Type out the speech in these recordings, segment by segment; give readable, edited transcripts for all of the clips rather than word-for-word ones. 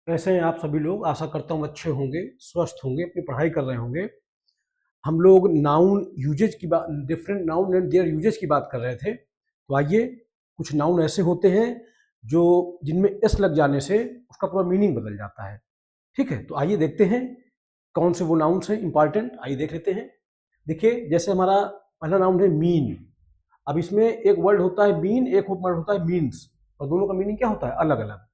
कैसे हैं आप सभी लोग। आशा करता हूँ अच्छे होंगे, स्वस्थ होंगे, अपनी पढ़ाई कर रहे होंगे। हम लोग नाउन यूजेज की बात, different noun and their usages की बात कर रहे थे। तो आइए, कुछ नाउन ऐसे होते हैं जो जिनमें एस लग जाने से उसका पूरा मीनिंग बदल जाता है। ठीक है, तो आइए देखते हैं कौन से वो नाउन्स हैं इंपॉर्टेंट। आइए देख लेते हैं। देखिए, जैसे हमारा पहला नाउन है मीन। अब इसमें एक वर्ड होता है मीन, एक वर्ड होता है मीन्स, और दोनों का मीनिंग क्या होता है? अलग अलग।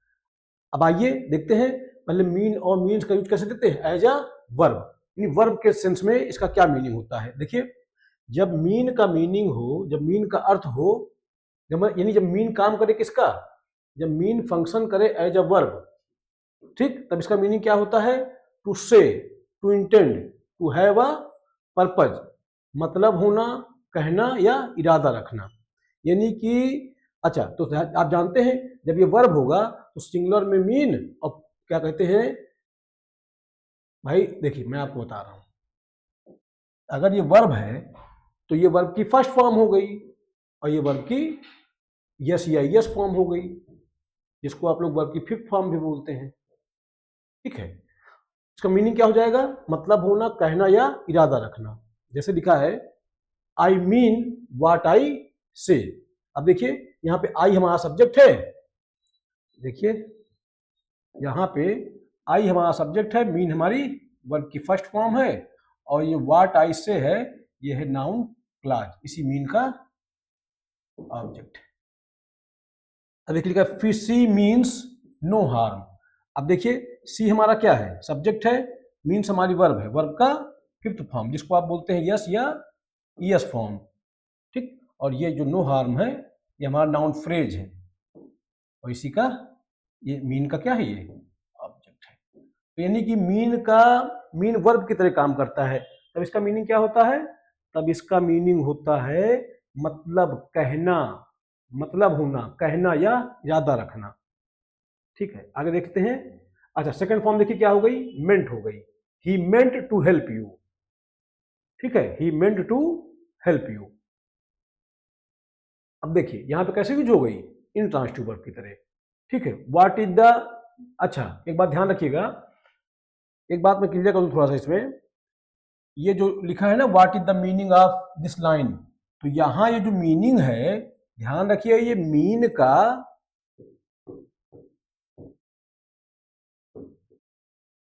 अब आइए देखते हैं, पहले मीन और मीन्स का यूज कैसे देते हैं? एज अ वर्ब, यानी वर्ब के सेंस में इसका क्या मीनिंग होता है। देखिए, जब मीन का मीनिंग हो, जब मीन का अर्थ हो, जब यानी जब मीन काम करे किसका, जब मीन फंक्शन करे एज अ वर्ब, ठीक, तब इसका मीनिंग क्या होता है? To say, to intend, to have a purpose, मतलब होना, कहना या इरादा रखना। यानी कि अच्छा, तो आप जानते हैं जब ये वर्ब होगा तो सिंगुलर में मीन और क्या कहते हैं भाई। देखिए, मैं आपको बता रहा हूं, अगर ये वर्ब है तो ये वर्ब की फर्स्ट फॉर्म हो गई, और ये वर्ब की यस या यस फॉर्म हो गई, जिसको आप लोग वर्ब की फिफ्थ फॉर्म भी बोलते हैं। ठीक है, इसका मीनिंग क्या हो जाएगा? मतलब होना, कहना या इरादा रखना। जैसे लिखा है, आई मीन व्हाट आई से। अब देखिए, यहां पे आई हमारा सब्जेक्ट है। देखिए, यहाँ पे आई हमारा सब्जेक्ट है, मीन हमारी वर्ब की फर्स्ट फॉर्म है, और ये व्हाट आई से है, ये है नाउन क्लॉज, इसी मीन का ऑब्जेक्ट। अब देखिए लिखा है, फिशी मीन्स नो हार्म। अब देखिए, सी हमारा क्या है? सब्जेक्ट है, मीन्स हमारी वर्ब है, वर्ब का फिफ्थ फॉर्म, जिसको आप बोलते हैं यस या यस फॉर्म। ठीक, और ये जो नो हार्म है, ये हमारा नाउन फ्रेज है, और इसी का ये मीन का क्या है? ये ऑब्जेक्ट है। तो यानी कि मीन वर्ब की तरह काम करता है। तब इसका मीनिंग क्या होता है? तब इसका मीनिंग होता है मतलब, कहना, मतलब होना, कहना या इरादा रखना। ठीक है, आगे देखते हैं। अच्छा, सेकंड फॉर्म देखिए क्या हो गई? मेंट हो गई। ही मेंट टू हेल्प यू। ठीक है, ही मेंट टू हेल्प यू। अब देखिए यहां पे कैसे यूज हो गई? इन ट्रांसिटिव वर्ब की तरह। ठीक है, व्हाट इज द, अच्छा एक बात ध्यान रखिएगा, एक बात मैं क्लियर करूं थोड़ा सा इसमें। ये जो लिखा है ना, what is the meaning of this line, तो यहां ये जो मीनिंग है, ध्यान रखिए, ये मीन का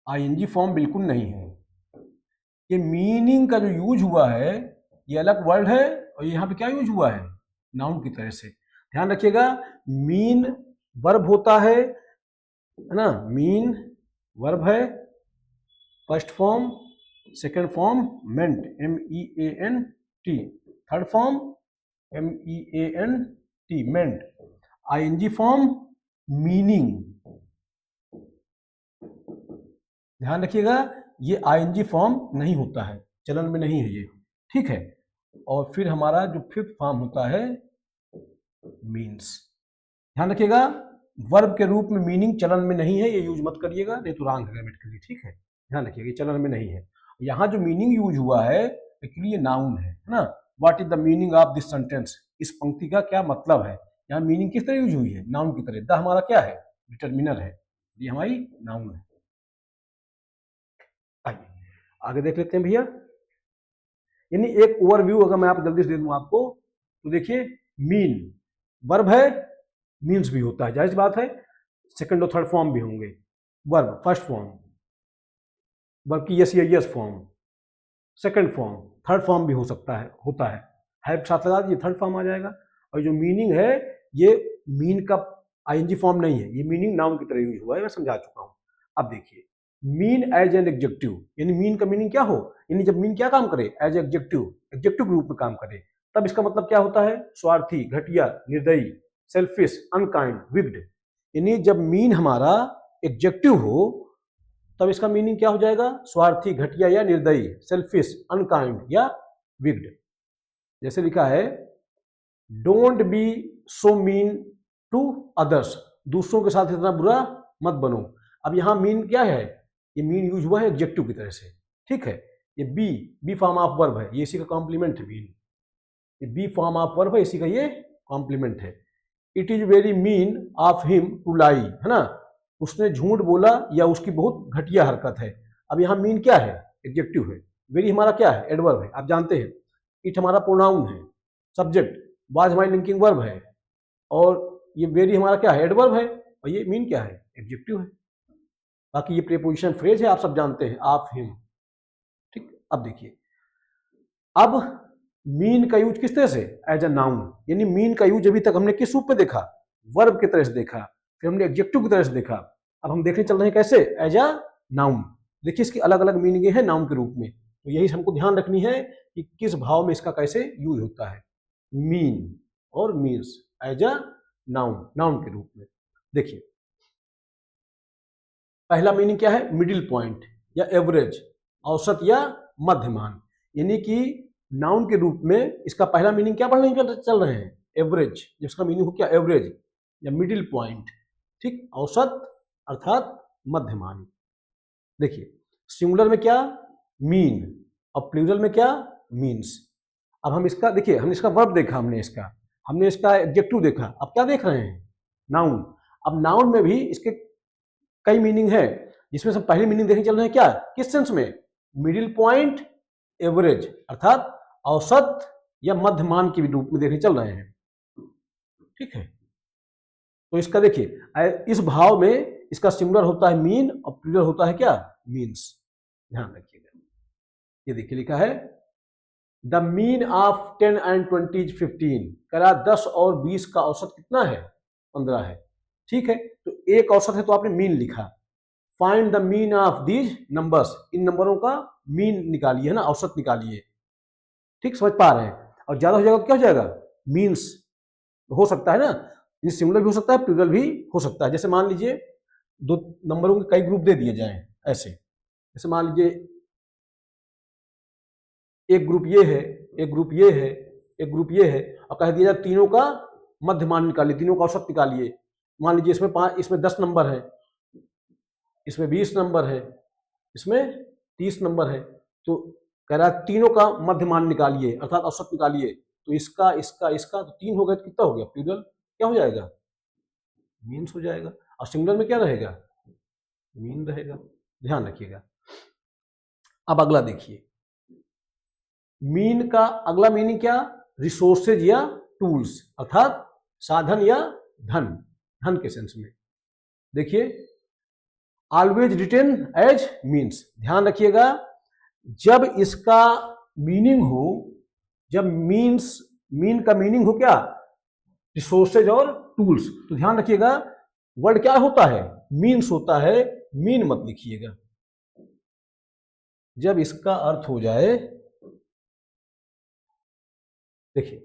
आईएनजी फॉर्म बिल्कुल नहीं है। ये मीनिंग का जो यूज हुआ है, ये अलग वर्ड है, और यहाँ पे क्या यूज हुआ है? नाउन की तरह से। ध्यान रखिएगा, मीन वर्ब होता है ना, मीन वर्ब है, फर्स्ट फॉर्म, सेकेंड फॉर्म मेंट, MEANT, थर्ड फॉर्म MEANT, मेंट, आईएनजी फॉर्म मीनिंग। ध्यान रखिएगा, ये आईएनजी फॉर्म नहीं होता है, चलन में नहीं है ये। ठीक है, और फिर हमारा जो फिफ्थ फॉर्म होता है मीन्स। ध्यान रखिएगा, वर्ब के रूप में मीनिंग चलन में नहीं है, ये यूज मत करिएगा, नहीं तो रॉन्ग है ग्रामेटिकली। ठीक है, ध्यान रखिएगा, ये चलन में नहीं है। यहाँ जो मीनिंग यूज हुआ है एक्चुअली ये नाउन है ना। What is the meaning of this sentence, इस पंक्ति का क्या मतलब है? यहाँ मीनिंग किस तरह यूज हुई है? नाउन की तरह। द हमारा क्या है? डिटर्मिनर है, ये हमारी नाउन है। आइए आगे देख लेते हैं भैया। यानी एक ओवरव्यू अगर मैं आप जल्दी से दे दूं आपको, तो देखिए, मीन वर्ब है, मीन्स भी होता है, जाहिर सी बात है। सेकंड और थर्ड फॉर्म भी होंगे। वर्ब फर्स्ट फॉर्म, वर्ब की यस या yes form, second form, third form भी हो सकता है, होता है, हैव साथ लगा दीजिए, थर्ड फॉर्म आ जाएगा। और जो मीनिंग है, ये मीन का आईएनजी फॉर्म नहीं है, ये मीनिंग नाउन की तरह यूज हुआ है, मैं समझा चुका हूं। अब देखिए, मीन एज एन एडजेक्टिव, यानी मीन का मीनिंग क्या हो, यानी जब मीन क्या काम करे? एज एडजेक्टिव, एडजेक्टिव के रूप में काम करे, तब इसका मतलब क्या होता है? स्वार्थी, घटिया, निर्दयी, सेल्फिश, अनकाइंड, विक्ड। यानी जब मीन हमारा एडजेक्टिव हो, तब इसका मीनिंग क्या हो जाएगा? स्वार्थी, घटिया या निर्दयी, सेल्फिश, अनकाइंड या विक्ड। जैसे लिखा है, don't be so mean to others, दूसरों के साथ इतना बुरा मत बनो। अब यहां मीन क्या है? ये मीन यूज हुआ है एडजेक्टिव की तरह से। ठीक है, ये बी फॉर्म ऑफ वर्ब है, ये इसी का कॉम्प्लीमेंट है मीन। ये बी फॉर्म ऑफ वर्ब है, इसी का ये कॉम्प्लीमेंट है। It is very mean of him to lie, है ना, उसने झूठ बोला या उसकी बहुत घटिया हरकत है। अब यहाँ मीन क्या है? एडजेक्टिव है। वेरी हमारा क्या है? एडवर्ब है, आप जानते हैं। इट हमारा प्रोनाउन है। सब्जेक्ट वाज हमारी लिंकिंग वर्ब है, और ये वेरी हमारा क्या है? एडवर्ब है। और ये मीन क्या है? एडजेक्टिव है। बाकी ये प्रीपोजिशन फ्रेज है, आप सब जानते हैं, आप हिम। ठीक, अब देखिए, अब मीन का यूज किस तरह से? As a noun. यानी मीन का यूज अभी तक हमने किस रूप में देखा? वर्ब की तरह से देखा, फिर हमने एडजेक्टिव की तरह से देखा। अब हम देखने चल रहे हैं कैसे? As a noun. देखिए इसकी अलग अलग मीनिंग है नाउन के रूप में, तो यही हमको ध्यान रखनी है कि किस भाव में इसका कैसे यूज होता है। मीन और means as a noun, noun के रूप में। देखिए पहला मीनिंग क्या है? मिडिल पॉइंट या एवरेज, औसत या मध्यमान। यानी कि नाउन के रूप में इसका पहला मीनिंग क्या पढ़ने चल रहे हैं? एवरेज। जिसका मीनिंग हो क्या? एवरेज या मिडिल पॉइंट। ठीक, औसत अर्थात मध्यमान। देखिए सिंगुलर में क्या? मीन, और प्लूरल में क्या? मीन्स। अब हम इसका देखिए, हमने इसका वर्ब देखा, हमने इसका एडजेक्टिव देखा, अब क्या देख रहे हैं? नाउन। अब नाउन में भी इसके कई मीनिंग है, जिसमें से पहली मीनिंग देखने चल रहे हैं क्या? किस सेंस में? मिडिल पॉइंट, एवरेज अर्थात औसत या मध्यमान के रूप में देखने चल रहे हैं। ठीक है, तो इसका देखिए इस भाव में इसका सिंगुलर होता है मीन और प्लूरल होता है क्या? मीन्स। ध्यान रखिएगा, ये देखिए लिखा है the mean of 10 and 20 is 15। कह रहा 10 और 20 का औसत कितना है? 15 है। ठीक है, तो एक औसत है तो आपने मीन लिखा। Find the mean of these numbers, इन नंबरों का मीन निकालिए, है ना, औसत निकालिए। ठीक, समझ पा रहे हैं? और ज्यादा हो जाएगा तो क्या हो जाएगा? मीन्स। हो सकता है ना, ये सिंगुलर भी हो सकता है, प्लूरल भी हो सकता है। जैसे मान लीजिए दो नंबरों के कई ग्रुप दे दिए जाएं ऐसे, जैसे मान लीजिए एक ग्रुप ये है, एक ग्रुप ये है, एक ग्रुप ये है, और कह दिया जाए तीनों का मध्यमान निकालिए, तीनों का औसत निकालिए। मान लीजिए इसमें 10 नंबर है, इसमें 20 नंबर है, इसमें 30 नंबर है, तो कह रहा है तीनों का मध्यमान निकालिए अर्थात औसत निकालिए। तो इसका इसका इसका तो 3 हो गए, तो कितना हो गया? प्लूरल क्या हो जाएगा? मीन्स हो जाएगा। और सिंगुलर में क्या रहेगा? मीन रहेगा। ध्यान रखिएगा। अब अगला देखिए, मीन का अगला मीनिंग क्या? रिसोर्सेज या टूल्स अर्थात साधन या धन, धन के सेंस में। देखिए ऑलवेज रिटेन एज मीन्स। ध्यान रखिएगा, जब इसका मीनिंग हो, जब मीन का मीनिंग हो क्या? रिसोर्सेज और टूल्स, तो ध्यान रखिएगा वर्ड क्या होता है? मीन्स होता है, मीन मत लिखिएगा। जब इसका अर्थ हो जाए, देखिए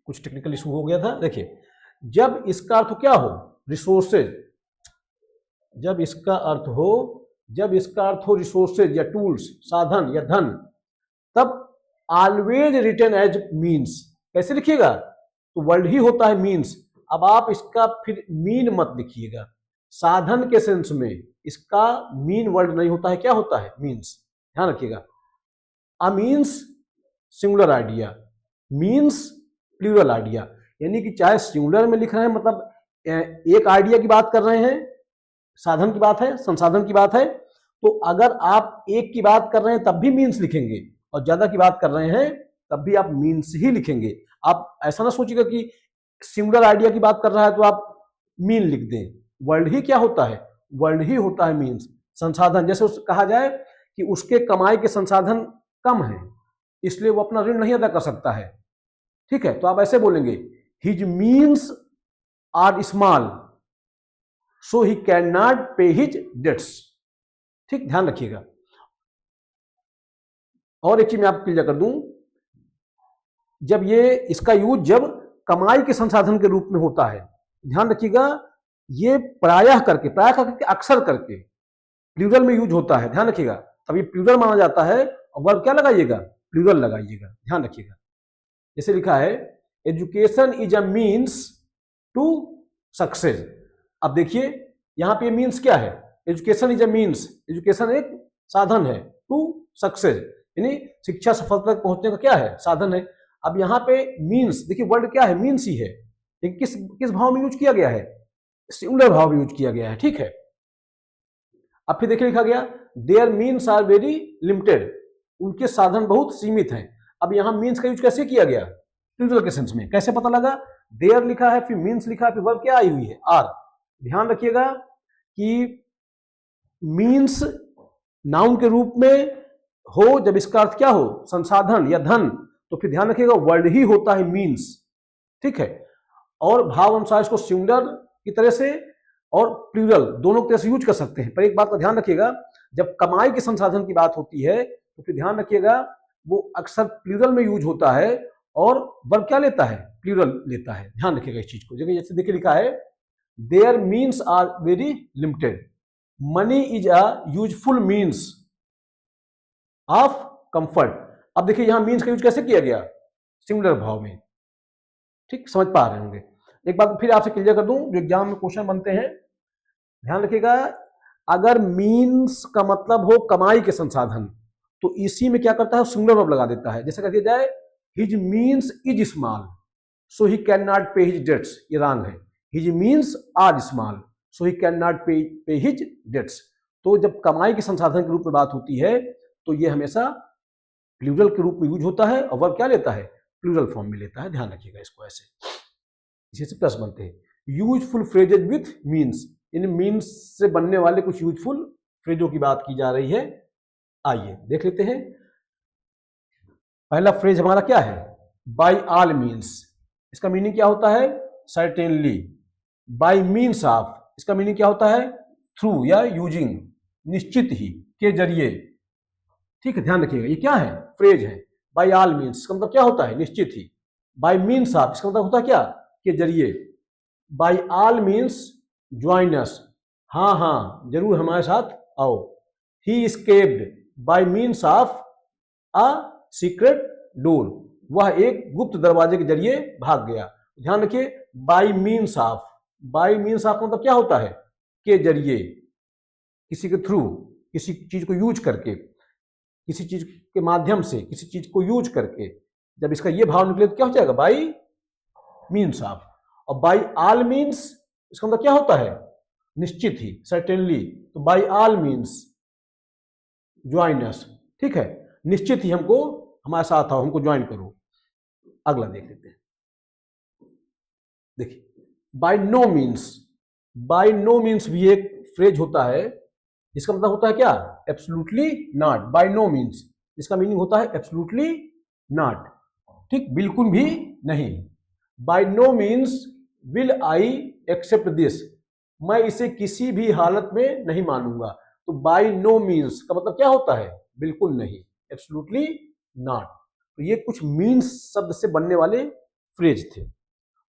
कुछ टेक्निकल इशू हो गया था। देखिए जब इसका अर्थ क्या हो? रिसोर्सेज। जब इसका अर्थ हो रिसोर्सेज या टूल्स, साधन या धन, तब ऑलवेज रिटन एज मीन्स। कैसे लिखिएगा? तो वर्ड ही होता है मीन्स। अब आप इसका फिर मीन मत लिखिएगा। साधन के सेंस में इसका मीन वर्ड नहीं होता है, क्या होता है? मीन्स। ध्यान रखिएगा, a means singular idea, means plural idea. यानी कि चाहे सिंगुलर में लिख रहे हैं, मतलब एक आइडिया की बात कर रहे हैं, साधन की बात है, संसाधन की बात है, तो अगर आप एक की बात कर रहे हैं तब भी मीन्स लिखेंगे, और ज्यादा की बात कर रहे हैं तब भी आप मीन्स ही लिखेंगे। आप ऐसा ना सोचिएगा कि सिंगुलर आइडिया की बात कर रहा है तो आप मीन लिख दें। वर्ड ही क्या होता है? वर्ड ही होता है मीन्स। संसाधन, जैसे कहा जाए कि उसके कमाई के संसाधन कम है, इसलिए वो अपना ऋण नहीं अदा कर सकता है। ठीक है, तो आप ऐसे बोलेंगे his means are small so he can not pay his debts. ठीक, ध्यान रखिएगा। और एक चीज मैं आपको क्लियर कर दूं, जब ये इसका यूज जब कमाई के संसाधन के रूप में होता है, ध्यान रखिएगा, ये प्रायः करके अक्सर करके प्लूरल में यूज होता है। ध्यान रखिएगा, तब ये प्लूरल माना जाता है, और वर्ब क्या लगाइएगा? प्लूरल लगाइएगा। ध्यान रखिएगा, जैसे लिखा है education is a means to success. अब देखिए यहां पे मीन्स क्या है? Education is a means, education एक साधन है, टू सक्सेस यानी शिक्षा सफलता तक पहुंचने का क्या है? साधन है। अब यहाँ पे मीन्स, देखिए वर्ड क्या है? मीन्स ही है, लेकिन किस भाव में यूज किया गया है? सिंगुलर भाव में यूज किया गया है। ठीक है, अब फिर देखिए लिखा गया their means are very limited, उनके साधन बहुत सीमित हैं। अब यहाँ मीन्स का यूज कैसे किया गया प्लूरल के सेंस में, कैसे पता लगा? देयर लिखा है, फिर मीन्स लिखा है, फिर वर्ब क्या आई हुई है? आर। ध्यान रखिएगा कि मीन्स नाउन के रूप में हो जब इसका अर्थ क्या हो? संसाधन या धन, तो फिर ध्यान रखिएगा वर्ड ही होता है मीन्स, ठीक है। और भाव अनुसार इसको सिंगुलर की तरह से और प्लूरल दोनों तरह से यूज कर सकते हैं। पर एक बात का ध्यान रखिएगा, जब कमाई के संसाधन की बात होती है तो फिर ध्यान रखिएगा वो अक्सर प्लूरल में यूज होता है और वर्ब क्या लेता है? प्लूरल लेता है। ध्यान रखिएगा इस चीज को। जैसे देखिए लिखा है their means are very limited, money is a useful means of comfort. अब देखिए यहां मीन्स का यूज कैसे किया गया? सिंगुलर भाव में, ठीक, समझ पा रहे होंगे। एक बात फिर आपसे क्लियर कर दूं, जो एग्जाम में क्वेश्चन बनते हैं, ध्यान रखिएगा, अगर मीन्स का मतलब हो कमाई के संसाधन तो इसी में क्या करता है? सिंगुलर वर्ब लगा देता है। जैसे कह दिया जाए his means is small so he can not pay his debts, ये रॉन्ग है। His means are small so he can not pay his debts. तो जब कमाई के संसाधन के रूप में बात होती है तो ये हमेशा प्लूरल के रूप में यूज होता है और वर्ब क्या लेता है? प्लूरल फॉर्म में लेता है। ध्यान रखिएगा इसको, ऐसे इसी से प्लस बनते हैं। Useful phrases with means, in means से बनने वाले कुछ यूजफुल फ्रेजों की बात की जा रही है। आइए देख लेते हैं। पहला फ्रेज हमारा क्या है? बाय ऑल मीन्स, इसका मीनिंग क्या होता है? सर्टेनली। बाय मीन्स ऑफ, इसका मीनिंग क्या होता है? थ्रू या यूजिंग, निश्चित ही, के जरिए, ठीक है। ध्यान रखिएगा ये क्या है? फ्रेज है। बाय ऑल मीन्स इसका मतलब क्या होता है? निश्चित ही। बाय मीन्स ऑफ इसका मतलब होता है क्या? के जरिए। By all means join us, हाँ हाँ जरूर हमारे साथ आओ। He escaped by means of a secret door, वह एक गुप्त दरवाजे के जरिए भाग गया। ध्यान रखिए bye means of, bye means of मतलब क्या होता है? के जरिए, किसी के थ्रू, किसी चीज को यूज करके, किसी चीज के माध्यम से, किसी चीज को यूज करके, जब इसका ये भाव निकले तो क्या हो जाएगा? By means of. और बाय ऑल मीन्स इसका मतलब क्या होता है? निश्चित ही, सर्टेनली। तो by all means join us, ठीक है, निश्चित ही हमको हमारे साथ आओ, हमको ज्वाइन करो। अगला देख लेते हैं। देखिए by no means, by no means भी एक फ्रेज होता है जिसका मतलब होता है क्या? Absolutely not. By no means इसका मीनिंग होता है एब्सोल्युटली नॉट, ठीक, बिल्कुल भी नहीं। By no means will I accept this, मैं इसे किसी भी हालत में नहीं मानूंगा। तो बाय नो मीन्स का मतलब क्या होता है? बिल्कुल नहीं, एब्सोल्युटली नॉट। तो ये कुछ मीन्स शब्द से बनने वाले फ्रेज थे।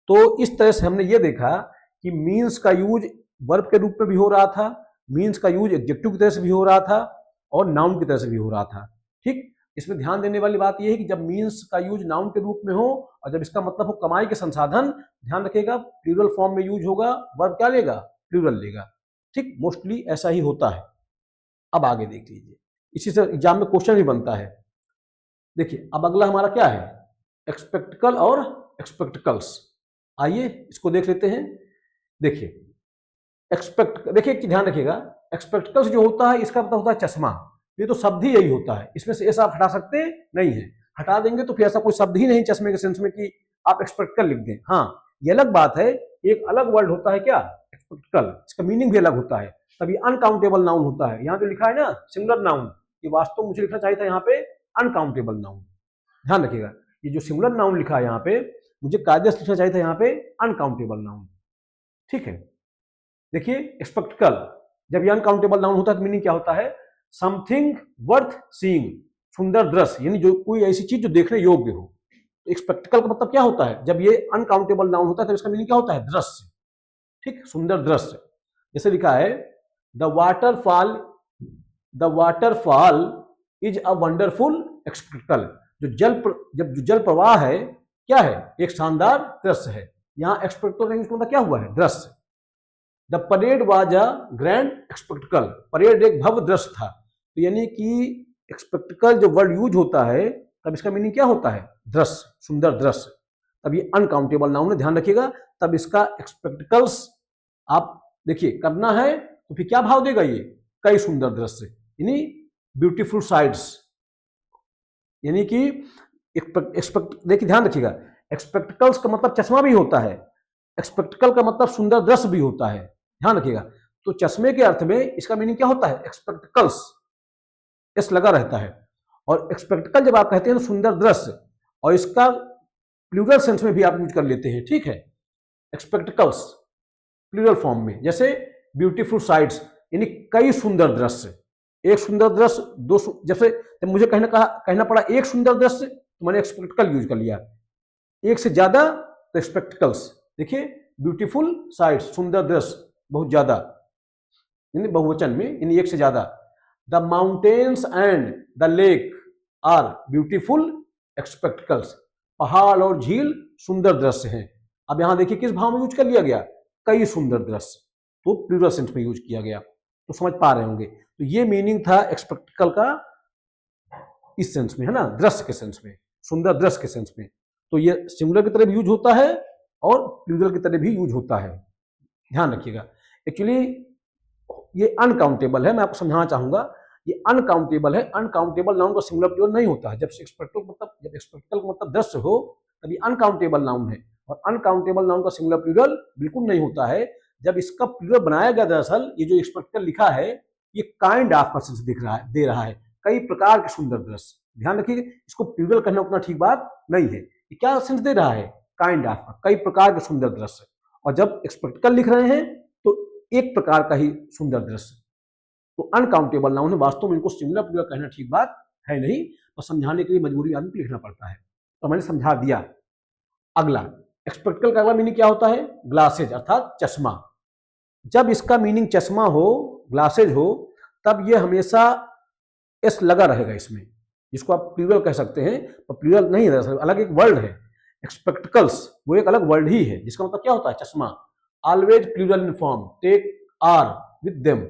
तो इस तरह से हमने ये देखा कि मीन्स का यूज वर्ब के रूप में भी हो रहा था, मीन्स का यूज एडजेक्टिव की तरह से भी हो रहा था और नाउन की तरह से भी हो रहा था, ठीक। इसमें ध्यान देने वाली बात यह है कि जब मीन्स का यूज नाउन के रूप में हो और जब इसका मतलब हो कमाई के संसाधन, ध्यान रखिएगा प्लूरल फॉर्म में यूज होगा, वर्ब क्या लेगा? प्लूरल लेगा, ठीक, मोस्टली ऐसा ही होता है। अब आगे देख लीजिए, इसी से एग्जाम में क्वेश्चन भी बनता है। देखिए अब अगला हमारा क्या है? एक्सपेक्टिकल और एक्सपेक्टिकल्स। आइए इसको देख लेते हैं। देखिए देखिए ध्यान रखिएगा, एक्सपेक्टिकल्स जो होता है इसका मतलब होता है चश्मा। ये तो शब्द ही यही होता है, इसमें से ऐसा आप हटा सकते नहीं है। हटा देंगे तो फिर ऐसा कोई शब्द ही नहीं चश्मे के सेंस में कि आप एक्सपेक्टिकल लिख दें। हाँ ये अलग बात है, एक अलग वर्ड होता है क्या? एक्सपेक्टिकल, इसका मीनिंग भी अलग होता है। तभी अनकाउंटेबल नाउन होता है। यहाँ जो लिखा है ना सिंगुलर नाउन, ये वास्तव मुझे लिखना चाहिए था यहाँ पे अनकाउंटेबल नाउन। ध्यान रखिएगा ये जो सिंगुलर नाउन लिखा है यहाँ पे, मुझे कायदे से लिखना चाहिए था यहाँ पे अनकाउंटेबल नाउन, ठीक है। देखिए एक्सपेक्टिकल, जब ये अनकाउंटेबल नाउन होता है तो मीनिंग क्या होता है? समथिंग वर्थ सीइंग, सुंदर दृश्य, यानी जो कोई ऐसी चीज जो देखने योग्य हो। एक्सपेक्टिकल का मतलब क्या होता है? जब ये अनकाउंटेबल नाउन होता है तो इसका मीनिंग क्या होता है? दृश्य, ठीक, सुंदर दृश्य। जैसे लिखा है the waterfall is a wonderful spectacle, जो जल प्रवाह है क्या है? एक शानदार दृश्य है। यहाँ एक्सपेक्टिकल का मतलब क्या हुआ है? दृश्य। The parade was a grand spectacle, parade एक भव्य दृश्य था। तो यानी कि एक्सपेक्टिकल जो वर्ड यूज होता है तब इसका मीनिंग क्या होता है? दृश्य, सुंदर दृश्य। तब ये अनकाउंटेबल नाउन है, ध्यान रखिएगा। तब इसका एक्सपेक्टिकल्स आप देखिए करना है तो फिर क्या भाव देगा? ये कई सुंदर दृश्य, यानी ब्यूटीफुल साइड्स, यानी कि देखिए ध्यान रखिएगा, एक्सपेक्टिकल्स का मतलब चश्मा भी होता है, एक्सपेक्टिकल का मतलब सुंदर दृश्य भी होता है, ध्यान रखिएगा। तो चश्मे के अर्थ में इसका मीनिंग क्या होता है, एक्सपेक्टिकल्स, एस लगा रहता है। और एक्सपेक्टिकल जब आप कहते हैं तो सुंदर दृश्य, और इसका प्लूरल सेंस में भी आप यूज कर लेते हैं, ठीक है, एक्सपेक्टिकल्स प्लूरल फॉर्म में, जैसे ब्यूटीफुल साइट्स यानी कई सुंदर दृश्य, एक सुंदर दृश्य, दो जैसे जब मुझे कहना पड़ा एक सुंदर दृश्य तो मैंने एक्सपेक्टिकल यूज कर लिया, एक से ज्यादा तो एक्सपेक्टिकल्स। देखिए ब्यूटीफुल साइट्स सुंदर दृश्य, बहुत ज्यादा यानी बहुवचन में, यानी एक से ज्यादा। The mountains and the lake are beautiful spectacles, पहाड़ और झील सुंदर दृश्य हैं। अब यहां देखिए किस भाव में यूज कर लिया गया, कई सुंदर दृश्य, तो प्लूरल सेंस में यूज किया गया, तो समझ पा रहे होंगे। तो ये मीनिंग था एक्सपेक्टिकल का इस सेंस में, है ना, दृश्य के सेंस में, सुंदर दृश्य के सेंस में। तो ये सिंगुलर की तरह भी यूज होता है और प्लूरल की तरह भी यूज होता है, ध्यान रखिएगा। एक्चुअली ये अनकाउंटेबल है, मैं आपको समझाना चाहूंगा, ये अनकाउंटेबल है। अनकाउंटेबल नाउन का सिंगुलर प्लूरल नहीं होता है। जब एक्सपेक्टिकल का मतलब दृश्य हो तब ये अनकाउंटेबल नाउन है, और अनकाउंटेबल नाउन का सिंगुलर प्लूरल बिल्कुल नहीं होता है। जब इसका प्लूरल बनाया गया, दरअसल ये जो एक्सपेक्टिकल लिखा है ये काइंड ऑफ का सेंस दे रहा है, कई प्रकार के सुंदर दृश्य। ध्यान रखिए, इसको प्लूरल कहना उतना ठीक बात नहीं है। ये क्या सेंस दे रहा है, काइंड ऑफ का, कई प्रकार के सुंदर दृश्य। और जब एक्सपेक्टिकल लिख रहे हैं तो एक प्रकार का ही सुंदर दृश्य, तो अनकाउंटेबल नाउन है। वास्तव में इनको सिंगुलर प्लूरल कहना ठीक बात है नहीं, तो समझाने के लिए मजबूरी आदमी को लिखना पड़ता है, तो मैंने समझा दिया। अगला एक्सपेक्टिकल का अगला मीनिंग क्या होता है, ग्लासेज अर्थात चश्मा। जब इसका मीनिंग चश्मा हो, ग्लासेज हो, तब ये हमेशा एस लगा रहेगा इसमें, जिसको आप प्लूरल कह सकते हैं, पर प्लूरल नहीं है, अलग एक वर्ड है। एक्सपेक्टिकल्स वो एक अलग वर्ड ही है, जिसका मतलब क्या होता है, चश्मा। Always plural in form, take are with them,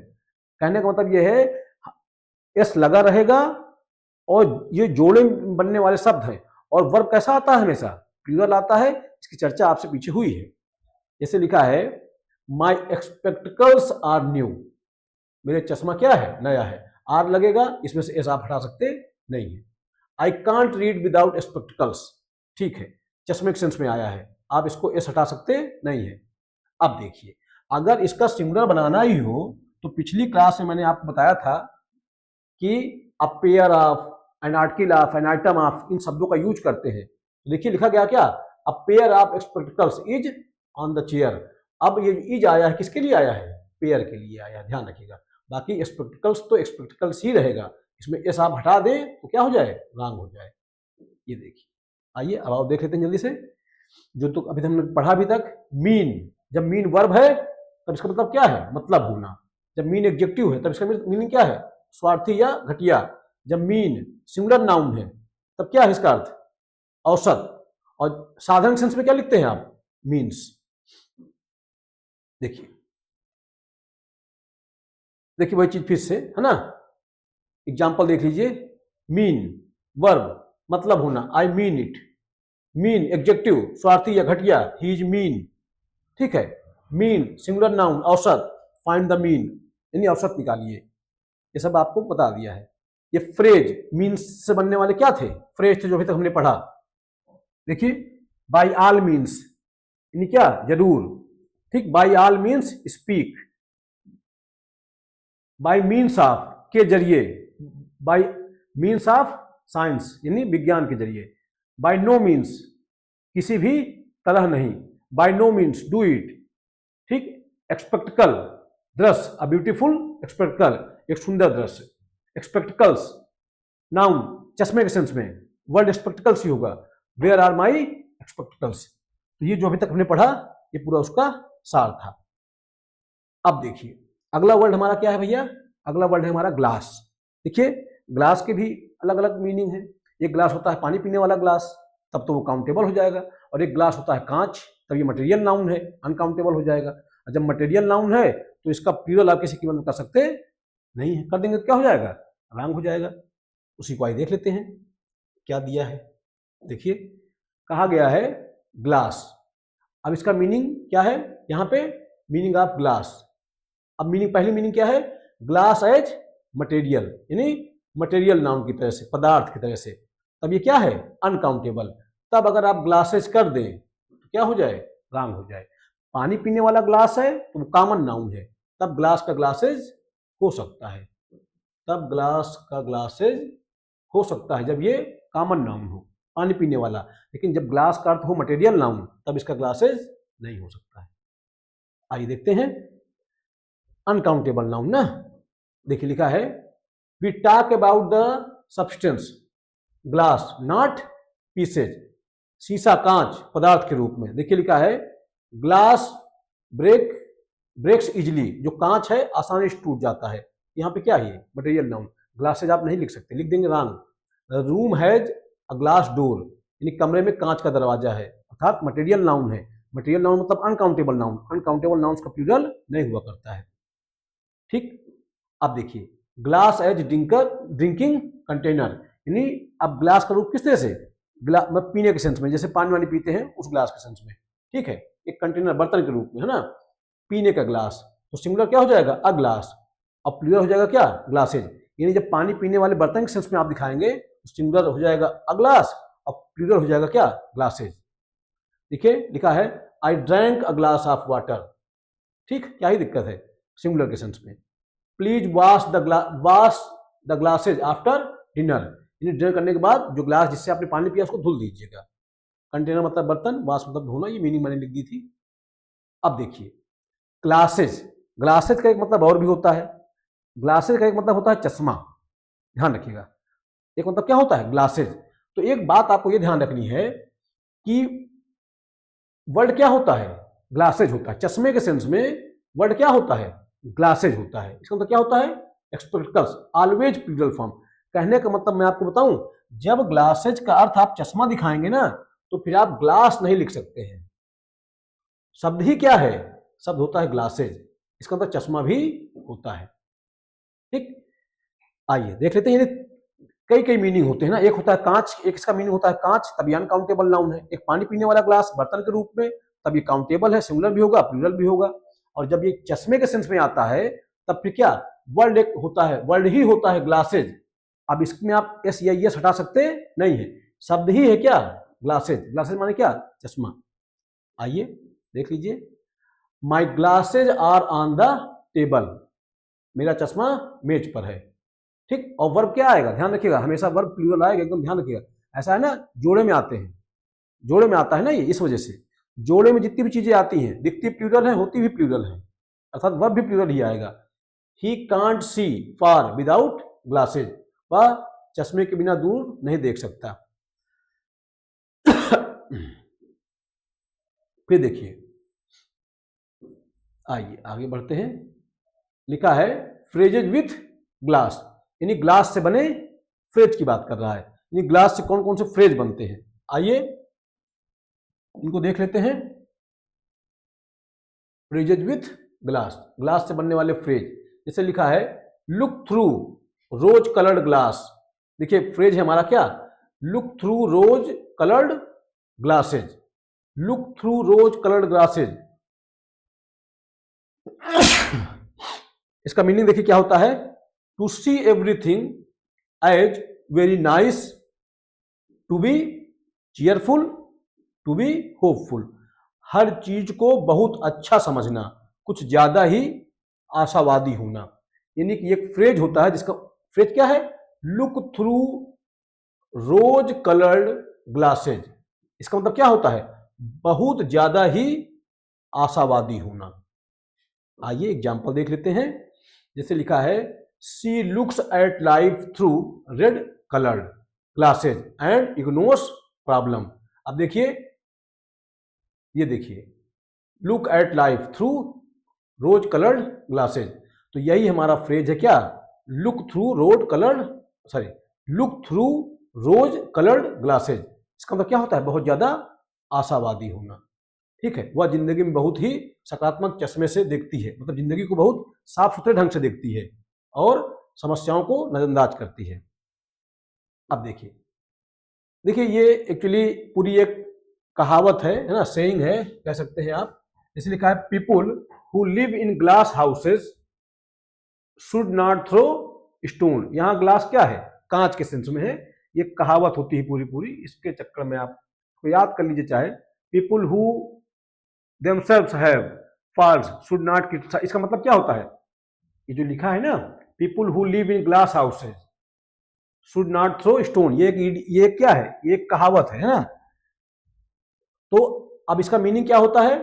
कहने का मतलब ये है एस लगा रहेगा, और ये जोड़े बनने वाले शब्द हैं, और वर्ब कैसा आता है, हमेशा प्लूरल आता है। इसकी चर्चा आपसे पीछे हुई है। जैसे लिखा है, माई एक्सपेक्टिकल्स आर न्यू, मेरे चश्मा क्या है, नया है। आर लगेगा, इसमें से एस आप हटा सकते नहीं है। आई कांट रीड विदाउट एक्सपेक्टिकल्स, ठीक है, चश्मे के सेंस में आया है, आप इसको एस हटा सकते नहीं है। अब देखिए, अगर इसका सिंगुलर बनाना ही हो तो पिछली क्लास में मैंने आपको बताया था कि a pair of, an article of, an item of, इन शब्दों का यूज करते हैं। तो देखिए लिखा गया क्या, a pair of spectacles is on the chair. अब ये इज आया है, किसके लिए आया है, पेयर के लिए आया है, ध्यान रखिएगा। बाकी एक्सपेक्टिकल्स तो एक्सपेक्टिकल्स ही रहेगा, इसमें एस आप हटा दें तो क्या हो जाए, रॉन्ग हो जाए। ये देखिए, आइए अब आप देख लेते हैं जल्दी से, जो तो अभी हमने पढ़ा अभी तक। मीन, जब मीन वर्ब है तब इसका मतलब क्या है, मतलब होना। जब मीन एडजेक्टिव है तब इसका मीनिंग क्या है, स्वार्थी या घटिया। जब मीन सिंगुलर नाउन है तब क्या है इसका अर्थ, औसत। और साधारण सेंस में क्या लिखते हैं आप, मीन्स। देखिए देखिए वही चीज फिर से, है ना, एग्जाम्पल देख लीजिए। मीन वर्ब, मतलब होना, I mean it. Mean adjective, स्वार्थी या घटिया, ही इज मीन, ठीक है। मीन सिंगुलर नाउन, औसत, फाइंड द मीन, यानी औसत निकालिए। ये सब आपको बता दिया है। ये फ्रेज, मीन्स से बनने वाले क्या थे, फ्रेज थे, जो अभी तक हमने पढ़ा। देखिए, बाय ऑल मीन्स, यानी क्या, जरूर, ठीक। By all means speak, by means of, के जरिए, बाय मीन्स ऑफ साइंस, यानी विज्ञान के जरिए। बाय नो मीन्स, किसी भी तरह नहीं, by no means do it, ठीक। एक्सपेक्टिकल, दृश्य, अ ब्यूटीफुल एक्सपेक्टिकल, एक सुंदर दृश्य। एक्सपेक्टिकल्स नाउन, चश्मे के सेंस में, वर्ड एक्सपेक्टिकल्स ही होगा। Where are my spectacles. तो ये जो अभी तक हमने पढ़ा ये पूरा उसका सार था। अब देखिए अगला वर्ड हमारा क्या है भैया, अगला वर्ड है हमारा ग्लास। देखिए ग्लास के भी अलग अलग मीनिंग है। एक ग्लास होता है पानी पीने वाला ग्लास, तब तो वो काउंटेबल हो जाएगा। और एक ग्लास होता है कांच, तब ये मटेरियल नाउन है, अनकाउंटेबल हो जाएगा। और जब मटेरियल नाउन है तो इसका प्लूरल आप किसी कीमत में कर सकते नहीं है, कर देंगे तो क्या हो जाएगा, रॉन्ग हो जाएगा। उसी को आइए देख लेते हैं क्या दिया है। देखिए कहा गया है ग्लास। अब इसका मीनिंग क्या है, यहाँ पे मीनिंग ऑफ ग्लास। अब मीनिंग, पहली मीनिंग क्या है, ग्लास एज मटेरियल, यानी मटेरियल नाउन की तरह से, पदार्थ की तरह से, तब ये क्या है? अनकाउंटेबल। तब अगर आप ग्लासेज कर दें तो क्या हो जाए? रॉन्ग हो जाए। पानी पीने वाला ग्लास है तो वो कॉमन नाउन है, तब ग्लास का ग्लासेज हो सकता है, तब ग्लास का ग्लासेज हो सकता है जब ये कॉमन नाउन हो, पानी पीने वाला। लेकिन जब ग्लास का अर्थ हो मटेरियल नाउन, तब इसका ग्लासेज नहीं हो सकता है। आइए देखते हैं अनकाउंटेबल नाउन ना। देखिए लिखा है, we talk about the substance glass not pieces. शीशा, कांच पदार्थ के रूप में। देखिए लिखा है, ग्लास ब्रेक्स इजिली, जो कांच है आसानी से टूट जाता है। यहाँ पे क्या है? Material noun. ग्लासेज आप नहीं लिख सकते, लिख देंगे wrong. Room has a glass door, यानी कमरे में कांच का दरवाजा है, अर्थात मटेरियल नाउन है। मटेरियल नाउन मतलब अनकाउंटेबल नाउन। अनकाउंटेबल नाउन का प्लूरल नहीं हुआ करता है। ठीक, अब देखिए, ग्लास एज ड्रिंकिंग कंटेनर, यानी अब ग्लास का रूप किस तरह से? मतलब पीने के सेंस में, जैसे पानी वानी पीते हैं उस ग्लास के सेंस में। ठीक है, एक कंटेनर बर्तन के रूप में, है ना, पीने का ग्लास। तो सिंगुलर क्या हो जाएगा? A glass. और प्लूरल हो जाएगा क्या? ग्लासेज। यानी जब पानी पीने वाले बर्तन के सेंस में आप दिखाएंगे तो सिंगुलर हो जाएगा अ ग्लास और प्लूरल हो जाएगा क्या? ग्लासेज। देखिए लिखा है, I drank a glass of water. ठीक, क्या ही दिक्कत है? सिंगुलर के सेंस में। Please wash the glasses after dinner, यानी डिनर करने के बाद जो ग्लास जिससे आपने पानी पिया उसको धुल दीजिएगा। कंटेनर मतलब बर्तन, वॉश मतलब धोना, ये मीनिंग मैंने लिख दी थी। अब देखिए, ग्लासेज, ग्लासेज का एक मतलब और भी होता है। ग्लासेज का एक मतलब होता है चश्मा, ध्यान रखिएगा। एक मतलब क्या होता है? ग्लासेज। तो एक बात आपको ये ध्यान रखनी है कि वर्ड क्या होता है? ग्लासेज होता है। चश्मे के सेंस में वर्ड क्या होता है? ग्लासेज होता है। इसका मतलब क्या होता है? Spectacles, always plural form. कहने का मतलब मैं आपको बताऊं, जब ग्लासेज का अर्थ आप चश्मा दिखाएंगे ना, तो फिर आप ग्लास नहीं लिख सकते हैं। शब्द ही क्या है? शब्द होता है ग्लासेज, इसका मतलब चश्मा भी होता है। ठीक, आइए देख लेते हैं। कई कई मीनिंग होते हैं ना। एक होता है कांच, एक इसका मीनिंग होता है कांच, तब ये अनकाउंटेबल नाउन है। एक पानी पीने वाला ग्लास बर्तन के रूप में, तब ये काउंटेबल है, सिंगुलर भी होगा प्लूरल भी होगा। और जब ये चश्मे के सेंस में आता है तब फिर क्या? वर्ड एक होता है, वर्ड ही होता है ग्लासेज। अब इसमें आप एस या एस हटा सकते नहीं है, शब्द ही है क्या? ग्लासेज। ग्लासेज माने क्या? चश्मा। आइए देख लीजिए, my glasses are on the table, मेरा चश्मा मेज पर है। ठीक, और वर्ब क्या आएगा? ध्यान रखिएगा, हमेशा वर्ब प्लूरल आएगा, एकदम ध्यान रखिएगा। ऐसा है ना, जोड़े में आते हैं, जोड़े में आता है ना ये, इस वजह से जोड़े में जितनी भी चीजें आती हैं दिखती प्लूरल है, होती भी प्लूरल है, अर्थात वर्ब भी प्लूरल ही आएगा। He can't see far without glasses, वह चश्मे के बिना दूर नहीं देख सकता। फिर देखिए, आइए आगे बढ़ते हैं। लिखा है, फ्रेजेज विथ ग्लास, यानी ग्लास से बने फ्रेज की बात कर रहा है। यानी ग्लास से कौन कौन से फ्रेज बनते हैं, आइए इनको देख लेते हैं। फ्रेजेज विथ ग्लास, ग्लास से बनने वाले फ्रेज। जैसे लिखा है, look through rose coloured glass. देखिए फ्रेज है हमारा क्या? Look through rose coloured glasses, look through rose coloured glasses. इसका मीनिंग देखिए क्या होता है? To see everything as very nice, to be cheerful, to be hopeful. हर चीज को बहुत अच्छा समझना, कुछ ज्यादा ही आशावादी होना। यानी कि एक फ्रेज होता है जिसका फ्रेज क्या है? Look through rose coloured glasses. इसका मतलब क्या होता है? बहुत ज्यादा ही आशावादी होना। आइए एग्जाम्पल देख लेते हैं। जैसे लिखा है, she looks at life through red coloured glasses and ignores problem. अब देखिए, ये देखिए, look at life through rose coloured glasses, तो यही हमारा फ्रेज है क्या? Look through rose coloured, sorry, look through rose coloured glasses. इसका मतलब क्या होता है? बहुत ज्यादा आशावादी होना। ठीक है, वह जिंदगी में बहुत ही सकारात्मक चश्मे से देखती है, मतलब जिंदगी को बहुत साफ सुथरे ढंग से देखती है और समस्याओं को नजरअंदाज करती है। अब देखिए, देखिए ये एक्चुअली पूरी एक कहावत है ना, सेइंग है कह सकते हैं आप। जैसे लिखा है, people who live in glass houses should not throw stone. यहाँ ग्लास क्या है, कांच के सेंस में है। ये कहावत होती है पूरी पूरी, इसके चक्कर में आप तो याद कर लीजिए चाहे। People who themselves have faults should not criticise, इसका मतलब क्या होता है, ये जो लिखा है ना, people who live in glass houses should not throw stone, ये क्या है, ये कहावत है ना। तो अब इसका मीनिंग क्या होता है,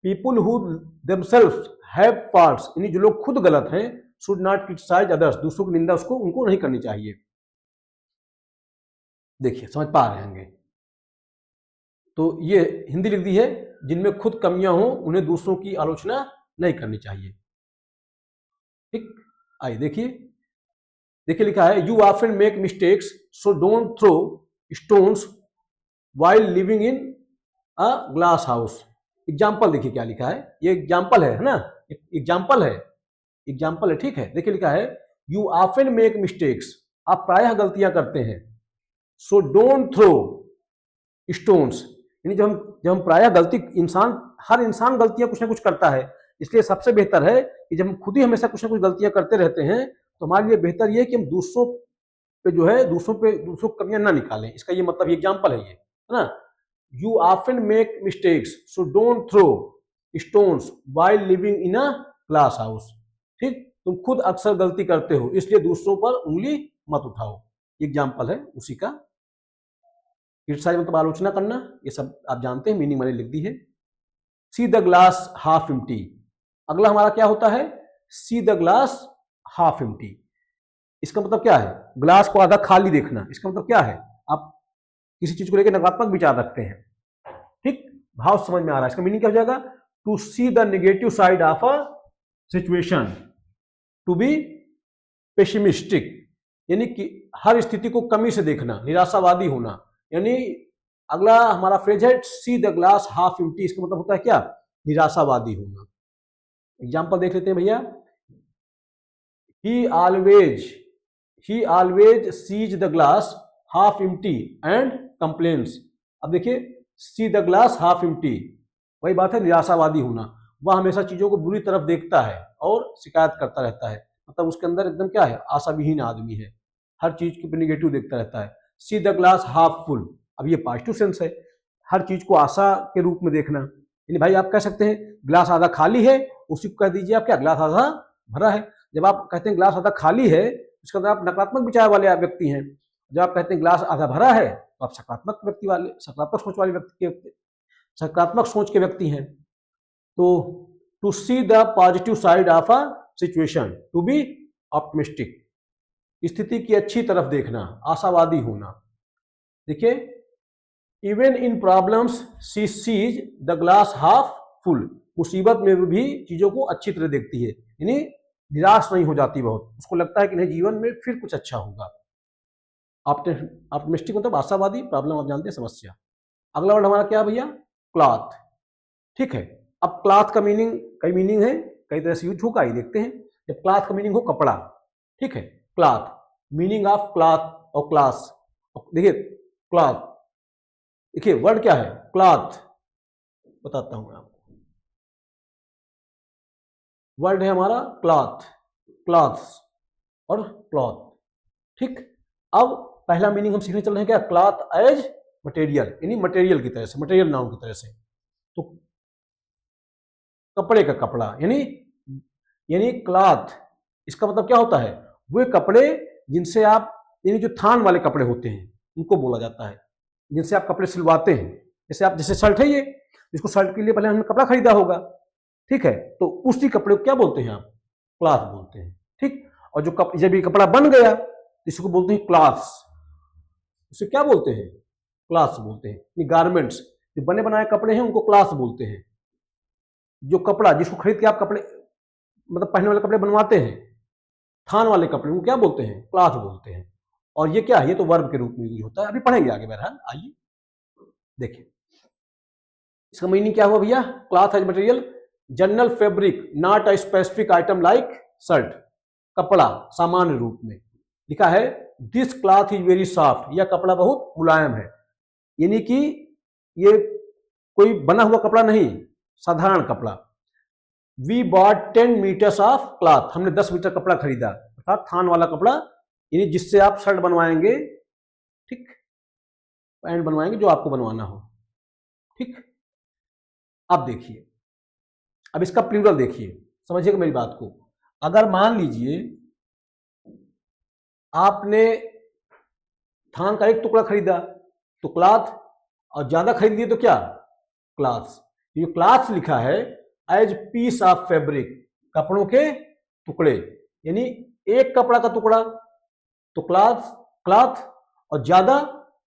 people who themselves have faults, यानी जो लोग खुद गलत हैं, शुड नॉट क्रिटिसाइज अदर्स, दूसरों की निंदा उनको नहीं करनी चाहिए। देखिए समझ पा रहे होंगे। तो ये हिंदी लिख दी है, जिनमें खुद कमियां हो उन्हें दूसरों की आलोचना नहीं करनी चाहिए। ठीक, आइए देखिए, देखिए लिखा है you often make mistakes so don't throw stones while living in a glass house. Example देखिए क्या लिखा है, ये एग्जाम्पल है ना, एग्जाम्पल है, एग्जाम्पल है, ठीक है। देखिए लिखा है यू ऑफन मेक मिस्टेक्स, आप प्रायः गलतियां करते हैं। सो डोंट थ्रो स्टोन्स, यानी जब हम प्रायः गलती, हर इंसान गलतियां कुछ ना कुछ करता है, इसलिए सबसे बेहतर है कि जब हम खुद ही हमेशा कुछ ना कुछ गलतियां करते रहते हैं, तो हमारे लिए बेहतर ये है कि हम दूसरों पे जो है, दूसरों कमियां ना निकालें। इसका ये मतलब, ये एग्जाम्पल है ये, है ना। You often make mistakes so don't throw stones while living in a glass house. ठीक, तुम खुद अक्सर गलती करते हो, इसलिए दूसरों पर उंगली मत उठाओ। एग्जाम्पल है उसी का। क्रिटिसाइज मतलब आलोचना करना, ये सब आप जानते हैं, मीनिंग मैंने लिख दी है। सी द ग्लास हाफ एम्प्टी, अगला हमारा क्या होता है, सी द ग्लास हाफ एम्प्टी। इसका मतलब क्या है, ग्लास को आधा खाली देखना। इसका मतलब क्या है, आप किसी चीज को लेकर नकारात्मक विचार रखते हैं, ठीक, भाव समझ में आ रहा है। इसका मीनिंग क्या हो जाएगा, to see the negative side of a situation, to be pessimistic, यानी कि हर स्थिति को कमी से देखना, निराशावादी होना। यानी अगला हमारा फ्रेज है सी द ग्लास हाफ एम्प्टी, इसका मतलब होता है क्या, निराशावादी होना। एग्जाम्पल देख लेते हैं भैया। He always sees the glass half empty and complains. अब देखिए, see the glass half empty, वही बात है, निराशावादी होना। वह हमेशा चीजों को बुरी तरफ देखता है और शिकायत करता रहता है, मतलब उसके अंदर एकदम क्या है, आशाविहीन आदमी है, हर चीज को निगेटिव देखता रहता है। सी द ग्लास हाफ फुल, अब ये पॉजिटिव सेंस है, हर चीज को आशा के रूप में देखना। यानी भाई आप कह सकते हैं ग्लास आधा खाली है, उसी को कह दीजिए आप क्या, ग्लास आधा भरा है। जब आप कहते हैं ग्लास आधा खाली है, इसका मतलब आप नकारात्मक विचार वाले व्यक्ति हैं। जब आप कहते हैं ग्लास आधा भरा है, तो आप सकारात्मक व्यक्ति वाले, सकारात्मक सोच वाले व्यक्ति के, सकारात्मक सोच के व्यक्ति हैं। तो to see the positive side of a situation, to be optimistic, स्थिति की अच्छी तरफ देखना, आशावादी होना। देखिए, even in problems she sees the glass half full, मुसीबत में भी चीजों को अच्छी तरह देखती है, यानी निराश नहीं हो जाती बहुत, उसको लगता है कि नहीं, जीवन में फिर कुछ अच्छा होगा। ऑप्टिमिस्टिक मतलब आशावादी, प्रॉब्लम आप जानते हैं, समस्या। अगला वर्ड हमारा क्या है भैया, क्लॉथ। ठीक है, अब क्लॉथ का मीनिंग, कई मीनिंग है, कई तरह से यूज होगा, ये देखते हैं। जब क्लॉथ का मीनिंग हो कपड़ा, ठीक है, क्लॉथ, मीनिंग ऑफ क्लॉथ और क्लास। देखिए क्लॉथ, देखिए वर्ड क्या है, क्लॉथ, बताता हूं मैं आपको। वर्ड है हमारा क्लॉथ, क्लॉथ्स और क्लॉथ। ठीक, अब पहला मीनिंग हम सीखने चल रहे हैं क्या, क्लॉथ एज मटेरियल, यानी मटेरियल की तरह से, मटेरियल नाउन की तरह से। तो कपड़े का कपड़ा, यानी क्लॉथ, इसका मतलब क्या होता है, वे कपड़े जिनसे आप, यानी जो थान वाले कपड़े होते हैं उनको बोला जाता है, जिनसे आप कपड़े सिलवाते हैं। जैसे शर्ट है ये, इसको शर्ट के लिए पहले हमने कपड़ा खरीदा होगा, ठीक है, तो उसी कपड़े को क्या बोलते हैं आप, क्लॉथ बोलते हैं। ठीक, और जब ये कपड़ा बन गया, इसको बोलते हैं क्लॉथ्स, इसे क्या बोलते हैं, क्लॉथ्स बोलते हैं। ये गारमेंट्स, जो बने बनाए कपड़े हैं उनको क्लॉथ्स बोलते हैं। जो कपड़ा, जिसको खरीद के आप कपड़े, मतलब पहनने वाले कपड़े बनवाते हैं, थान वाले कपड़े, उनको क्या बोलते हैं, क्लॉथ बोलते हैं। और ये क्या है, ये तो वर्ब के रूप में यूज होता है, अभी पढ़ेंगे आगे बहरहाल। आइए देखिए, इसका मीनिंग क्या हुआ भैया, cloth as material, general fabric not a specific item like shirt, कपड़ा सामान्य रूप में। लिखा है this cloth is very soft, यह कपड़ा बहुत मुलायम है, यानी कि ये कोई बना हुआ कपड़ा नहीं, साधारण कपड़ा। We bought 10 metres of cloth, हमने 10 मीटर कपड़ा खरीदा, अर्थात थान वाला कपड़ा, यानी जिससे आप शर्ट बनवाएंगे, ठीक, पैंट बनवाएंगे, जो आपको बनवाना हो, ठीक। अब देखिए, अब इसका प्लूरल देखिए, समझिएगा मेरी बात को। अगर मान लीजिए आपने थान का एक टुकड़ा खरीदा तो क्लॉथ, और ज्यादा खरीद लिए तो क्या, क्लॉथ्स। ये क्लॉथ्स लिखा है एज पीस ऑफ फैब्रिक, कपड़ों के टुकड़े, यानी एक कपड़ा का टुकड़ा तो क्लॉथ, क्लॉथ, और ज्यादा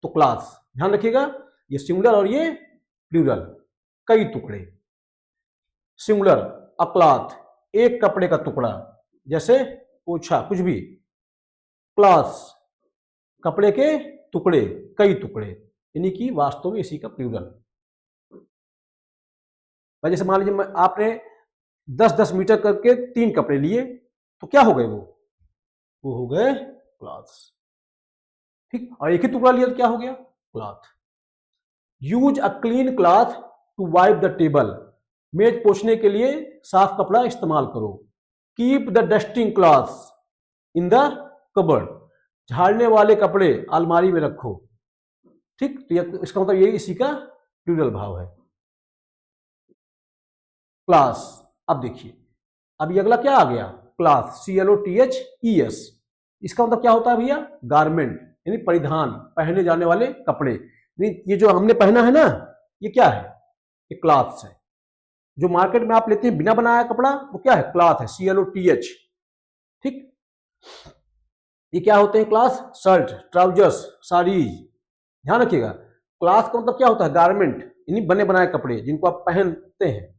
तो क्लॉथ्स। ध्यान रखिएगा, ये सिंगुलर और ये प्लूरल, कई टुकड़े। सिंगुलर अ क्लॉथ, एक कपड़े का टुकड़ा, जैसे पोछा, कुछ भी। क्लॉथ्स, कपड़े के टुकड़े, कई टुकड़े, यानी कि वास्तव में इसी का प्लूरल। जैसे मान लीजिए आपने 10-10 मीटर करके 3 कपड़े लिए तो क्या हो गए, वो हो गए क्लॉथ्स, ठीक। और एक ही टुकड़ा लिया तो क्या हो गया, cloth. Use a clean cloth to wipe the table, मेज पोछने के लिए साफ कपड़ा इस्तेमाल करो। Keep the dusting cloths in the cupboard, झाड़ने वाले कपड़े अलमारी में रखो, ठीक। तो इसका मतलब ये इसी का प्लूरल भाव है, क्लास। अब देखिए, अब ये अगला क्या आ गया, क्लास, CLOTHES। इसका मतलब क्या होता है भैया, गारमेंट, यानी परिधान, पहने जाने वाले कपड़े। ये जो हमने पहना है ना, ये क्या है, ये क्लॉथ्स है। जो मार्केट में आप लेते हैं बिना बनाया कपड़ा, वो क्या है, क्लॉथ है, CLOTH, ठीक। ये क्या होते हैं क्लास, शर्ट, ट्राउजर्स, साड़ीज। ध्यान रखिएगा, क्लास का मतलब क्या होता है, गारमेंट, यानी बने बनाए कपड़े जिनको आप पहनते हैं,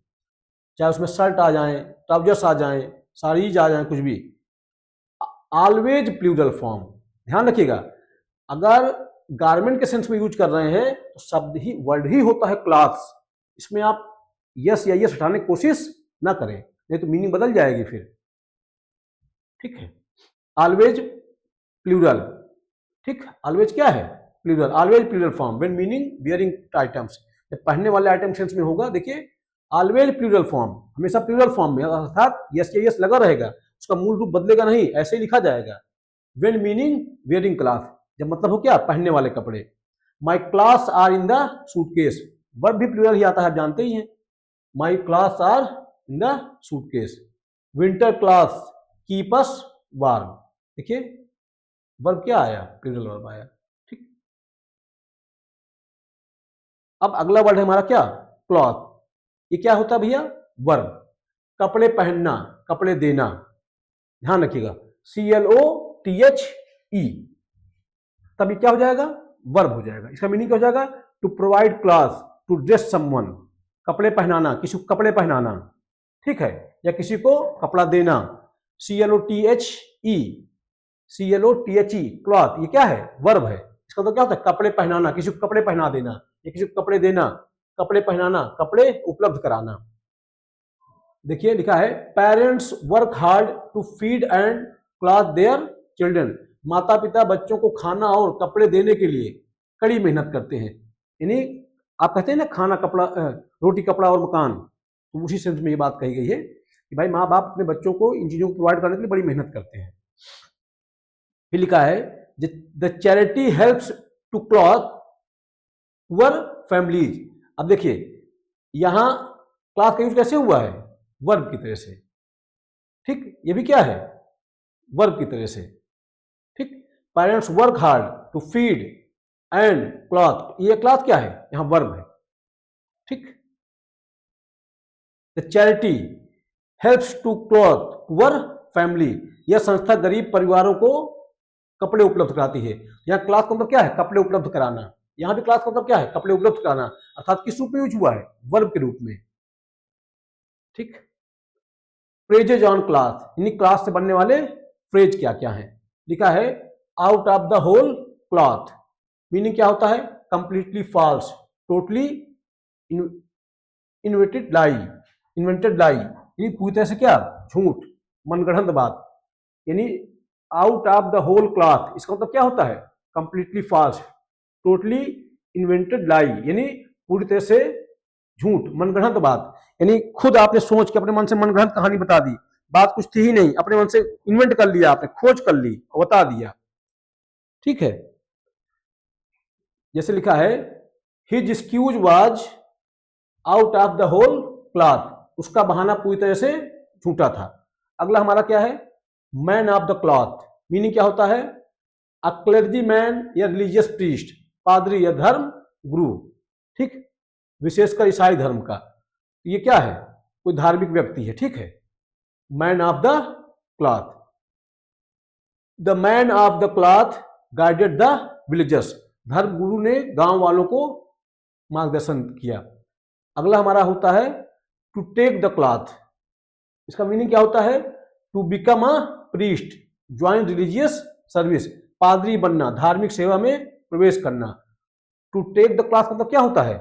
चाहे उसमें शर्ट आ जाए, ट्राउजर्स आ जाए, साड़ीज आ जाए, कुछ भी। ऑलवेज प्लूरल फॉर्म, ध्यान रखिएगा, अगर गारमेंट के सेंस में यूज कर रहे हैं तो शब्द ही, वर्ड ही होता है क्लॉथ्स। इसमें आप यस या यस हटाने की कोशिश ना करें, नहीं तो मीनिंग बदल जाएगी फिर, ठीक है। ऑलवेज प्लूरल, ठीक। ऑलवेज क्या है, plural, always plural form when meaning bearing items, जब पहनने वाले आइटम सेंस में होगा, देखिए ऑलवेज प्लूरल फॉर्म, हमेशा प्लूरल फॉर्म में, अर्थात यस या यस लगा रहेगा, उसका मूल रूप बदलेगा नहीं, ऐसे ही लिखा जाएगा। व्हेन मीनिंग बियरिंग क्लॉथ, जब मतलब हो क्या, पहनने वाले कपड़े। My clothes are in the suitcase, verb भी प्लूरल ही आता है, आप जानते ही हैं। My clothes are in the suitcase. Winter clothes keep us warm, देखिए वर्ब क्या आया, प्लूरल वर्ब आया, ठीक। अब अगला वर्ड है हमारा क्या, क्लॉथ। ये क्या होता है भैया, वर्ब, कपड़े पहनना, कपड़े देना। ध्यान रखिएगा, CLOTHE, तब ये क्या हो जाएगा, वर्ब हो जाएगा। इसका मीनिंग क्या हो जाएगा, to provide cloth, to dress someone, कपड़े पहनाना, किसी को कपड़े पहनाना, ठीक है, या किसी को कपड़ा देना। CLOTHE, क्लॉथ, ये क्या है, वर्ब है। इसका तो क्या होता है, कपड़े पहनाना, किसी को कपड़े पहना देना, या किसी को कपड़े देना, कपड़े पहनाना, कपड़े उपलब्ध कराना। देखिए लिखा है, parents work hard to feed and cloth their children, माता पिता बच्चों को खाना और कपड़े देने के लिए कड़ी मेहनत करते हैं। यानी आप कहते हैं ना, खाना, कपड़ा, रोटी, कपड़ा और मकान, तो उसी सेंस में ये बात कही गई है कि भाई माँ बाप अपने बच्चों को इन चीजों को प्रोवाइड करने के लिए बड़ी मेहनत करते हैं। फिर लिखा है, the charity helps to cloth poor families. अब देखिए यहां क्लॉथ का यूज कैसे हुआ है, वर्ब की तरह से, ठीक। ये भी क्या है, वर्ब की तरह से, ठीक। Parents work hard to feed and cloth, ये क्लॉथ क्या है, यहां वर्ब है, ठीक। The charity helps to cloth poor family, यह संस्था गरीब परिवारों को कपड़े उपलब्ध कराती है। यहाँ क्लॉथ का मतलब क्या है, कपड़े उपलब्ध कराना। यहां भी क्लॉथ का मतलब क्या है, कपड़े उपलब्ध कराना, अर्थात किस रूप में यूज हुआ है, वर्ब के रूप में, ठीक। फ्रेजेज ऑन क्लॉथ, यानी क्लॉथ से बनने वाले फ्रेज क्या क्या है। लिखा है, out of the whole cloth, meaning क्या होता है, completely false, totally invented lie, invented lie, यानी पूरी तरह से क्या, झूठ, मनगढ़ंत बात। यानी out of the whole cloth, इसका मतलब क्या होता है, completely false, totally invented lie, यानी पूरी तरह से झूठ, मनगढ़ंत बात। यानी खुद आपने सोच के अपने मन से मनगढ़ंत कहानी बता दी, बात कुछ थी ही नहीं, अपने मन से इन्वेंट कर लिया, आपने खोज कर ली और बता दिया। ठीक है, जैसे लिखा है his excuse was out of the whole cloth, उसका बहाना पूरी तरह से झूठा था। अगला हमारा क्या है, man of the cloth, meaning क्या होता है, अ क्लर्जी मैन या रिलीजियस प्रीस्ट, पादरी या धर्म गुरु, ठीक, विशेषकर ईसाई धर्म का। ये क्या है, कोई धार्मिक व्यक्ति है। ठीक है, man of the cloth, the man of the cloth guided the villagers, धर्म गुरु ने गांव वालों को मार्गदर्शन किया। अगला हमारा होता है टू टेक द क्लॉथ, इसका मीनिंग क्या होता है, to become a priest, join religious service, पादरी बनना, धार्मिक सेवा में प्रवेश करना। टू टेक द क्लॉथ मतलब क्या होता है,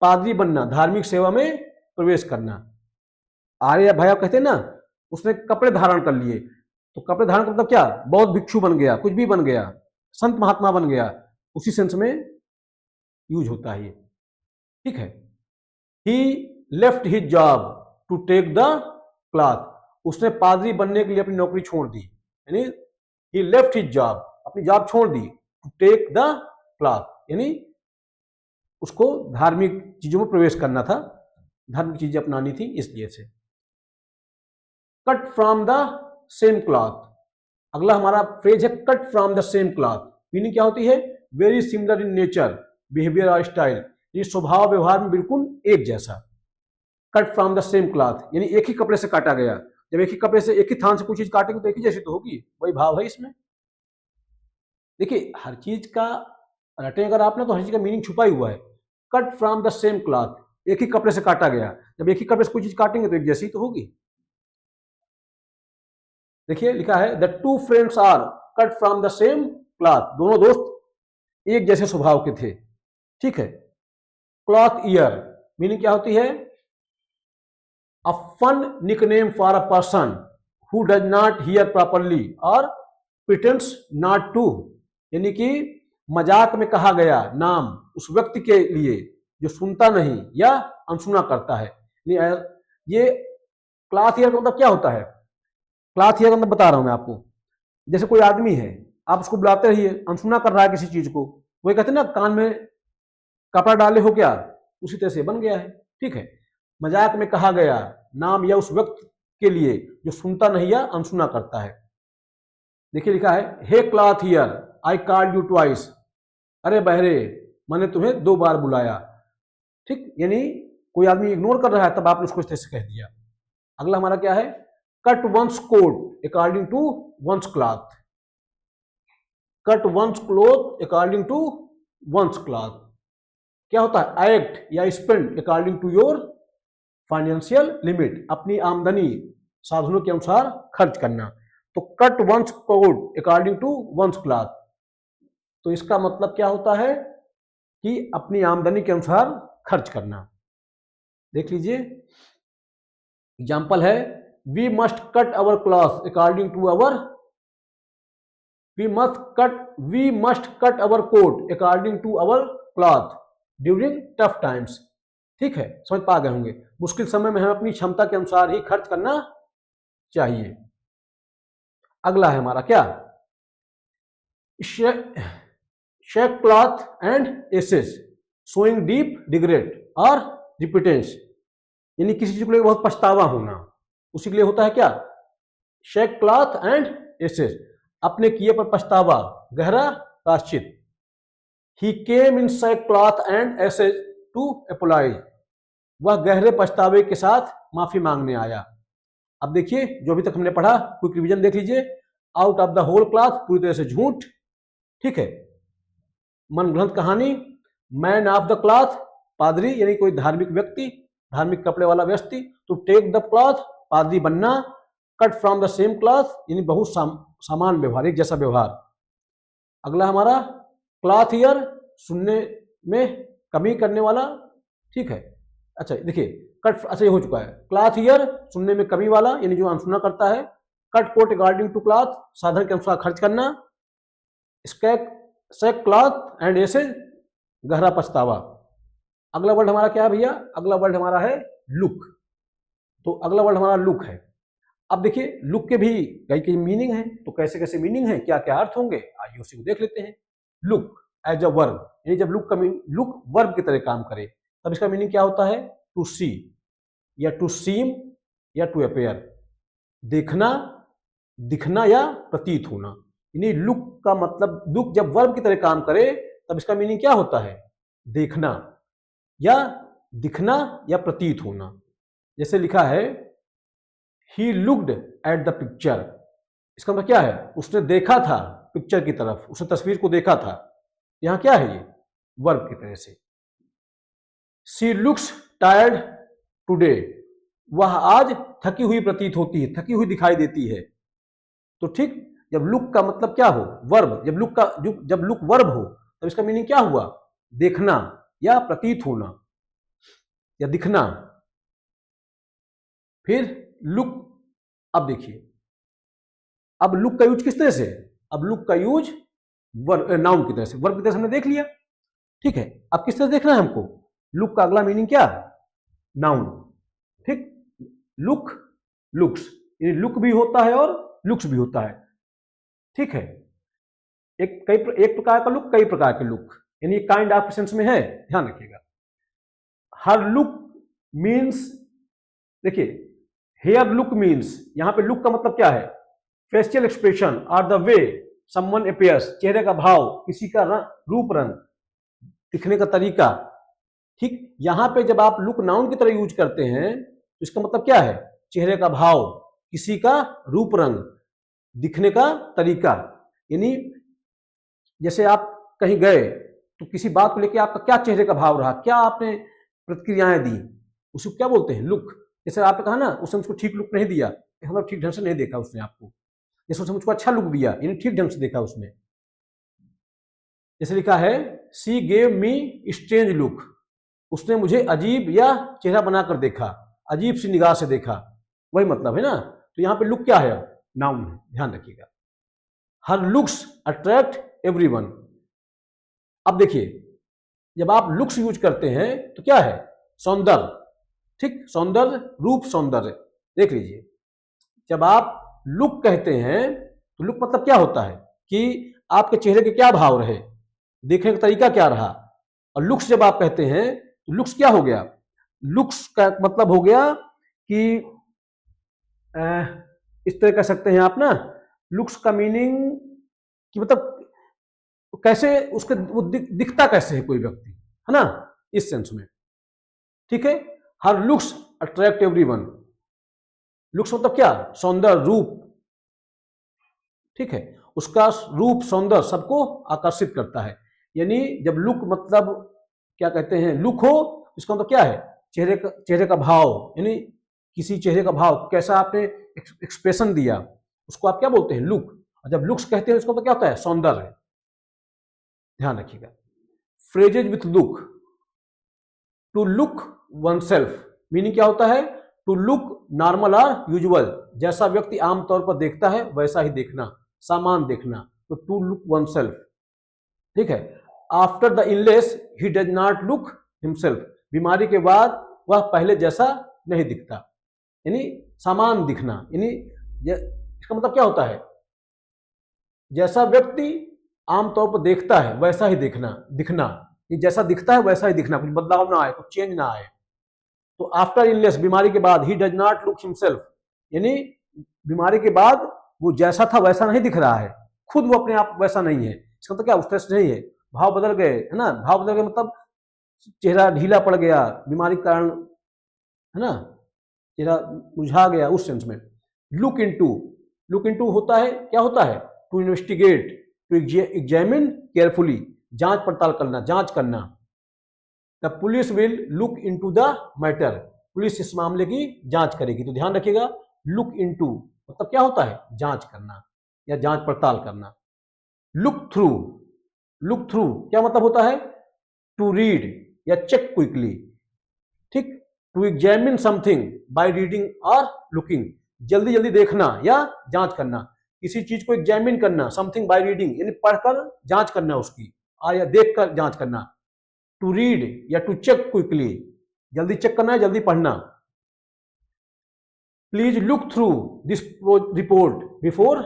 पादरी बनना, धार्मिक सेवा में प्रवेश करना। आर्य भैया कहते हैं ना, उसने कपड़े धारण कर लिए, तो कपड़े धारण का मतलब क्या, बौद्ध भिक्षु बन गया, कुछ भी बन गया, संत महात्मा बन गया, उसी सेंस में यूज होता है ये। ठीक है, he left his job to take the cloth, उसने पादरी बनने के लिए अपनी नौकरी छोड़ दी, यानी ही लेफ्ट हिज जॉब, अपनी जॉब छोड़ दी, टू टेक द क्लॉथ, यानी उसको धार्मिक चीजों में प्रवेश करना था, धार्मिक चीजें अपनानी थी, इसलिए से। Cut from the same cloth, अगला हमारा फ्रेज है cut from the same cloth, meaning क्या होती है, very similar in nature, behaviour और स्टाइल, ये स्वभाव व्यवहार में बिल्कुल एक जैसा। Cut from the same cloth यानी एक ही कपड़े से काटा गया, जब एक ही कपड़े से, एक ही थान से कोई चीज काटेंगे तो एक ही जैसी तो होगी, वही भाव है इसमें। देखिए हर चीज का रटे अगर आपने तो हर चीज का मीनिंग छुपा ही हुआ है। Cut from the same cloth, एक ही कपड़े से काटा गया, जब एक ही कपड़े से कोई चीज काटेंगे तो एक जैसी तो होगी। देखिए लिखा है the two friends are cut from the same cloth, दोनों दोस्त एक जैसे स्वभाव के थे। ठीक है, क्लॉथ ईयर मीनिंग क्या होती है, a fun nickname for a person who does not hear properly और प्रिटेंड्स नॉट टू, यानी कि मजाक में कहा गया नाम उस व्यक्ति के लिए जो सुनता नहीं या अनसुना करता है। ये क्लॉथ ईयर का मतलब क्या होता है, क्लॉथ ईयर का मतलब बता रहा हूं मैं आपको, जैसे कोई आदमी है, आप उसको बुलाते रहिए, अनसुना कर रहा है किसी चीज को, वही कहते हैं ना कान में कपड़ा डाले हो क्या, उसी तरह से बन गया है। ठीक है, मजाक में कहा गया नाम या उस व्यक्ति के लिए जो सुनता नहीं या अनसुना करता है। देखिए लिखा है hey cloth ear I called you twice, अरे बहरे मैंने तुम्हें 2 बार बुलाया। ठीक, यानी कोई आदमी इग्नोर कर रहा है तब आपने उसको इस तरह से कह दिया। अगला हमारा क्या है, cut one's coat according to one's cloth, cut one's cloth according to one's cloth क्या होता है, एक्ट या spend according to your financial limit, अपनी आमदनी साधनों के अनुसार खर्च करना। तो cut one's coat according to one's cloth, तो इसका मतलब क्या होता है कि अपनी आमदनी के अनुसार खर्च करना। देख लीजिए एग्जाम्पल है, we must cut our cloth according to our, we must cut our coat according to our cloth during tough times. ठीक है, समझ पा गए होंगे, मुश्किल समय में हमें अपनी क्षमता के अनुसार ही खर्च करना चाहिए। अगला है हमारा क्या, sackcloth and ashes showing deep regret और रिपिटेंस, यानी किसी चीज को लेकर बहुत पछतावा होना, उसी के लिए होता है क्या, शेक क्लॉथ एंड एसेस, अपने किए पर पछतावा, गहरा प्रायश्चित। He came in sackcloth and ashes to apologise, वह गहरे पछतावे के साथ माफी मांगने आया। अब देखिए जो अभी तक हमने पढ़ा, क्विक रिवीजन देख लीजिए, out of the whole cloth पूरी तरह से झूठ, ठीक है, मनगढ़ंत कहानी, मैन ऑफ द क्लॉथ पादरी यानी कोई धार्मिक व्यक्ति, धार्मिक कपड़े वाला व्यक्ति, टू टेक द क्लॉथ पादरी बनना, cut from the same cloth यानी बहुत समान व्यवहार, एक जैसा व्यवहार। अगला हमारा क्लॉथ ईयर सुनने में कमी करने वाला, ठीक है, अच्छा देखिए कट, अच्छा ये हो चुका है, क्लॉथ ईयर सुनने में कमी वाला यानी जो अनसुना करता है, cut coat according to cloth साधन के अनुसार खर्च करना, शेक क्लॉथ एंड एसेज गहरा पछतावा। अगला वर्ड हमारा क्या है भैया, अगला वर्ड हमारा है लुक। तो अगला वर्ड हमारा लुक है। अब देखिए लुक के भी कई कई मीनिंग है, तो कैसे कैसे मीनिंग है, क्या क्या अर्थ होंगे, आइए उसी को देख लेते हैं। लुक एज अ वर्ब, यानी जब लुक का लुक वर्ब की तरह काम करे तब इसका मीनिंग क्या होता है, टू सी या टू सीम या टू अपेयर, देखना, दिखना या प्रतीत होना। यानी लुक का मतलब, लुक जब वर्ब की तरह काम करे तब इसका मीनिंग क्या होता है, देखना या दिखना या प्रतीत होना। जैसे लिखा है he looked at the picture, इसका मतलब क्या है, उसने देखा था पिक्चर की तरफ, उसने तस्वीर को देखा था। यहां क्या है, ये वर्ब की तरह से। शी लुक्स टायर्ड टुडे, वह आज थकी हुई प्रतीत होती है, थकी हुई दिखाई देती है। तो ठीक, जब लुक का मतलब क्या हो, वर्ब, जब लुक वर्ब हो तब इसका मीनिंग क्या हुआ, देखना या प्रतीत होना या दिखना। फिर लुक, अब देखिए, अब लुक का यूज किस तरह से, अब लुक का यूज नाउन की तरह से, वर्ब की तरह से हमने देख लिया, ठीक है। अब किस तरह देखना है हमको, लुक का अगला मीनिंग क्या, नाउन, ठीक। लुक, लुक्स, यानी लुक भी होता है और लुक्स भी होता है, ठीक है। एक प्रकार का लुक, कई प्रकार के लुक, यानी काइंड ऑफ सेंस में है, ध्यान रखिएगा। हर लुक मीन्स, देखिए हेयर लुक मीन्स, यहां पे लुक का मतलब क्या है, facial expression or the way someone appears, चेहरे का भाव, किसी का रूप रंग, दिखने का तरीका, ठीक। यहां पे जब आप लुक नाउन की तरह यूज करते हैं तो इसका मतलब क्या है, चेहरे का भाव, किसी का रूप रंग, दिखने का तरीका। यानी जैसे आप कहीं गए तो किसी बात को लेकर आपका क्या चेहरे का भाव रहा, क्या आपने प्रतिक्रियाएं दी, उसको क्या बोलते हैं, लुक। जैसे आपने कहा ना, उसने उसको ठीक लुक नहीं दिया, मतलब ठीक ढंग से नहीं देखा उसने आपको, जैसे उसने मुझको अच्छा लुक दिया, यानी ठीक ढंग से देखा उसने। जैसे लिखा है सी गेव मी स्ट्रेंज लुक, उसने मुझे अजीब या चेहरा बनाकर देखा, अजीब सी निगाह से देखा, वही मतलब है ना। तो यहाँ पे लुक क्या है, नाउन है, ध्यान रखिएगा। हर लुक्स अट्रैक्ट एवरीवन, अब देखिए जब आप लुक्स यूज करते हैं तो क्या है, सौंदर्य, ठीक, सौंदर्य, रूप, सौंदर्य। देख लीजिए, जब आप लुक कहते हैं तो लुक मतलब क्या होता है कि आपके चेहरे के क्या भाव रहे, देखने का तरीका क्या रहा। और लुक्स जब आप कहते हैं तो लुक्स क्या हो गया, लुक्स का मतलब हो गया कि इस तरह कह सकते हैं आप ना, लुक्स का मीनिंग कि मतलब कैसे उसके वो दिखता कैसे है कोई व्यक्ति, है ना, इस सेंस में, ठीक है। हर लुक्स अट्रैक्ट एवरीवन, लुक्स मतलब क्या, सौंदर्य, रूप, ठीक है, उसका रूप सौंदर्य सबको आकर्षित करता है। यानी जब लुक मतलब क्या कहते हैं, लुक हो, इसका मतलब क्या है, चेहरे का भाव, यानी किसी चेहरे का भाव, कैसा आपने एक्सप्रेशन दिया, उसको आप क्या बोलते हैं, लुक। और जब लुक्स कहते हैं इसका मतलब क्या होता है, सौंदर्य, ध्यान रखिएगा। Phrases with look, to look oneself, meaning क्या होता है, टू लुक नॉर्मल और यूजुअल, जैसा व्यक्ति आमतौर पर देखता है वैसा ही देखना, सामान देखना, तो टू लुक वन सेल्फ, ठीक है। After the illness he does not look himself, बीमारी के बाद वह पहले जैसा नहीं दिखता, यानी सामान दिखना, यानी इसका मतलब क्या होता है, जैसा व्यक्ति आमतौर पर देखता है वैसा ही दिखना, ये जैसा दिखता है वैसा ही दिखना, कुछ बदलाव ना आए, कुछ चेंज ना आए। तो आफ्टर इलनेस, बीमारी के बाद, ही डज नॉट लुक हिमसेल्फ, यानी बीमारी के बाद वो जैसा था वैसा नहीं दिख रहा है, खुद वो अपने आप वैसा नहीं है। इसका मतलब क्या, उस तरह से नहीं है, भाव बदल गए, है ना, भाव बदल गए मतलब चेहरा ढीला पड़ गया बीमारी के कारण, है ना, चेहरा मुरझा गया, उस सेंस में। लुक इनटू होता है, क्या होता है, to investigate, to examine carefully, जांच पड़ताल करना, जांच करना। The police will look into the matter, police इस मामले की जांच करेगी। तो ध्यान रखिएगा, लुक इनटू मतलब क्या होता है, जांच करना या जांच पड़ताल करना। लुक थ्रू क्या मतलब होता है, टू रीड या चेक क्विकली, ठीक। To examine something by reading और लुकिंग, जल्दी जल्दी देखना या जांच करना, किसी चीज को एग्जामिन करना, समथिंग बाय रीडिंग यानी पढ़कर जांच करना उसकी, या देखकर जांच करना। टू रीड या टू चेक क्विकली, जल्दी चेक करना है, जल्दी पढ़ना। Please look through this report before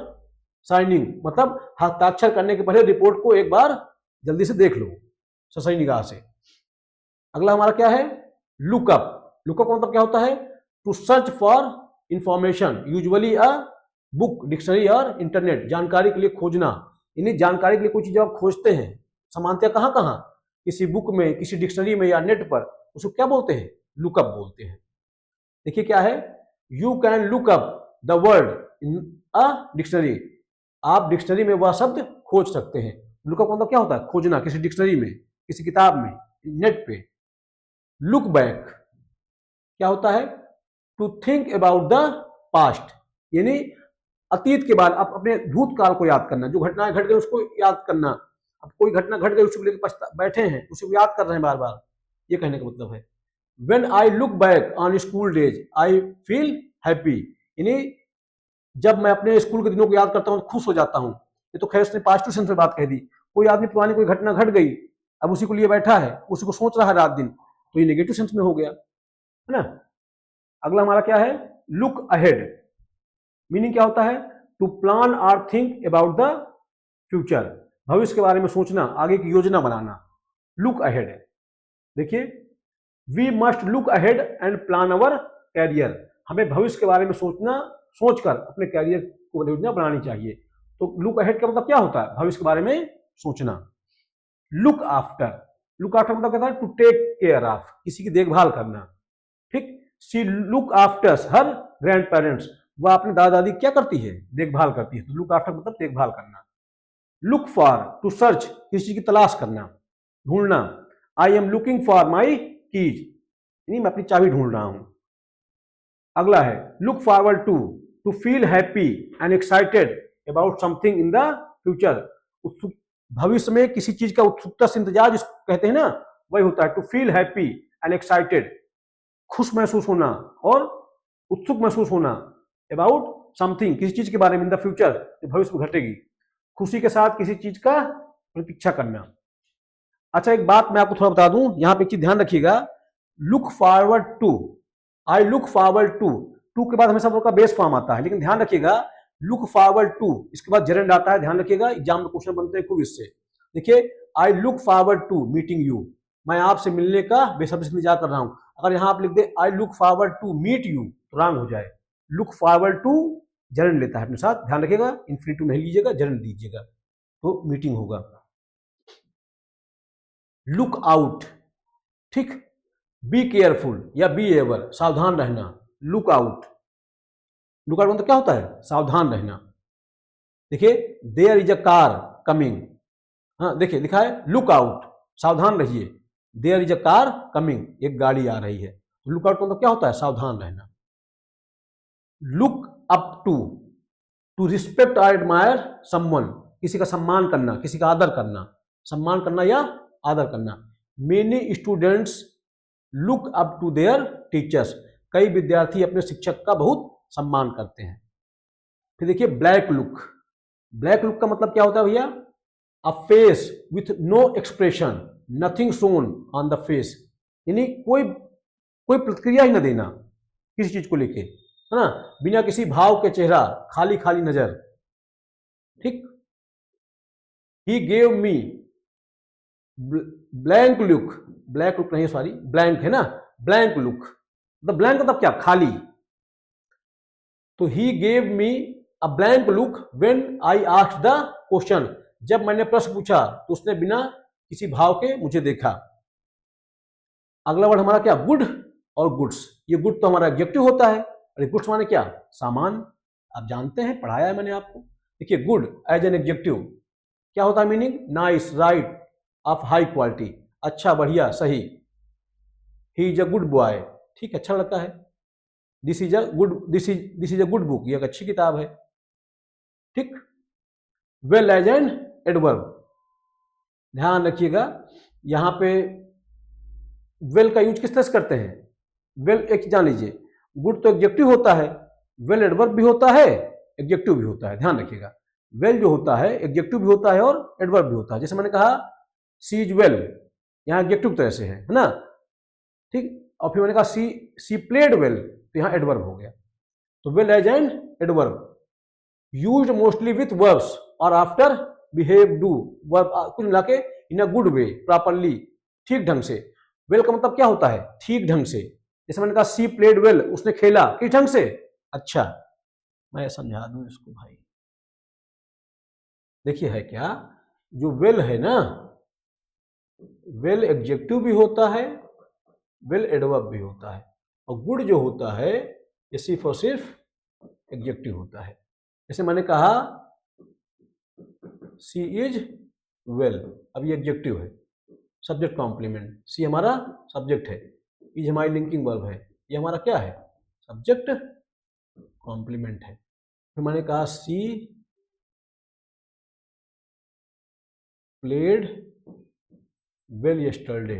signing, मतलब हस्ताक्षर करने के पहले रिपोर्ट को एक बार जल्दी से देख लो सही निगाह से। अगला हमारा क्या है, लुकअप। लुकअप का मतलब क्या होता है, to search for information, usually a book, dictionary और इंटरनेट, जानकारी के लिए खोजना। यानी जानकारी के लिए कोई चीज आप खोजते हैं, सामान्यतः कहाँ कहाँ, किसी बुक में, किसी डिक्शनरी में या नेट पर, उसको क्या बोलते हैं, लुकअप बोलते हैं। देखिए क्या है, you can look up the word in a dictionary, आप डिक्शनरी में वह शब्द खोज सकते हैं। लुकअप मतलब क्या होता है, खोजना, किसी डिक्शनरी में, किसी किताब में, नेट पे। लुक बैक क्या होता है, to think about the past, यानी अतीत के बाद आप अपने भूतकाल को याद करना, जो घटनाएं घट गई उसको याद करना। अब कोई घटना घट गई उसको लेकर बैठे हैं, उसे याद कर रहे हैं बार बार, ये कहने का मतलब है। When I look back on school days, I feel happy, यानी जब मैं अपने स्कूल के दिनों को याद करता हूँ तो खुश हो जाता हूँ। ये तो खैर उसने पास्ट टेंस में बात कह दी। कोई आदमी पुरानी कोई घटना घट गई, अब उसी को लिए बैठा है, उसी को सोच रहा है रात दिन, तो ये नेगेटिव सेंस में हो गया, है ना। अगला हमारा क्या है, लुक अहेड। मीनिंग क्या होता है, टू प्लान और थिंक अबाउट द फ्यूचर, भविष्य के बारे में सोचना, आगे की योजना बनाना, लुक अहेड। देखिए, we must look ahead and plan our career, हमें भविष्य के बारे में सोचकर अपने कैरियर को योजना बनानी चाहिए। तो लुक अहेड का मतलब क्या होता है, भविष्य के बारे में सोचना। लुक आफ्टर, लुक आफ्टर मतलब कहता है टू टेक केयर ऑफ, किसी की देखभाल करना, ठीक। She look after her grand parents, वह अपने दादा दादी क्या करती है, देखभाल करती है। तो लुक आफ्टर मतलब देखभाल करना। लुक फॉर, टू सर्च, किसी चीज की तलाश करना, ढूंढना। I am looking for my keys, यानी मैं अपनी चाबी ढूंढ रहा हूं। अगला है look forward to, to feel happy and excited about something in the future, भविष्य में किसी चीज का उत्सुकता से इंतजार जिसको कहते हैं ना, वही होता है to feel happy and excited, खुश महसूस होना और उत्सुक महसूस होना, अबाउट समथिंग, किसी चीज के बारे में, इन द फ्यूचर, जो भविष्य में घटेगी, खुशी के साथ किसी चीज का प्रतीक्षा करना। अच्छा, एक बात मैं आपको थोड़ा बता दूं, यहां पे एक चीज ध्यान रखिएगा, look forward to, I look forward to के बाद हमेशा वर्ब का बेस फॉर्म आता है, लेकिन ध्यान रखिएगा लुक फॉरवर्ड टू इसके बाद जेरेंड आता है, ध्यान रखिएगा, एग्जाम में क्वेश्चन बनते हैं खूब इससे। देखिए, I look forward to meeting you, मैं आपसे मिलने का बेसब्री से इंतजार कर रहा हूं। अगर यहां आप लिख दे I look forward to meet you, तो रॉन्ग हो जाए। लुक फॉरवर्ड टू जेरेंड लेता है अपने साथ, ध्यान रखिएगा, इन्फिनिटिव नहीं लीजिएगा, जेरेंड दीजिएगा, तो मीटिंग होगा। लुक आउट, ठीक, बी केयरफुल या बी एवर, सावधान रहना, लुक आउट। लुक आउट मतलब क्या होता है, सावधान रहना। देखिए, there is a car coming, हाँ देखिए लिखा है लुक आउट, सावधान रहिए, there is a car coming, एक गाड़ी आ रही है। तो लुक आउट मतलब क्या होता है, सावधान रहना। लुक अप टू रिस्पेक्ट और एडमायर समवन, किसी का सम्मान करना, किसी का आदर करना, सम्मान करना या आदर करना। Many students look up to their teachers, कई विद्यार्थी अपने शिक्षक का बहुत सम्मान करते हैं। फिर देखिए ब्लैक लुक, ब्लैक लुक का मतलब क्या होता है भैया, a face with no expression, nothing shown on the face, यानी कोई कोई प्रतिक्रिया ही न देना किसी चीज को लेके, है ना, बिना किसी भाव के चेहरा, खाली खाली नजर, ठीक। He gave me blank look, black look नहीं सॉरी, ब्लैंक है ना, ब्लैंक लुक, द ब्लैंक मतलब क्या, खाली। तो he gave me a blank look when I asked the question, जब मैंने प्रश्न पूछा तो उसने बिना किसी भाव के मुझे देखा। अगला वर्ड हमारा क्या, गुड और गुड्स। ये गुड तो हमारा एडजेक्टिव होता है, और गुड्स माने क्या, सामान, आप जानते हैं, पढ़ाया है मैंने आपको। देखिए, गुड एज एन एडजेक्टिव क्या होता है meaning, nice, right, of high quality, अच्छा, बढ़िया, सही। ही इज अ गुड बॉय, ठीक, अच्छा लड़का है। This is a good book, ये एक अच्छी किताब है, ठीक। वेल एज एन एडवर्ब, ध्यान रखिएगा यहां पे वेल का यूज किस तरह से करते हैं। वेल एक जान लीजिए, गुड तो एडजेक्टिव होता है, वेल एडवर्ब भी होता है, एडजेक्टिव भी होता है, ध्यान रखिएगा। वेल जो होता है एडजेक्टिव भी होता है और एडवर्ब भी होता है। जैसे मैंने कहा सी इज वेल, यहाँ एडजेक्टिव तरह से है ना, ठीक। और फिर मैंने कहा सी प्लेड वेल, तो यहाँ एडवर्ब हो गया। तो well as an adverb used mostly with verbs और आफ्टर बिहेव डू वर्ब कुल मिला के इन अ गुड वे प्रॉपरली ठीक ढंग से। वेल का मतलब क्या होता है? ठीक ढंग से। जैसे मैंने कहा सी प्लेड वेल, उसने खेला किस ढंग से? अच्छा, मैं समझा दूं इसको भाई। देखिए है क्या, जो वेल है ना, वेल एडजेक्टिव भी होता है, वेल एडवर्ब भी होता है, और गुड जो होता है ये सिर्फ और सिर्फ एडजेक्टिव होता है। जैसे मैंने कहा सी इज वेल, अब ये एडजेक्टिव है, सब्जेक्ट कॉम्प्लीमेंट, सी हमारा सब्जेक्ट है, इज हमारी लिंकिंग वर्ब है, ये हमारा क्या है? सब्जेक्ट कॉम्प्लीमेंट है। फिर मैंने कहा सी प्लेड वेल यस्टरडे,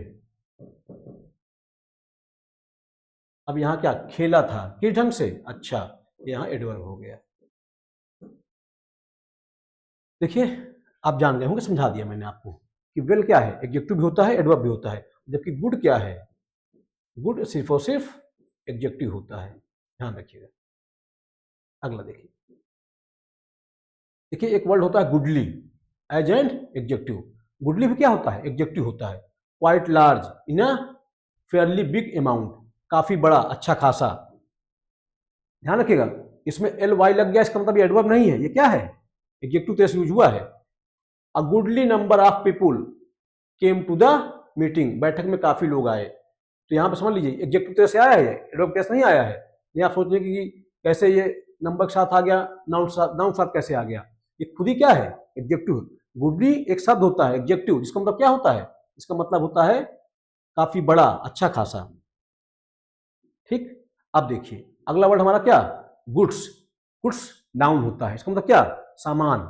अब यहां क्या? खेला था किस ढंग से? अच्छा, यहां एडवर्ब हो गया। देखिए आप जान गए होंगे, समझा दिया मैंने आपको कि वेल क्या है, एडजेक्टिव भी होता है, एडवर्ब भी होता है, जबकि गुड क्या है? गुड सिर्फ और सिर्फ एडजेक्टिव होता है, ध्यान रखिएगा। अगला देखिए, देखिए एक वर्ड होता है goodly as an adjective. Goodly भी क्या होता है? एडजेक्टिव होता है। Quite large in a fairly big amount, काफी बड़ा, अच्छा खासा। ध्यान रखिएगा, इसमें एल वाई लग गया, इसका मतलब ये एडवर्ब नहीं है, ये क्या है? एडजेक्टिव तो ऐसे यूज हुआ है। A goodly number of people came to the meeting, बैठक में काफी लोग आए। तो यहाँ पे समझ लीजिए एडजेक्टिव तो ऐसे आया है, एडवर्ब कैसे नहीं आया है। ये आप सोच रहे कि कैसे ये नंबर के साथ आ गया, नाउन साथ कैसे आ गया? ये खुद ही क्या है? एडजेक्टिव। गुडली एक शब्द होता है एडजेक्टिव, जिसका मतलब क्या होता है? इसका मतलब होता है काफी बड़ा, अच्छा खासा। ठीक, अब देखिए अगला वर्ड हमारा क्या? गुड्स। गुड्स नाउन होता है, इसका मतलब क्या? सामान।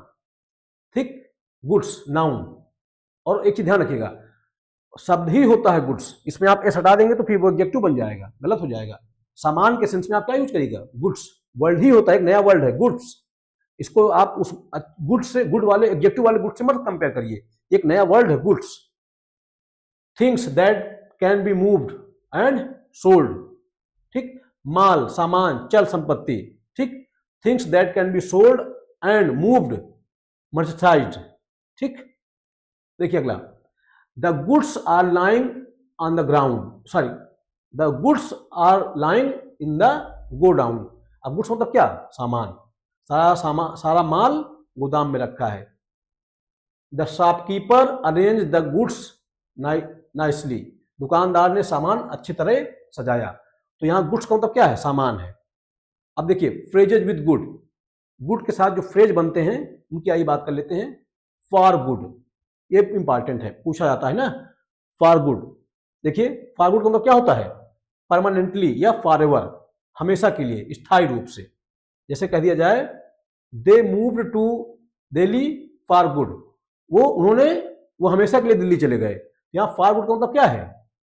ठीक, गुड्स नाउन। और एक चीज ध्यान रखिएगा, शब्द ही होता है गुड्स, इसमें आप एस हटा देंगे तो फिर वो एडजेक्टिव बन जाएगा, गलत हो जाएगा। सामान के सेंस में आप क्या यूज करिएगा? गुड्स। वर्ड ही होता है, एक नया वर्ड है गुड्स। इसको आप उस गुड से, गुड वाले एडजेक्टिव वाले गुड से मत कंपेयर करिए, एक नया वर्ड है goods. Things that can be moved and sold. ठीक, माल, सामान, चल संपत्ति। ठीक, things that can be sold and moved, merchandised. ठीक, देखिए अगला, the goods are lying on the ground, sorry, the goods are lying in the godown. अब गुड्स मतलब क्या? सामान, सारा माल गोदाम में रखा है। The shopkeeper arrange the goods nicely, दुकानदार ने सामान अच्छी तरह सजाया। तो यहां गुड्स का मतलब क्या है? सामान है। अब देखिए फ्रेजेज विद गुड, गुड के साथ जो फ्रेज बनते हैं उनकी आइए बात कर लेते हैं। फॉर गुड, ये इंपॉर्टेंट है, पूछा जाता है ना, फॉर गुड। देखिए फॉर गुड का मतलब क्या होता है? परमानेंटली या फॉर एवर, हमेशा के लिए, स्थायी रूप से। जैसे कह दिया जाए they moved to Delhi for good, वो हमेशा के लिए दिल्ली चले गए। यहाँ फॉर गुड का मतलब क्या है?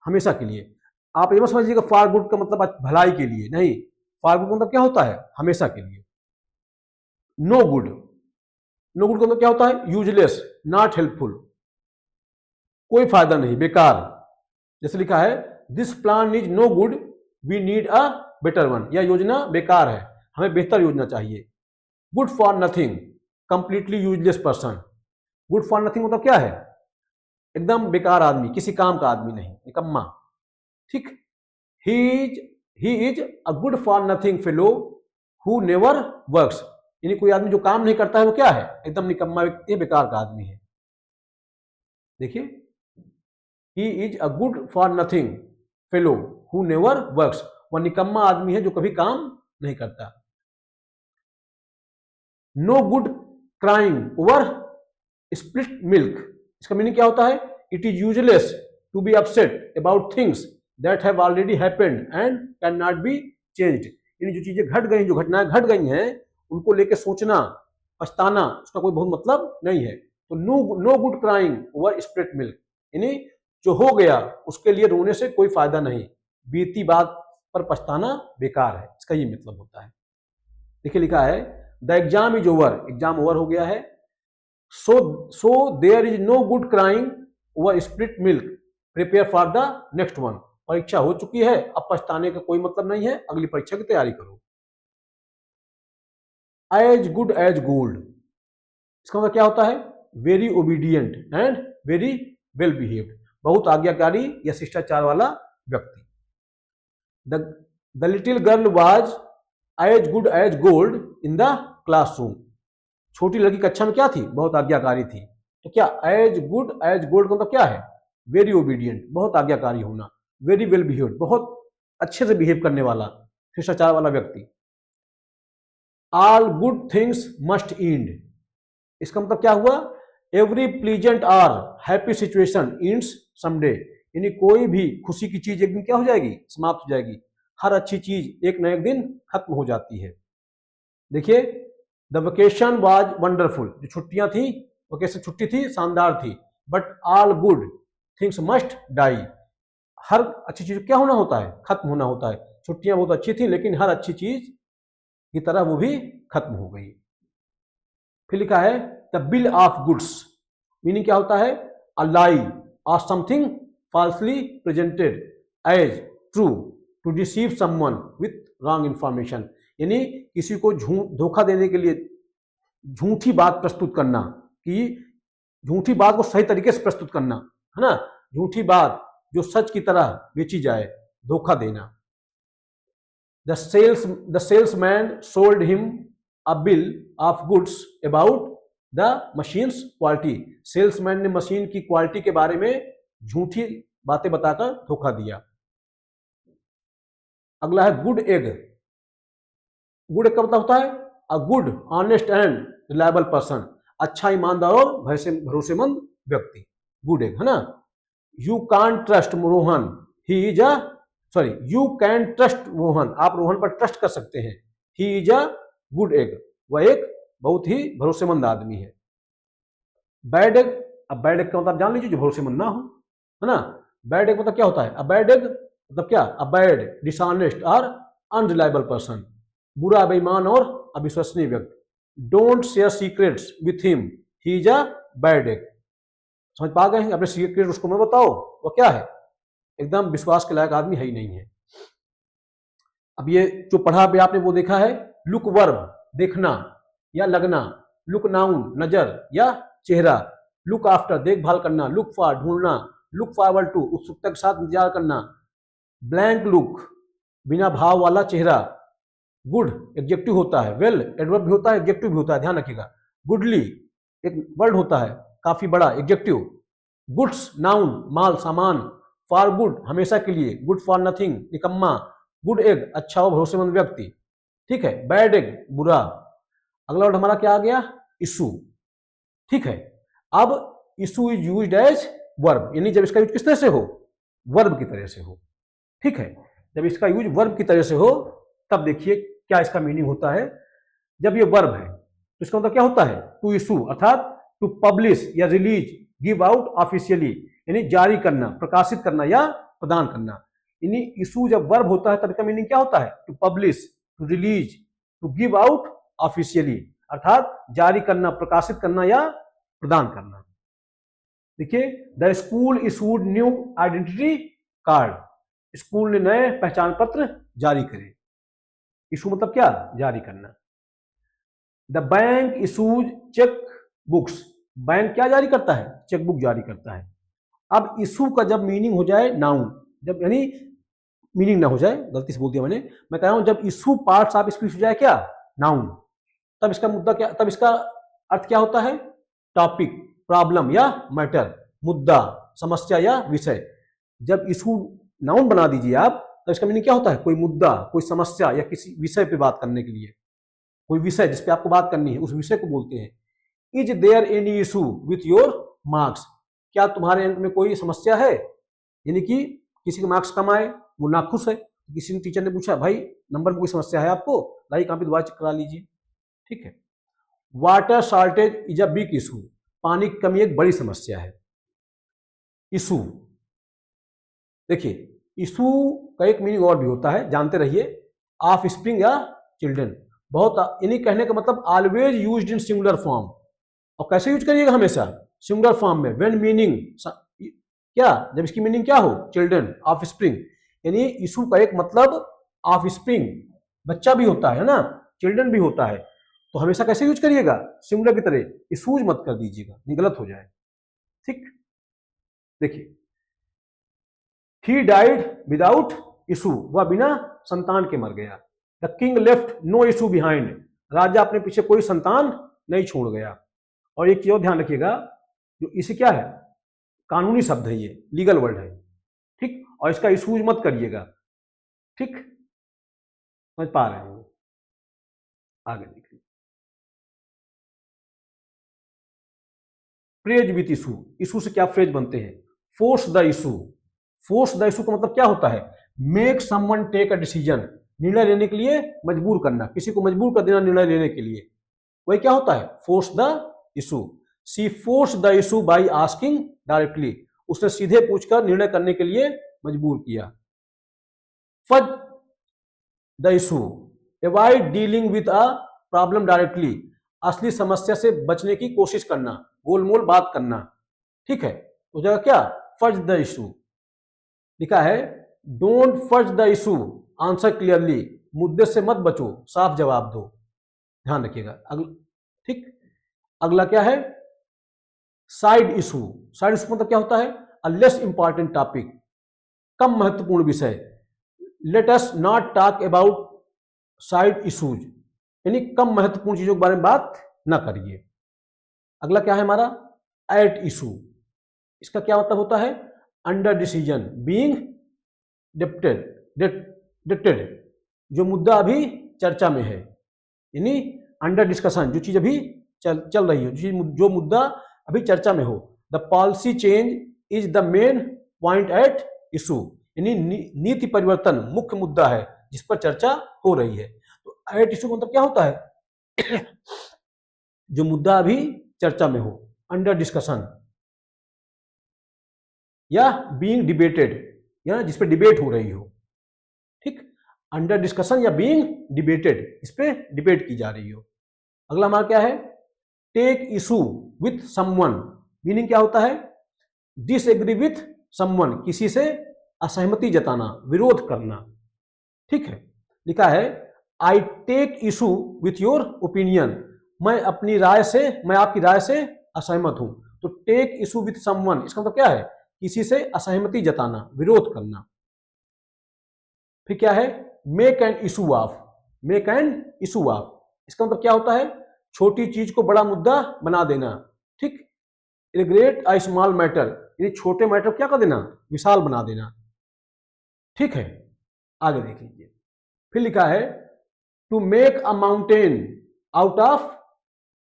हमेशा के लिए। आप ये मत समझिएगा फॉर गुड का मतलब भलाई के लिए, नहीं, फॉर गुड का मतलब क्या होता है? हमेशा के लिए। नो गुड, नो गुड का मतलब क्या होता है? यूजलेस, नॉट हेल्पफुल, कोई फायदा नहीं, बेकार। जैसे लिखा है this plan is no good we need a better one, यह योजना बेकार है, हमें बेहतर योजना चाहिए। Good for nothing, completely useless person. Good for nothing मतलब क्या है? एकदम बेकार आदमी, किसी काम का आदमी नहीं, निकम्मा। ठीक, ही is a good for nothing fellow who never works, यानी कोई आदमी जो काम नहीं करता है वो क्या है? एकदम निकम्मा व्यक्ति है, बेकार का आदमी है। देखिए he is a good for nothing fellow who never works, वह निकम्मा आदमी है जो कभी काम नहीं करता। No good crying over split milk, इसका मीनिंग क्या होता है? It is useless to be upset about things that have already happened and can not be changed, यानी जो चीजें घट गई, जो घटनाएं घट गई हैं, उनको लेकर सोचना, पछताना, उसका कोई बहुत मतलब नहीं है। तो no good crying over split milk, यानी जो हो गया उसके लिए रोने से कोई फायदा नहीं, बीती बात पर पछताना बेकार है, इसका ये मतलब होता है। देखिए लिखा है the exam is over, exam over हो गया है। So there is no good crying over split milk, prepare for the next one, परीक्षा हो चुकी है, अब पछताने का कोई मतलब नहीं है, अगली परीक्षा की तैयारी करो। एज गुड एज गोल्ड, इसका मतलब क्या होता है? Very obedient and very well behaved, बहुत आज्ञाकारी या शिष्टाचार वाला व्यक्ति। The little girl was as good as gold in the classroom, छोटी लड़की कक्षा में क्या थी? बहुत आज्ञाकारी थी। तो क्या एज गुड एज गोल्ड का मतलब क्या है? वेरी ओबीडियंट, बहुत आज्ञाकारी होना, वेरी वेल बिहेव्ड, बहुत अच्छे से बिहेव करने वाला, शिष्टाचार वाला व्यक्ति। All good things must end, इसका मतलब क्या हुआ? Every pleasant or happy situation ends someday, यानी कोई भी खुशी की चीज एक दिन क्या हो जाएगी? समाप्त हो जाएगी। हर अच्छी चीज एक न एक दिन खत्म हो जाती है। देखिए, द वेकेशन वाज वंडरफुल, जो छुट्टियां थी, वेकेशन छुट्टी थी, शानदार थी। But all good things must die, हर अच्छी चीज क्या होना होता है? खत्म होना होता है। छुट्टियां बहुत अच्छी थी, लेकिन हर अच्छी चीज की तरह वो भी खत्म हो गई। फिर लिखा है the bill of goods, meaning क्या होता है? अ लाई और something falsely presented as true to deceive someone with wrong information, यानी किसी को धोखा देने के लिए झूठी बात प्रस्तुत करना, कि झूठी बात को सही तरीके से प्रस्तुत करना, है ना, झूठी बात जो सच की तरह बेची जाए, धोखा देना। The salesman sold him a bill of goods about the machines quality, salesman ने मशीन की क्वालिटी के बारे में झूठी बातें बताकर धोखा दिया। अगला है गुड एग, गुड एग का मतलब होता है a good honest and reliable person, अच्छा, ईमानदार और भरोसेमंद व्यक्ति, गुड एग, है ना। You can trust Rohan, he is a you can trust Rohan, आप रोहन पर ट्रस्ट कर सकते हैं। ही इज अ गुड एग, वह एक बहुत ही भरोसेमंद आदमी है। बैड एग, अब बैड एग का मतलब जान लीजिए, जो भरोसेमंद ना हो, है ना। बैड एग मतलब क्या होता है? अ बैड एग मतलब क्या? अ बैड, डिसऑनेस्ट और अनरिलायबल पर्सन, बुरा, बेईमान और अविश्वसनीय व्यक्ति। Don't share secrets with him, he is a bad egg, समझ पा गए हैं? अपने सीक्रेट उसको मैं बताओ, वो क्या है? एकदम विश्वास के लायक आदमी है ही नहीं है। अब ये जो पढ़ा भी आपने वो देखा है, लुक वर्ब, देखना या लगना, लुक नाउन, नजर या चेहरा, लुक आफ्टर, देखभाल करना, लुक फॉर, ढूंढना, लुक फॉरवर्ड टू, उत्सुकता के साथ इंतजार करना, ब्लैंक लुक, बिना भाव वाला चेहरा, गुड एडजेक्टिव होता है, वेल एडवर्ब भी होता है, एडजेक्टिव भी होता है, ध्यान रखिएगा। गुडली एक वर्ड होता है, काफी बड़ा, एडजेक्टिव। गुड्स नाउन, माल, सामान। फॉर गुड, हमेशा के लिए। गुड फॉर नथिंग, निकम्मा। गुड एग, अच्छा और भरोसेमंद व्यक्ति, ठीक है। बैड एग, बुरा। अगला वर्ड हमारा क्या आ गया? इशू, ठीक है। अब issue is used as verb, यानी जब इसका यूज किस तरह से हो? वर्ब की तरह से हो, ठीक है। जब इसका यूज वर्ब की तरह से हो, तब देखिए क्या इसका मीनिंग होता है। जब ये वर्ब है तो इसका मतलब क्या होता है? टू इशू, अर्थात टू पब्लिश या रिलीज, गिव आउट ऑफिशियली, यानी जारी करना, प्रकाशित करना या प्रदान करना। यानी इशू जब वर्ब होता है तब इसका मीनिंग क्या होता है? To publish, to release, to give out officially, अर्थात जारी करना, प्रकाशित करना या प्रदान करना। देखिए, the school issued new identity card, school ने नए पहचान पत्र जारी करे। इशू मतलब क्या? जारी करना। The bank issues cheque books, bank क्या जारी करता है? चेक बुक जारी करता है। अब इशू का जब मीनिंग हो जाए नाउन, जब यानी मीनिंग ना हो जाए, गलती से बोल दिया मैंने, मैं कह रहा हूं जब इशू पार्ट्स ऑफ स्पीच हो जाए क्या? नाउन, तब इसका मुद्दा क्या, तब इसका अर्थ क्या होता है? टॉपिक, प्रॉब्लम या मैटर, मुद्दा, समस्या या विषय। जब इशू नाउन बना दीजिए आप, तो इसका मीनिंग क्या होता है? कोई मुद्दा, कोई समस्या या किसी विषय पे बात करने के लिए, कोई विषय जिस पे आपको बात करनी है, उस विषय को बोलते हैं। Is there any issue with your marks, क्या तुम्हारे अंक में कोई समस्या है? यानी कि किसी के मार्क्स कम आए, वो नाखुश है, किसी ने टीचर ने पूछा भाई नंबर में कोई समस्या है आपको, लाइए कॉपी दोबारा चेक करा लीजिए, ठीक है। Water shortage is a big issue, पानी की कमी एक बड़ी समस्या है। इशू, देखिए इशू का एक मीनिंग और भी होता है, जानते रहिए, ऑफ स्प्रिंग या चिल्ड्रन, बहुत, यानी कहने का मतलब always used in singular form, और कैसे यूज करिएगा? हमेशा सिंगुलर फॉर्म में। व्हेन मीनिंग क्या? जब इसकी मीनिंग क्या हो? चिल्ड्रन, ऑफ स्प्रिंग, यानी इशू का एक मतलब ऑफ स्प्रिंग, बच्चा भी होता है ना, चिल्ड्रन भी होता है, तो हमेशा कैसे यूज करिएगा, सिंगुलर की तरह, इशूज मत कर दीजिएगा, नहीं गलत हो जाए। ठीक, देखिए, ही डाइड विदाउट इशू, वह बिना संतान के मर गया। The king left no issue behind, राजा अपने पीछे कोई संतान नहीं छोड़ गया। और एक चीज और ध्यान रखिएगा, जो इसे क्या है, कानूनी शब्द है, ये लीगल वर्ड है। ठीक, और इसका इशूज मत करिएगा। ठीक, समझ पा रहे हैं, आगे देखिए। फ्रेज विथ इशू, इशू से क्या फ्रेज बनते हैं, force the issue. Force the issue का मतलब क्या होता है, make someone take a decision, निर्णय लेने के लिए मजबूर करना, किसी को मजबूर कर देना निर्णय लेने के लिए, वही क्या होता है, force the issue. See force the issue by asking directly, उसने सीधे पूछकर निर्णय करने के लिए मजबूर किया। Fudge the issue, avoid dealing with a problem directly, असली समस्या से बचने की कोशिश करना, गोलमोल बात करना। ठीक है, तो जगह क्या, फज द इशू लिखा है, don't fudge the issue answer clearly, मुद्दे से मत बचो, साफ जवाब दो, ध्यान रखिएगा। ठीक, अगला क्या है, साइड इशू। साइड इशू मतलब क्या होता है, अ लेस इंपॉर्टेंट टॉपिक, कम महत्वपूर्ण विषय। Let us not talk about side issues, यानी कम महत्वपूर्ण चीजों के बारे में बात ना करिए। अगला क्या है हमारा, एट इशू, इसका क्या मतलब होता है, अंडर डिसीजन, बीइंग डिबेटेड, जो मुद्दा अभी चर्चा में है, यानी अंडर डिस्कशन, जो चीज अभी चल रही हो, जो मुद्दा अभी चर्चा में हो। The policy change is the main point at issue, यानी नीति परिवर्तन मुख्य मुद्दा है जिस पर चर्चा हो रही है। तो एट इशू मतलब क्या होता है, जो मुद्दा अभी चर्चा में हो, अंडर डिस्कशन, या बीइंग डिबेटेड, या जिस पे डिबेट हो रही हो। ठीक, अंडर डिस्कशन या बीइंग डिबेटेड, इस पे डिबेट की जा रही हो। अगला हमारा क्या है, take issue with someone, meaning क्या होता है, डिसएग्री विथ समवन, किसी से असहमति जताना, विरोध करना। ठीक है, लिखा है, I take issue with your opinion, मैं आपकी राय से असहमत हूं। तो टेक इशू विथ समवन, इसका मतलब क्या है, किसी से असहमति जताना, विरोध करना। फिर क्या है, make an issue of, make an issue of, इसका मतलब क्या होता है, छोटी चीज को बड़ा मुद्दा बना देना। ठीक, ग्रेट अ स्मॉल मैटर, यानी छोटे मैटर क्या कर देना, विशाल बना देना। ठीक है, आगे देख लीजिए। फिर लिखा है, to make a mountain out of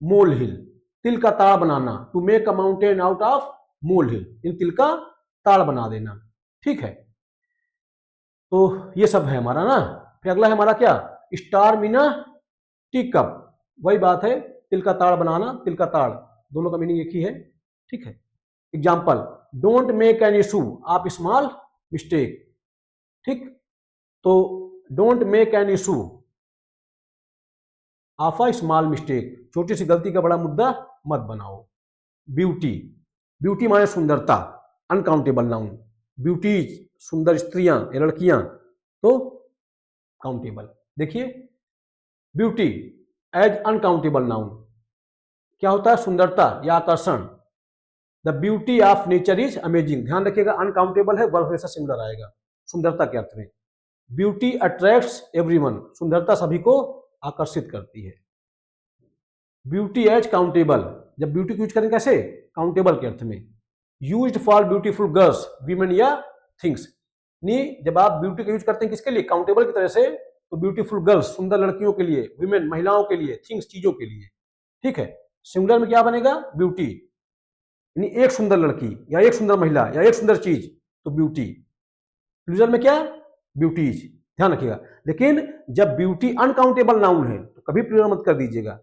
molehill, तिल का ताड़ बनाना, to make a mountain out of molehill, इन तिल का ताड़ बना देना। ठीक है, तो ये सब है हमारा ना। फिर अगला है हमारा क्या, स्टार मीना टी कप, वही बात है, तिल का ताड़ बनाना, तिल का ताड़, दोनों का मीनिंग एक ही है। ठीक है, example, don't make an issue आप स्मॉल मिस्टेक। ठीक, तो don't make an issue of a small mistake, छोटी सी गलती का बड़ा मुद्दा मत बनाओ। ब्यूटी, ब्यूटी माने सुंदरता, अनकाउंटेबल नाउन, ब्यूटीज सुंदर स्त्रियां या लड़कियां, तो काउंटेबल। देखिए, ब्यूटी एज अनकाउंटेबल नाउन, क्या होता है, सुंदरता या आकर्षण। The beauty of nature is amazing, ध्यान रखिएगा, अनकाउंटेबल है, वर्ब हमेशा सिंगुलर आएगा सुंदरता के अर्थ में। ब्यूटी अट्रैक्ट्स एवरीवन, सुंदरता सभी को आकर्षित करती है। ब्यूटी एज काउंटेबल, जब ब्यूटी को यूज करें कैसे, काउंटेबल के अर्थ में। Used for beautiful girls, women या थिंग्स, नहीं, जब आप ब्यूटी का यूज करते हैं किसके लिए, काउंटेबल की तरह से, तो ब्यूटीफुल गर्ल्स सुंदर लड़कियों के लिए, विमेन महिलाओं के लिए, थिंग्स चीजों के लिए। ठीक है, सिंगुलर में क्या बनेगा, ब्यूटी, यानी एक सुंदर लड़की या एक सुंदर महिला या एक सुंदर चीज, तो ब्यूटी। प्लूरल में क्या, ब्यूटीज, ध्यान रखिएगा। लेकिन जब ब्यूटी अनकाउंटेबल नाउन है तो कभी प्लूरल मत कर दीजिएगा।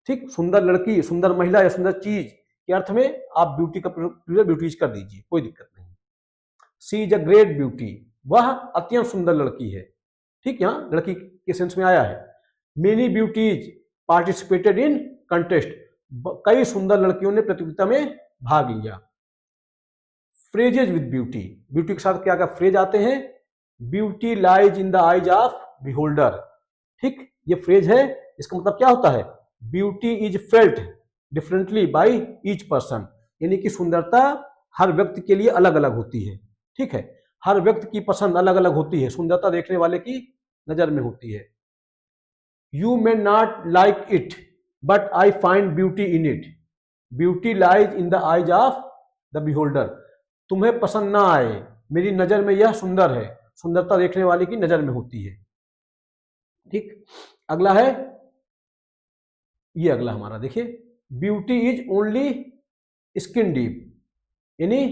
ठीक, सुंदर लड़की, सुंदर महिला या सुंदर चीज के अर्थ में आप ब्यूटी का प्लूरल ब्यूटीज कर दीजिए, कोई दिक्कत नहीं। सी इज अ ग्रेट ब्यूटी, वह अत्यंत सुंदर लड़की है। ठीक, यहां लड़की के सेंस में आया है। Many beauties participated in contest, कई सुंदर लड़कियों ने प्रतियोगिता में भाग लिया। फ्रेजेज विद ब्यूटी, ब्यूटी के साथ क्या क्या फ्रेज आते हैं, beauty lies in the eyes of beholder. ठीक, ये फ्रेज है, इसका मतलब क्या होता है, beauty is felt differently by each person, यानी कि सुंदरता हर व्यक्ति के लिए अलग अलग होती है। ठीक है, हर व्यक्ति की पसंद अलग अलग होती है, सुंदरता देखने वाले की नजर में होती है। You may not like it but I find beauty in it, beauty lies in the eyes of the beholder, तुम्हें पसंद ना आए, मेरी नजर में यह सुंदर है, सुंदरता देखने वाले की नजर में होती है। ठीक, अगला है ये, अगला हमारा देखिए, beauty is only skin deep, यानी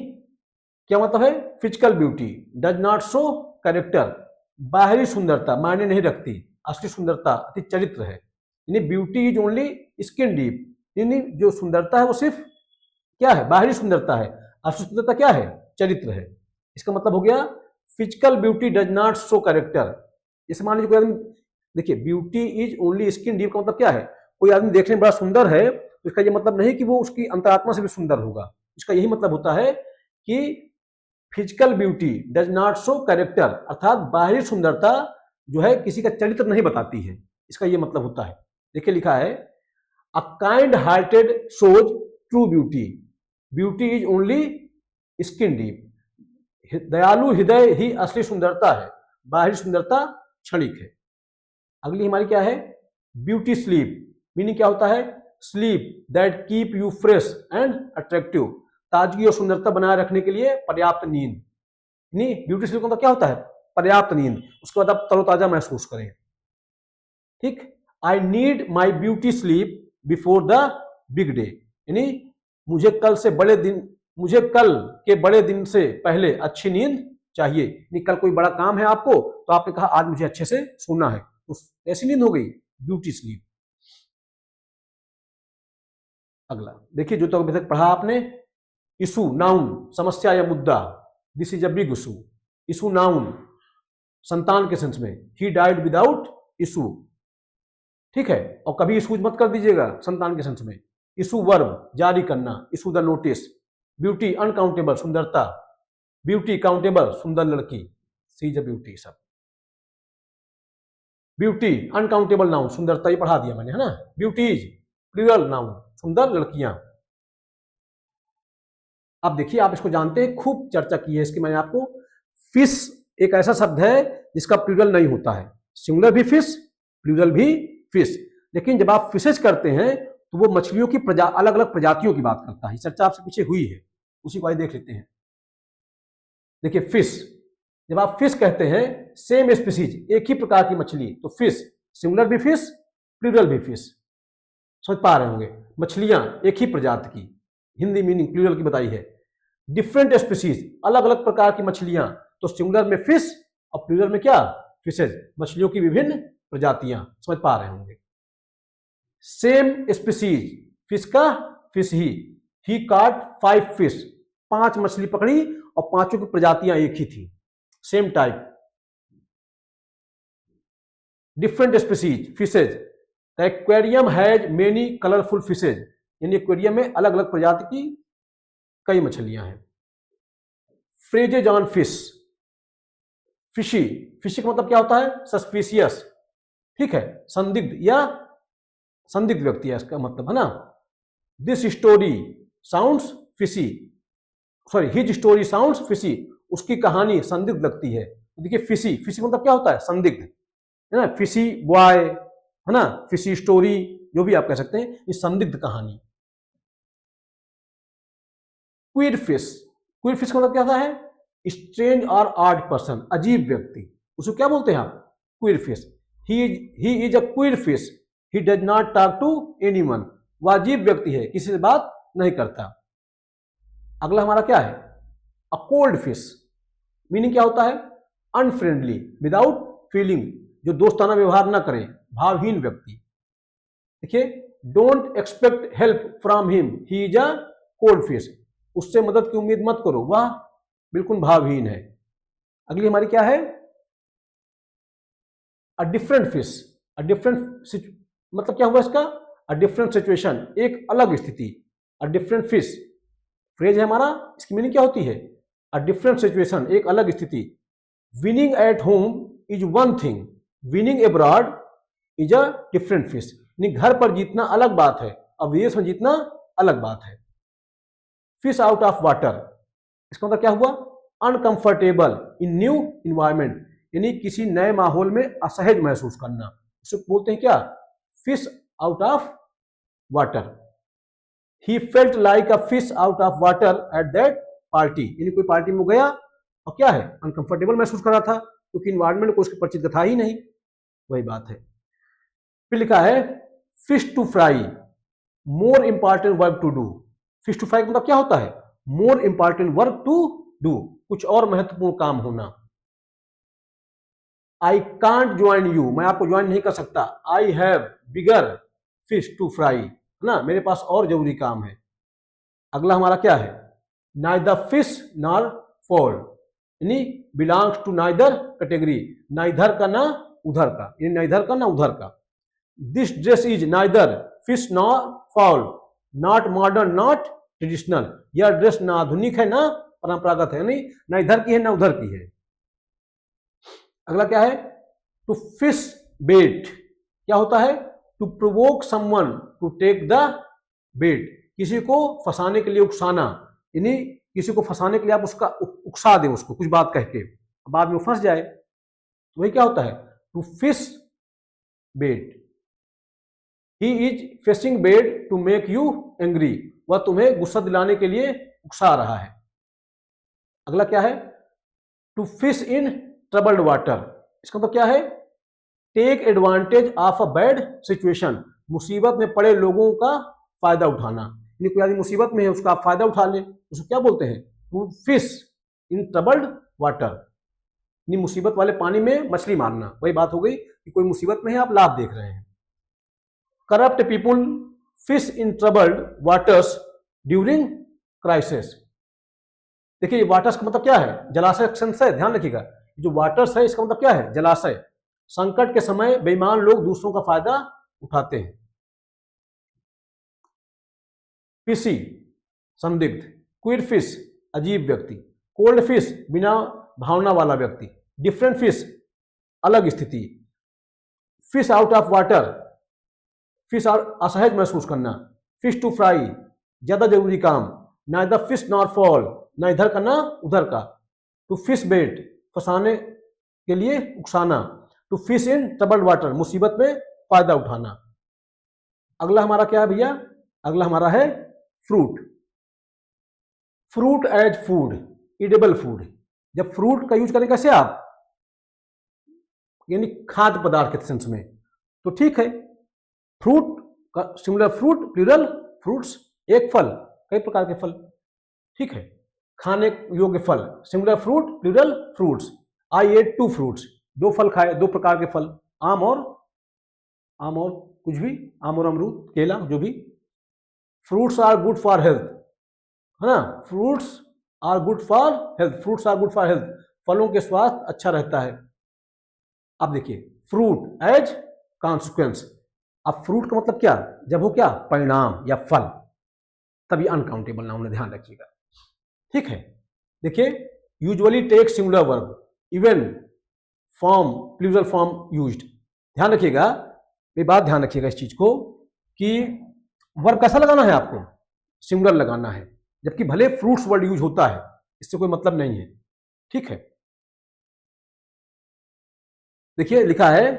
क्या मतलब है, physical beauty does not show character, बाहरी सुंदरता मायने नहीं रखती, असली सुंदरता अति चरित्र है। यानी beauty is only skin deep, यानी जो सुंदरता है वो सिर्फ क्या है, बाहरी सुंदरता है, असली सुंदरता क्या है, चरित्र है। इसका मतलब हो गया physical beauty does not show character. जैसे मान लीजिए कोई आदमी, देखिए beauty is only skin deep का मतलब क्या है, कोई आदमी देखने में बड़ा सुंदर है तो इसका ये मतलब नहीं कि वो उसकी अंतरात्मा से भी सुंदर होगा, इसका यही मतलब होता है कि physical beauty does not show character, अर्थात बाहरी सुंदरता जो है किसी का चरित्र नहीं बताती है, इसका ये मतलब होता है। देखिए लिखा है, a kind hearted shows true beauty, beauty is only skin deep, दयालु हृदय ही असली सुंदरता है, बाहरी सुंदरता क्षणिक है। अगली हमारी क्या है, ब्यूटी स्लीप, मीनिंग क्या होता है, sleep that keep you fresh and attractive, ताजगी और सुंदरता बनाए रखने के लिए पर्याप्त नींद, नहीं ब्यूटी स्लीप का क्या होता है, पर्याप्त नींद, उसके बाद आप तरोताजा महसूस करें। ठीक, I need my beauty sleep before the big day, यानी मुझे कल के बड़े दिन से पहले अच्छी नींद चाहिए, यानी कल कोई बड़ा काम है आपको तो आपने कहा आज मुझे अच्छे से सोना है, तो ऐसी नींद हो गई ब्यूटी स्लीप। अगला देखिए, जो तो अभी तक पढ़ा आपने, इशू नाउन समस्या या मुद्दा, this is a big issue, issue noun संतान के सेंस में, ही डाइड विदाउट इशू, ठीक है, और कभी इशू मत कर दीजिएगा संतान के सेंस में। इशू वर्ब जारी करना, issue the notice, beauty uncountable सुंदरता, ब्यूटी काउंटेबल सुंदर लड़की, सी इज अ ब्यूटी, सब ब्यूटी अनकाउंटेबल नाउन सुंदरता, ये पढ़ा दिया मैंने, है ना। ब्यूटीज प्लूरल नाउन सुंदर लड़कियां। अब देखिए, आप इसको जानते हैं, खूब चर्चा की है इसकी मैंने आपको। फिश एक ऐसा शब्द है जिसका प्लूरल नहीं होता है, सिंगुलर भी फिश प्लूरल भी फिश, लेकिन जब आप फिशेज करते हैं तो वो मछलियों की अलग अलग प्रजातियों की बात करता है, चर्चा आपसे पीछे हुई है, उसी को आइए देख लेते हैं। देखिए फिश, जब आप फिश कहते हैं सेम स्पीसीज, एक ही प्रकार की मछली, तो फिश सिंगुलर भी फिश प्लूरल भी फिश, समझ पा रहे होंगे। मछलियां एक ही प्रजाति की, हिंदी मीनिंग प्लूरल की बताई है। डिफरेंट स्पीसीज अलग अलग प्रकार की मछलियां, तो सिंगुलर में फिश और प्लूरल में क्या, फिशेज, मछलियों की विभिन्न प्रजातियां, समझ पा रहे होंगे। सेम स्पीसीज, फिश का फिश ही काट 5 फिश, 5 मछली पकड़ी और 5 की प्रजातियां एक ही थी, same type. Different species fishes, the aquarium has many colourful fishes, यानी एक्वेरियम में अलग अलग प्रजाति की कई मछलियां हैं। Phrases on fish, fishy, fishy का मतलब क्या होता है, सस्पिशियस, ठीक है, संदिग्ध या संदिग्ध व्यक्ति है इसका मतलब, है ना। This story sounds fishy, sorry his story sounds fishy, उसकी कहानी संदिग्ध लगती है। तो देखिए फिशी, फिशी मतलब क्या होता है, संदिग्ध, है ना। फिशी बॉय, है ना, फिशी स्टोरी, जो भी आप कह सकते हैं, ये संदिग्ध कहानी। क्वीर फिश, क्वीर फिश का मतलब क्या होता है, स्ट्रेंज और ऑड पर्सन, अजीब व्यक्ति, उसको क्या बोलते हैं आप, queer fish. He is a queer fish, he does not talk to anyone, वह अजीब व्यक्ति है, किसी से बात नहीं करता। अगला हमारा क्या है, अ कोल्ड फिश, मीनिंग क्या होता है, अनफ्रेंडली विदाउट फीलिंग, जो दोस्ताना व्यवहार ना करे, भावहीन व्यक्ति। देखिए, don't expect help from him, he is a cold fish, उससे मदद की उम्मीद मत करो, वह बिल्कुल भावहीन है। अगली हमारी क्या है, a different fish, a different मतलब क्या हुआ इसका, अ डिफरेंट सिचुएशन, एक अलग स्थिति, अ डिफरेंट फिश फ्रेज है हमारा, इसकी मीनिंग क्या होती है, अ डिफरेंट सिचुएशन, एक अलग स्थिति। Winning at home is one thing, winning abroad is a different fish, यानी घर पर जीतना अलग बात है, अब विदेश में जीतना अलग बात है। फिश आउट ऑफ वाटर, इसका मतलब क्या हुआ? अनकंफर्टेबल इन न्यू इन्वायरमेंट, यानी किसी नए माहौल में असहज महसूस करना, उसे बोलते हैं क्या? Fish out of water. He felt like a fish out of water at that party, यानी कोई पार्टी में गया और क्या है? अनकंफर्टेबल महसूस कर रहा था, क्योंकि इन्वायरमेंट को उसके परिचित था ही नहीं, वही बात है। फिर लिखा है fish to fry, more important work to do. Fish to fry का मतलब क्या होता है? More important work to do, कुछ और महत्वपूर्ण काम होना। आई कांट ज्वाइन यू, मैं आपको ज्वाइन नहीं कर सकता। I have bigger fish to fry, है ना, मेरे पास और जरूरी काम है। अगला हमारा क्या है? नाइदर फिश नॉर फॉल, यानी बिलोंग्स टू नाइदर कैटेगरी, ना इधर का ना उधर का, यानी ना इधर का ना उधर का। This dress is neither fish nor fall, not modern not traditional, यह ड्रेस ना आधुनिक है ना परंपरागत है, यानी ना इधर की है ना उधर की है। अगला क्या है? टू फिश बेट, क्या होता है? To provoke someone to take the bait, किसी को फंसाने के लिए उकसाना, यानी किसी को फंसाने के लिए आप उसका उकसा दें उसको कुछ बात कह के, बाद में वो फंस जाए, तो वही क्या होता है? To fish bait. He is fishing bait to make you angry, वह तुम्हें गुस्सा दिलाने के लिए उकसा रहा है। अगला क्या है? To fish in troubled water, इसका मतलब क्या है? Take advantage of a bad situation, मुसीबत में पड़े लोगों का फायदा उठाना, यानी कोई आदमी मुसीबत में है उसका आप फायदा उठा ले, उसको क्या बोलते हैं? To fish in troubled water, यानी मुसीबत वाले पानी में मछली मारना, वही बात हो गई कि कोई मुसीबत में है आप लाभ देख रहे हैं। Corrupt people fish in troubled waters during crisis, देखिए वाटर्स का मतलब क्या है? जलाशय, संशय, ध्यान रखिएगा, जो वाटर्स है इसका मतलब क्या है? जलाशय। संकट के समय बेईमान लोग दूसरों का फायदा उठाते हैं। फिशी, संदिग्ध। क्विड फिश, अजीब व्यक्ति। कोल्ड फिश, बिना भावना वाला व्यक्ति। डिफरेंट फिश, अलग स्थिति। Fish out of water, fish असहज महसूस करना। फिश टू फ्राई, ज्यादा जरूरी काम। नाइदर फिश नॉर फॉल, ना इधर का ना उधर का। टू फिश बेट, फंसाने के लिए उकसाना। To fish in troubled water, मुसीबत में फायदा उठाना। अगला हमारा क्या है भैया? अगला हमारा है fruit. Fruit as food, edible food. जब फ्रूट का यूज करें कैसे आप? यानी खाद्य पदार्थ के सेंस में, तो ठीक है। फ्रूट का सिंगुलर फ्रूट, प्लूरल फ्रूट्स, एक फल, कई प्रकार के फल, ठीक है। खाने योग्य फल, singular fruit, plural fruits. I ate two fruits, दो फल खाए, दो प्रकार के फल, आम और कुछ भी, आम और अमरूद, केला, जो भी। Fruits are good for health, है ना, fruits are good for health, fruits are good for health, फलों के स्वास्थ्य अच्छा रहता है। अब देखिए फ्रूट एज कॉन्सिक्वेंस, अब फ्रूट का मतलब क्या? जब हो क्या? परिणाम या फल, तभी अनकाउंटेबल नाउन है, ध्यान रखिएगा, ठीक है। देखिए usually take singular verb, even form, plural form used, ध्यान रखिएगा, ये बात ध्यान रखिएगा इस चीज को कि वर्ब कैसा लगाना है आपको? सिंगुलर लगाना है, जबकि भले फ्रूट्स वर्ड यूज होता है, इससे कोई मतलब नहीं है, ठीक है। देखिए लिखा है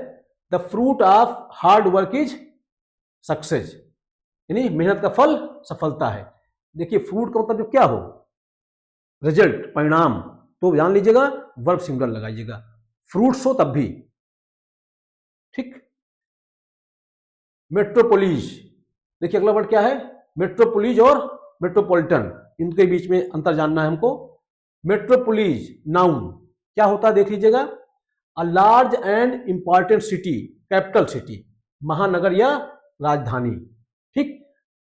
the fruit of hard work is success, यानी मेहनत का फल सफलता है। देखिए फ्रूट का मतलब क्या हो? रिजल्ट, परिणाम, तो जान लीजिएगा वर्ब सिंगुलर लगाइएगा, फ्रूट्स हो तब भी, ठीक। मेट्रोपोलिस, देखिए अगला वर्ड क्या है? मेट्रोपोलिस और मेट्रोपॉलिटन, इनके बीच में अंतर जानना है हमको। मेट्रोपोलिस नाउन क्या होता है देख लीजिएगा, a large and important city, capital city, महानगर या राजधानी, ठीक।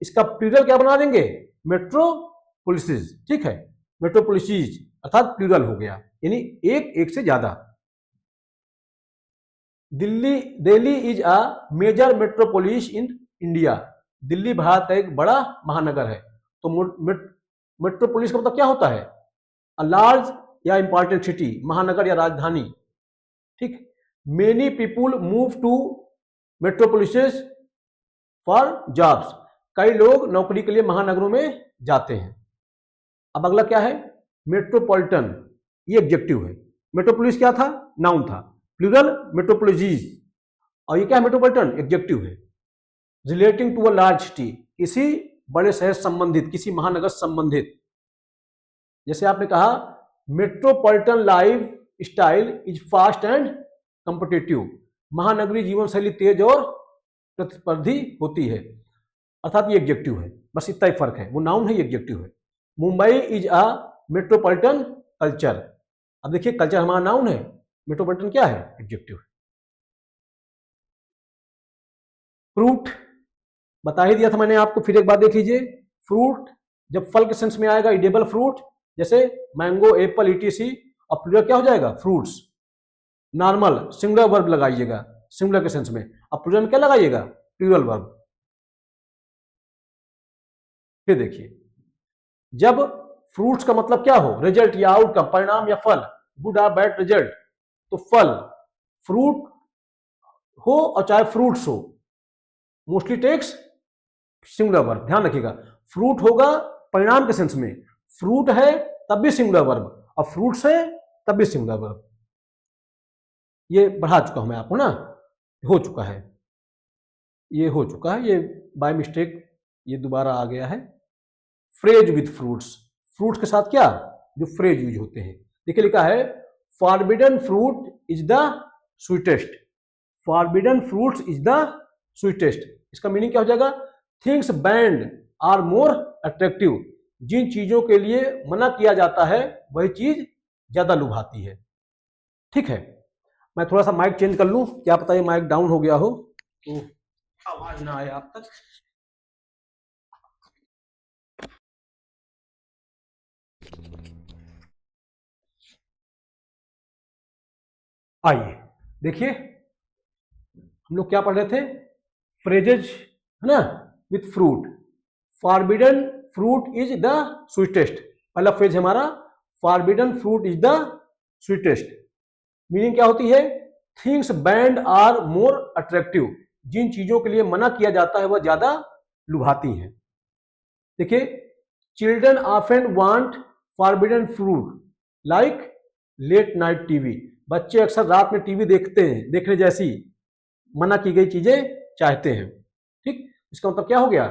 इसका प्लूरल क्या बना देंगे? मेट्रोपोलिसेस, ठीक है, मेट्रोपोलिसेस अर्थात प्लूरल हो गया, यानी एक से ज्यादा। Delhi is a major metropolis in India, Delhi भारत का एक बड़ा महानगर है। तो मेट्रोपोलिस का मतलब क्या होता है? अ लार्ज या इंपॉर्टेंट सिटी, महानगर या राजधानी, ठीक। Many people move to metropolises for jobs, कई लोग नौकरी के लिए महानगरों में जाते हैं। अब अगला क्या है, मेट्रोपॉलिटन, ये एडजेक्टिव है। मेट्रोपोलिस क्या था, नाउन था, प्लूरल मेट्रोपोलिजीज, और ये क्या है, मेट्रोपॉलिटन एडजेक्टिव है। Relating to a large city, किसी बड़े शहर संबंधित, किसी महानगर संबंधित। जैसे आपने कहा metropolitan life style is fast and competitive, महानगरीय जीवन शैली तेज और प्रतिस्पर्धी होती है, अर्थात ये एडजेक्टिव है, बस इतना ही फर्क है, वो नाउन है, ये एडजेक्टिव है। Mumbai is a metropolitan culture, अब देखिए कल्चर हमारा नाउन है, मेट्रोपॉलिटन क्या है, एडजेक्टिव है। फ्रूट बता ही दिया था मैंने आपको, फिर एक बार देख लीजिए। फ्रूट जब फल के सेंस में आएगा इडेबल फ्रूट, जैसे मैंगो, एप्पल, ईटीसी, और प्लूरल क्या हो जाएगा, फ्रूट्स। नॉर्मल सिंगुलर वर्ब लगाइएगा सिंगुलर के सेंस में, अब प्लूरल में क्या लगाइएगा, प्लूरल वर्ब। फिर देखिए, जब फ्रूट्स का मतलब क्या हो, रिजल्ट या आउटकम, परिणाम या फल, गुड और बैड रिजल्ट, तो फल, फ्रूट हो और चाहे फ्रूट्स हो, मोस्टली टेक्स सिंगुलर वर्ब, ध्यान रखिएगा। फ्रूट होगा परिणाम के सेंस में, फ्रूट है तब भी सिंगुलर वर्ब, और फ्रूट्स है तब भी सिंगुलर वर्ब। ये बढ़ा चुका हूं मैं आपको ना, हो चुका है, ये हो चुका है, ये बाय मिस्टेक ये दोबारा आ गया है। फ्रेज विद फ्रूट्स, फ्रूट्स के साथ क्या, जो फ्रेज यूज होते हैं, देखिए लिखा है forbidden fruit is the sweetest, forbidden fruits is the sweetest, इसका मीनिंग क्या हो जाएगा, things banned are more attractive, जिन चीजों के लिए मना किया जाता है वही चीज ज्यादा लुभाती है। ठीक है, मैं थोड़ा सा माइक चेंज कर लूं, क्या पता ये माइक डाउन हो गया हो तो आवाज ना आए आप तक। आइए देखिए, हम लोग क्या पढ़ रहे थे, फ्रेजेज है ना, with fruit, forbidden fruit is the sweetest, पहला फ्रेज हमारा forbidden fruit is the sweetest, meaning क्या होती है, things banned are more attractive, जिन चीजों के लिए मना किया जाता है वह ज्यादा लुभाती हैं। देखिए, children often want forbidden fruit like late night TV, बच्चे अक्सर रात में टीवी देखते हैं, देखने जैसी मना की गई चीजें चाहते हैं। ठीक, इसका मतलब क्या हो गया,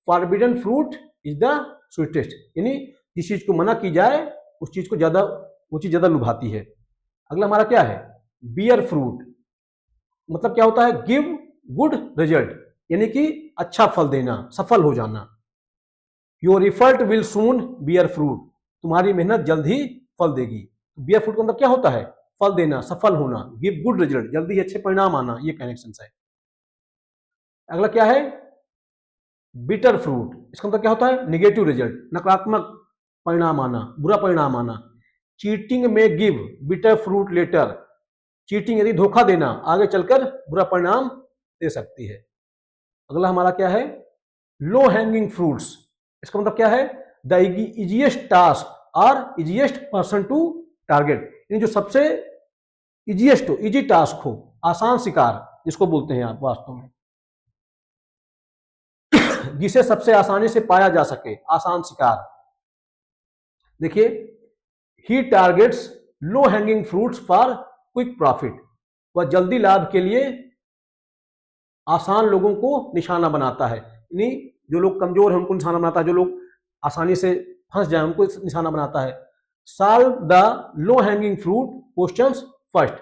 forbidden fruit is the sweetest, यानी जिस चीज को मना की जाए उस चीज को ज्यादा, वो चीज ज्यादा लुभाती है। अगला हमारा क्या है, बियर फ्रूट, मतलब क्या होता है, गिव गुड रिजल्ट, यानी कि अच्छा फल देना, सफल हो जाना। Your effort will soon bear fruit, तुम्हारी मेहनत जल्द ही फल देगी। बियर फ्रूट का मतलब क्या होता है, फल देना, सफल होना, गिव गुड रिजल्ट, जल्दी ही अच्छे परिणाम आना, ये कनेक्शन है। अगला क्या है, बिटर फ्रूट, इसका मतलब क्या होता है, निगेटिव रिजल्ट, नकारात्मक परिणाम आना, बुरा परिणाम आना। चीटिंग में give bitter fruit later, cheating यदि धोखा देना आगे चलकर बुरा परिणाम दे सकती है। अगला हमारा क्या है, लो हैंगिंग फ्रूट्स, इसका मतलब क्या है, द इजिएस्ट टास्क और इजिएस्ट पर्सन टू टारगेट, यानी जो सबसे इजिएस्ट हो, इजी टास्क हो, आसान शिकार जिसको बोलते हैं आप वास्तव में, जिसे सबसे आसानी से पाया जा सके, आसान शिकार। देखिए, ही targets low hanging fruits for quick profit, वह जल्दी लाभ के लिए आसान लोगों को निशाना बनाता है, यानी जो लोग कमजोर हैं उनको निशाना बनाता है, जो लोग आसानी से फंस जाए उनको निशाना बनाता है। Solve the low hanging fruit questions first,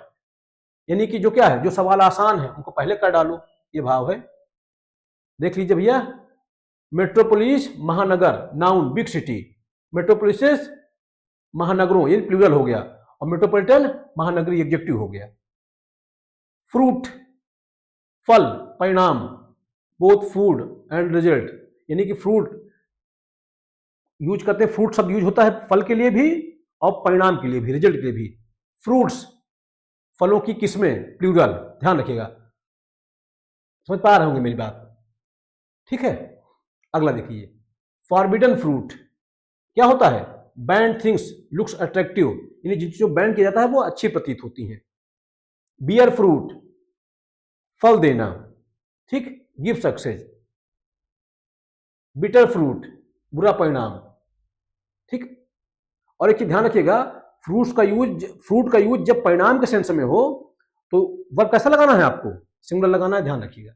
यानी कि जो क्या है, जो सवाल आसान है उनको पहले कर डालो, ये भाव है। देख लीजिए भैया, मेट्रोपोलिस महानगर, नाउन बिग सिटी, मेट्रोपोलिस महानगरों, ये प्लूरल हो गया, और मेट्रोपॉलिटन महानगरी एडजेक्टिव हो गया। फ्रूट फल, परिणाम, बोथ फूड एंड रिजल्ट, यानी कि फ्रूट यूज करते हैं, फ्रूट शब्द यूज होता है फल के लिए भी और परिणाम के लिए भी, रिजल्ट के लिए भी। फ्रूट्स फलों की किस्में, प्लूरल, ध्यान रखिएगा, समझ पा रहे होंगे मेरी बात, ठीक है। अगला देखिए, फॉरबिडन फ्रूट क्या होता है, बैंड थिंग्स लुक्स अट्रैक्टिव, यानी जिन चीजों बैंड किया जाता है वो अच्छी प्रतीत होती हैं। बियर फ्रूट फल देना, ठीक, गिव सक्सेस, बिटर फ्रूट, बुरा परिणाम। ठीक। और एक चीज ध्यान रखिएगा, फ्रूट का यूज जब परिणाम के सेंस में हो तो वर्ब कैसा लगाना है आपको, सिंगुलर लगाना है, ध्यान रखिएगा।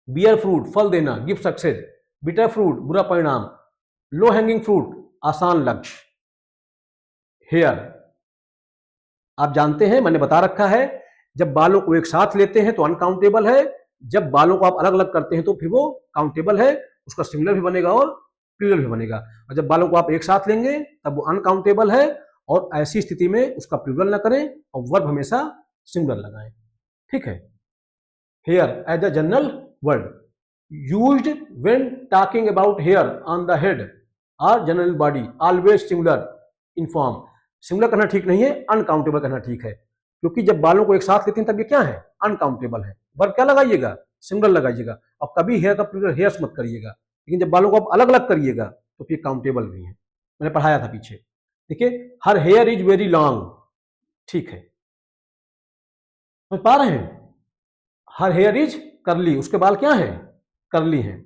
बियर फ्रूट, फल देना, गिव सक्सेस। बिटर फ्रूट, बुरा परिणाम। लो हैंगिंग फ्रूट, आसान लक्ष्य। हेयर, आप जानते हैं, मैंने बता रखा है, जब बालों को एक साथ लेते हैं तो अनकाउंटेबल है, जब बालों को आप अलग अलग करते हैं तो फिर वो काउंटेबल है, उसका सिंगुलर भी बनेगा और प्लूरल भी बनेगा। और जब बालों को आप एक साथ लेंगे तब वो अनकाउंटेबल है, और ऐसी स्थिति में उसका प्लूरल ना करें और वर्ब हमेशा सिंगुलर लगाएं। ठीक है। Hair as a general word used when talking about hair on the head और general body, always singular in form. Singular करना ठीक नहीं है, अनकाउंटेबल करना ठीक है, क्योंकि जब बालों को एक साथ लेते हैं तब ये क्या है, अनकाउंटेबल है। वर्ब क्या लगाइएगा, सिंगुलर लगाइएगा। और कभी हेयर का प्लूरल हेयर्स मत करिएगा, लेकिन जब बालों को आप अलग अलग करिएगा तो फिर काउंटेबल भी है। मैंने पढ़ाया था पीछे। देखिए, her here is very long. ठीक है, समझ पा रहे हैं। हर हेयर इज करली, उसके बाल क्या है, करली हैं।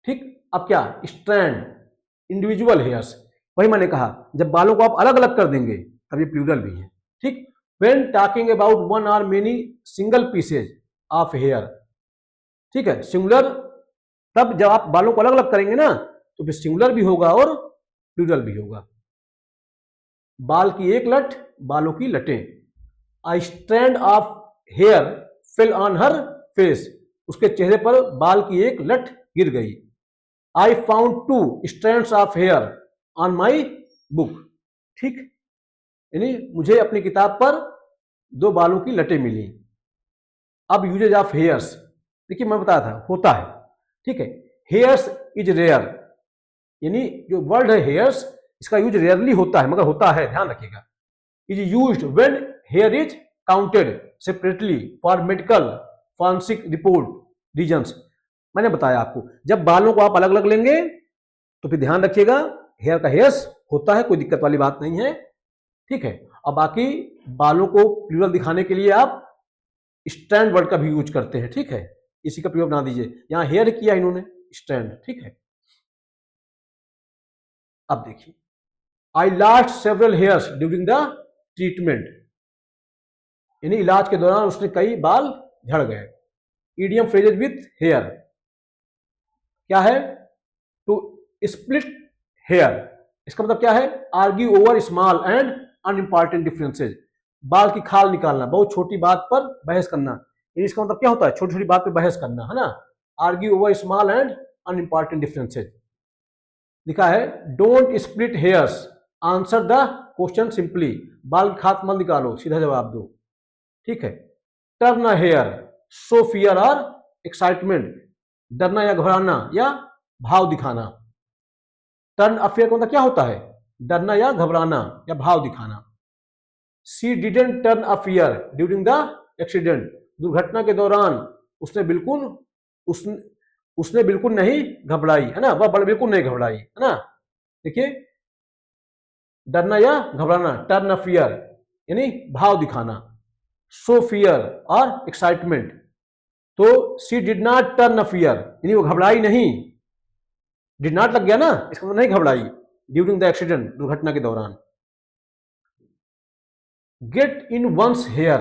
ठीक। अब क्या, स्ट्रैंड, इंडिविजुअल हेयर्स। वही मैंने कहा, जब बालों को आप अलग अलग कर देंगे तब ये प्लूरल भी है। ठीक। व्हेन टॉकिंग अबाउट वन और many single pieces of hair. ठीक है, सिंगुलर तब जब आप बालों को अलग अलग करेंगे ना तो फिर सिंगुलर भी होगा और प्लूरल भी होगा। बाल की एक लट, बालों की लटें। I strand of hair fell on her face, उसके चेहरे पर बाल की एक लट गिर गई। I found 2 strands of hair on my book. ठीक, यानी मुझे अपनी किताब पर 2 बालों की लटें मिली। अब यूजेज ऑफ हेयर्स, देखिए मैं बताया था, होता है। ठीक है, हेयर्स इज रेयर, यानी जो वर्ड है हेयर्स, इसका यूज रेयरली होता है, मगर होता है, ध्यान रखिएगा। Is used when here is counted separately for medical forensic report reasons. मैंने बताया आपको, जब बालों को आप अलग अलग लेंगे तो फिर ध्यान रखिएगा, हेयर का हेयर्स होता है, कोई दिक्कत वाली बात नहीं है। ठीक है। और बाकी बालों को प्लूरल दिखाने के लिए आप स्ट्रैंड वर्ड का भी यूज करते हैं। ठीक है, इसी का प्रयोग बना दीजिए। यहां हेयर किया इन्होंने, स्ट्रैंड। ठीक है। अब देखिए, I lost several hairs during the treatment, यानी इलाज के दौरान उसने कई बाल झड़ गए। इडियम फ्रेजेज विथ हेयर क्या है, टू स्प्लिट हेयर, इसका मतलब क्या है, argue over small and unimportant differences, बाल की खाल निकालना, बहुत छोटी बात पर बहस करना। इसका मतलब क्या होता है, छोटी छोटी बात पर बहस करना, है ना। Argue over small and unimportant differences. लिखा है don't split hairs, answer the question simply, बाल की खाल मत निकालो, सीधा जवाब दो। ठीक है। Turn a hair, show fear और एक्साइटमेंट, डरना या घबराना या भाव दिखाना। टर्न अ फियर का मतलब क्या होता है, डरना या घबराना या भाव दिखाना। She didn't turn a fear during the accident, दुर्घटना के दौरान उसने बिल्कुल नहीं घबराई, है ना, वह बिल्कुल नहीं घबराई, है ना। देखिए, डरना या घबराना, टर्न अ फियर यानी भाव दिखाना, शो फियर और एक्साइटमेंट। तो she did not turn a fear, यानी वो घबराई नहीं, डिड नॉट लग गया ना, इसका मतलब नहीं घबराई, ड्यूरिंग द एक्सीडेंट, दुर्घटना के दौरान। Get in one's hair,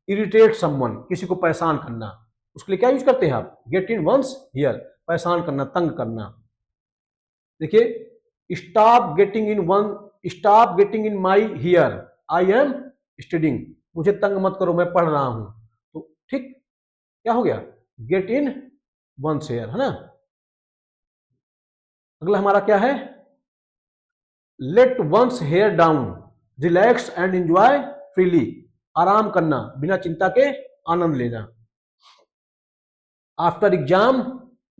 irritate someone, किसी को परेशान करना, उसके लिए क्या यूज करते हैं आप, गेट इन वंस हेयर, परेशान करना, तंग करना। देखिए, stop getting in my hair, I am studying, मुझे तंग मत करो, मैं पढ़ रहा हूं। तो ठीक, क्या हो गया, गेट इन वंस हेयर, है ना। अगला हमारा क्या है, let one's hair down, relax and enjoy freely, आराम करना, बिना चिंता के आनंद लेना। After exam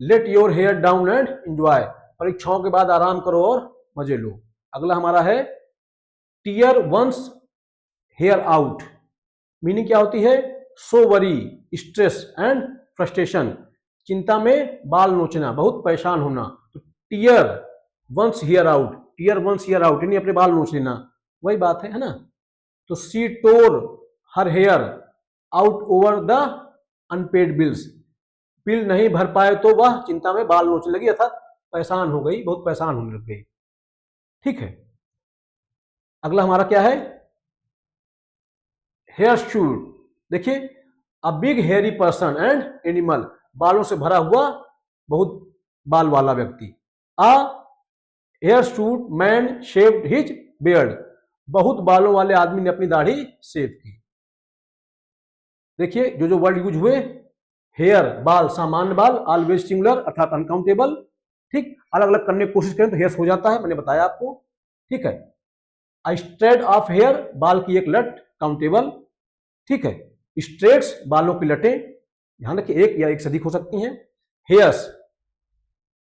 let your hair down and enjoy, परीक्षाओं के बाद आराम करो और मजे लो। अगला हमारा है tear one's hair out, meaning क्या होती है, so worry, stress and frustration, चिंता में बाल नोचना, बहुत परेशान होना। तो tear one's hair out, tear one's hair out यानी अपने बाल नोच लेना, वही बात है ना। तो she tore her hair out over the unpaid bills, bill नहीं भर पाए तो वह चिंता में बाल नोचने लगी, अर्थात परेशान हो गई, बहुत परेशान होने लग गई। ठीक है, अगला हमारा क्या है, हेयर शूट। देखिए, a big hairy person and animal, बालों से भरा हुआ बहुत बाल वाला व्यक्ति। A hirsute man shaved his beard, बहुत बालों वाले आदमी ने अपनी दाढ़ी शेव की। देखिए, जो जो वर्ड यूज हुए, हेयर बाल, सामान्य बाल, ऑलवेज सिंगुलर अर्थात अनकाउंटेबल। ठीक, अलग अलग करने की कोशिश करें तो हेयर्स हो जाता है, मैंने बताया आपको। ठीक है, अ स्ट्रेड ऑफ हेयर, बाल की एक लट, काउंटेबल। ठीक है, स्ट्रेट्स, बालों की लटें, ध्यान रखिए एक या एक से अधिक हो सकती हैं। हेयर्स,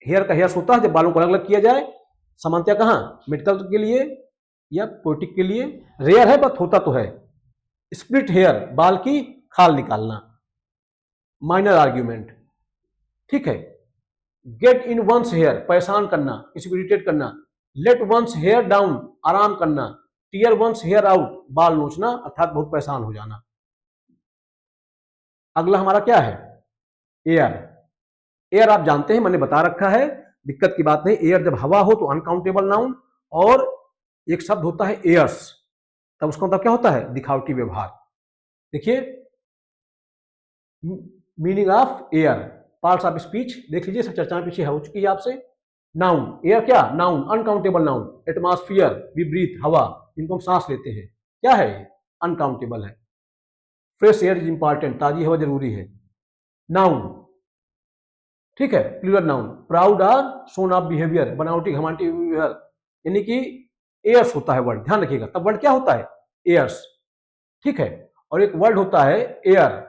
हेयर का हेयर्स होता है जब बालों को अलग अलग किया जाए, सामान्यतः कहाँ, मेडिकल के लिए या पोएटिक के लिए, रेयर है बट होता तो है। स्प्लिट हेयर, बाल की खाल निकालना, माइनर आर्ग्यूमेंट। ठीक है, गेट इन वंस हेयर, परेशान करना, किसी को इरिटेट करना। लेट वंस हेयर डाउन, आराम करना। टीयर वंस हेयर आउट, बाल नोचना अर्थात बहुत परेशान हो जाना। अगला हमारा क्या है, एयर। एयर आप जानते हैं, मैंने बता रखा है, दिक्कत की बात नहीं। एयर जब हवा हो तो अनकाउंटेबल नाउन, और एक शब्द होता है एयर्स, तब उसका मतलब क्या होता है, दिखावटी व्यवहार। देखिए, meaning of air, parts of speech देख लीजिए, सब चर्चा पीछे हो चुकी है आपसे। नाउन, एयर क्या, noun, uncountable noun. Atmosphere, we breathe, हवा, इनको हम सांस लेते हैं, क्या है, अनकाउंटेबल है। फ्रेश एयर इज इंपॉर्टेंट, ताजी हवा जरूरी है। नाउन, ठीक है, plural noun. Proud or shown off behaviour, बनावटी घमंडी बिहेवियर, यानी कि एयर्स होता है वर्ड, ध्यान रखिएगा, तब वर्ड क्या होता है, एयर्स। ठीक है, और एक वर्ड होता है एयर,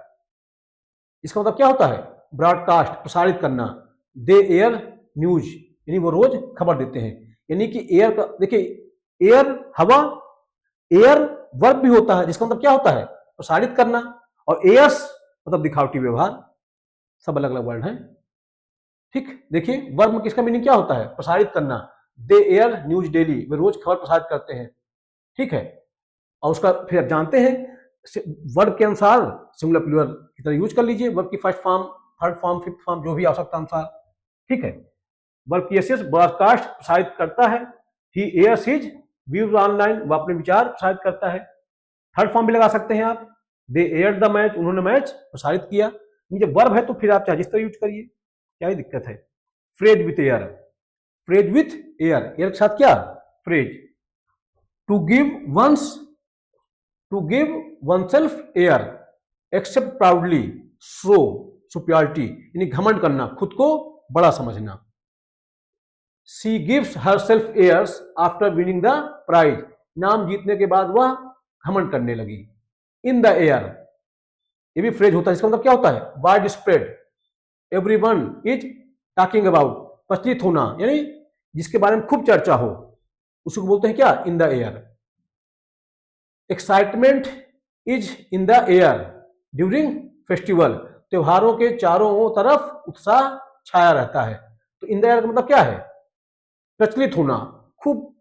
इसका मतलब क्या होता है, ब्रॉडकास्ट, प्रसारित करना। दे एयर न्यूज, यानी वो रोज खबर देते हैं। यानी कि एयर का, देखिए, एयर हवा, एयर वर्ब भी होता है जिसका मतलब क्या होता है, प्रसारित करना, और एयर्स मतलब दिखावटी व्यवहार, सब अलग अलग वर्ड हैं। ठीक, देखिए, वर्ब में किसका मीनिंग क्या होता है, प्रसारित करना। दे एयर न्यूज डेली, वे रोज खबर प्रसारित करते हैं। ठीक है, और उसका फिर आप जानते हैं, वर्ब के अनुसार सिंगुलर प्लूरल की तरह यूज कर लीजिए, वर्ब की first form, third form, fifth form, जो भी आवश्यकता अनुसार। ठीक है, वर्ब की एसेस, ब्रॉडकास्ट, प्रसारित करता है। ही एयर्स हिज व्यूज ऑनलाइन, वो अपने विचार प्रसारित करता है। थर्ड फॉर्म भी लगा सकते हैं आप, दे एयर द मैच, उन्होंने मैच प्रसारित किया। जब वर्ब है तो फिर आप चाहे जिस तरह यूज करिए, क्या ही दिक्कत है। Phrase with air, phrase with air, air के साथ क्या, phrase. To give one's, to give oneself air, except proudly, show superiority, यानी घमंड करना, खुद को बड़ा समझना। She gives herself airs after winning the prize, नाम जीतने के बाद वह घमंड करने लगी। इन द एयर, ये भी फ्रेज होता है, इसका मतलब क्या होता है, wide spread, everyone is talking about, प्रचलित होना, यानी जिसके बारे में खूब चर्चा हो, उसको बोलते हैं क्या, in the air. Excitement is in the air during festival, त्योहारों के चारों तरफ उत्साह छाया रहता है। तो इन द एयर का मतलब क्या है, प्रचलित होना, खूब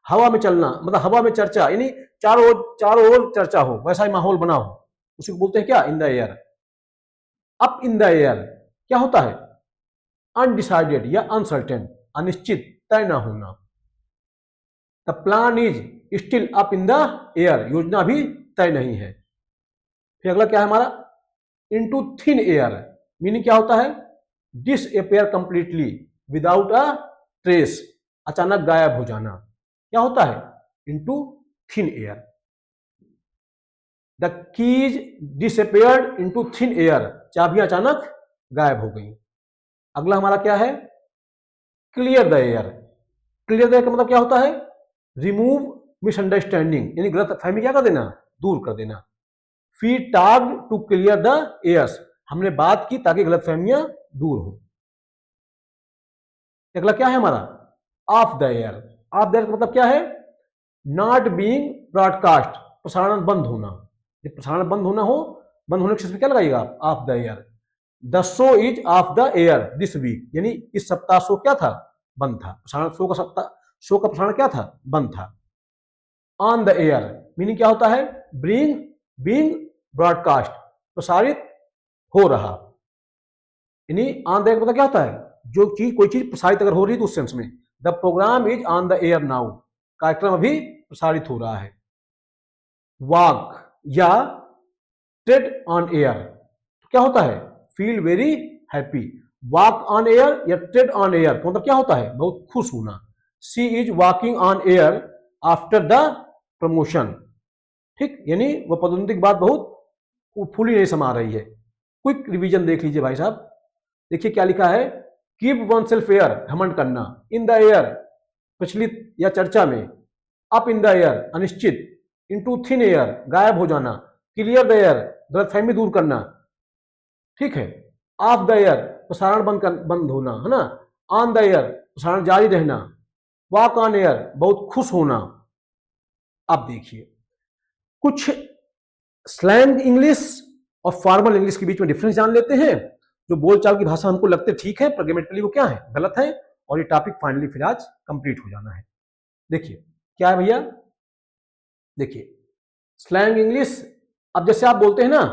हवा में चलना, मतलब हवा में चर्चा, यानी चारों ओर चर्चा हो, वैसा ही माहौल बना हो, उसी को बोलते हैं क्या, in the air. Up in the air क्या होता है, अनडिसाइडेड या अनसर्टेन, अनिश्चित, तय न होना। The plan is still up in the air, योजना भी तय नहीं है। फिर अगला क्या है हमारा, इनटू थिन एयर, मीनिंग क्या होता है, disappear completely, without a trace, अचानक गायब हो जाना, क्या होता है, into thin air. The keys disappeared into thin air, चाबियां अचानक गायब हो गई। अगला हमारा क्या है, clear the air. Clear the air का मतलब क्या होता है, रिमूव मिसअंडरस्टैंडिंग, यानी गलत फहमी क्या कर देना, दूर कर देना। We talked to clear the airs, हमने बात की ताकि गलत फहमियां दूर हो। अगला क्या है हमारा, of the air. Of the air का मतलब क्या है, नॉट बीइंग ब्रॉडकास्ट, प्रसारण बंद होना। जब प्रसारण बंद होना हो, बंद होने के क्षेत्र में क्या लगाइएगा, off the air. The show is off the air this week, यानी इस सप्ताह शो क्या था, बंद था, प्रसारण शो का सप्ताह, शो का प्रसारण क्या था, बंद था। ऑन द एयर मीनिंग क्या होता है, बीइंग ब्रॉडकास्ट, प्रसारित हो रहा। यानी ऑन द एयर पता क्या होता है, जो चीज कोई चीज प्रसारित अगर हो रही है तो उस सेंस में, the programme is on the air now, कार्यक्रम अभी प्रसारित हो रहा है। वॉक या ट्रेड ऑन एयर, तो क्या होता है, feel very happy. Walk on air या ट्रेड ऑन एयर मतलब क्या होता है, बहुत खुश होना। She is walking on air after the promotion, ठीक, यानी वह पदोन्नति के बाद बहुत फूली नहीं समा रही है। क्विक रिवीजन देख लीजिए भाई साहब, देखिए क्या लिखा है, कीप वन सेल्फ एयर, घमंड करना, इन द एयर, प्रचलित या चर्चा में, अप इन द एयर, अनिश्चित, इनटू थिन एयर, गायब हो जाना, क्लियर द एयर, गलतफहमी दूर करना, ठीक है, ऑफ द एयर, प्रसारण बंद होना, है ना, ऑन द एयर, प्रसारण जारी रहना, वॉक ऑन एयर, बहुत खुश होना। अब देखिए कुछ स्लैंग इंग्लिश और फॉर्मल इंग्लिश के बीच में डिफरेंस जान लेते हैं। जो बोलचाल की भाषा हमको लगते ठीक है, पर ग्रामेटिकली वो क्या है, गलत है। और ये टॉपिक फाइनली फिर आज कंप्लीट हो जाना है। देखिए क्या है भैया, देखिए स्लैंग इंग्लिश, अब जैसे आप बोलते हैं ना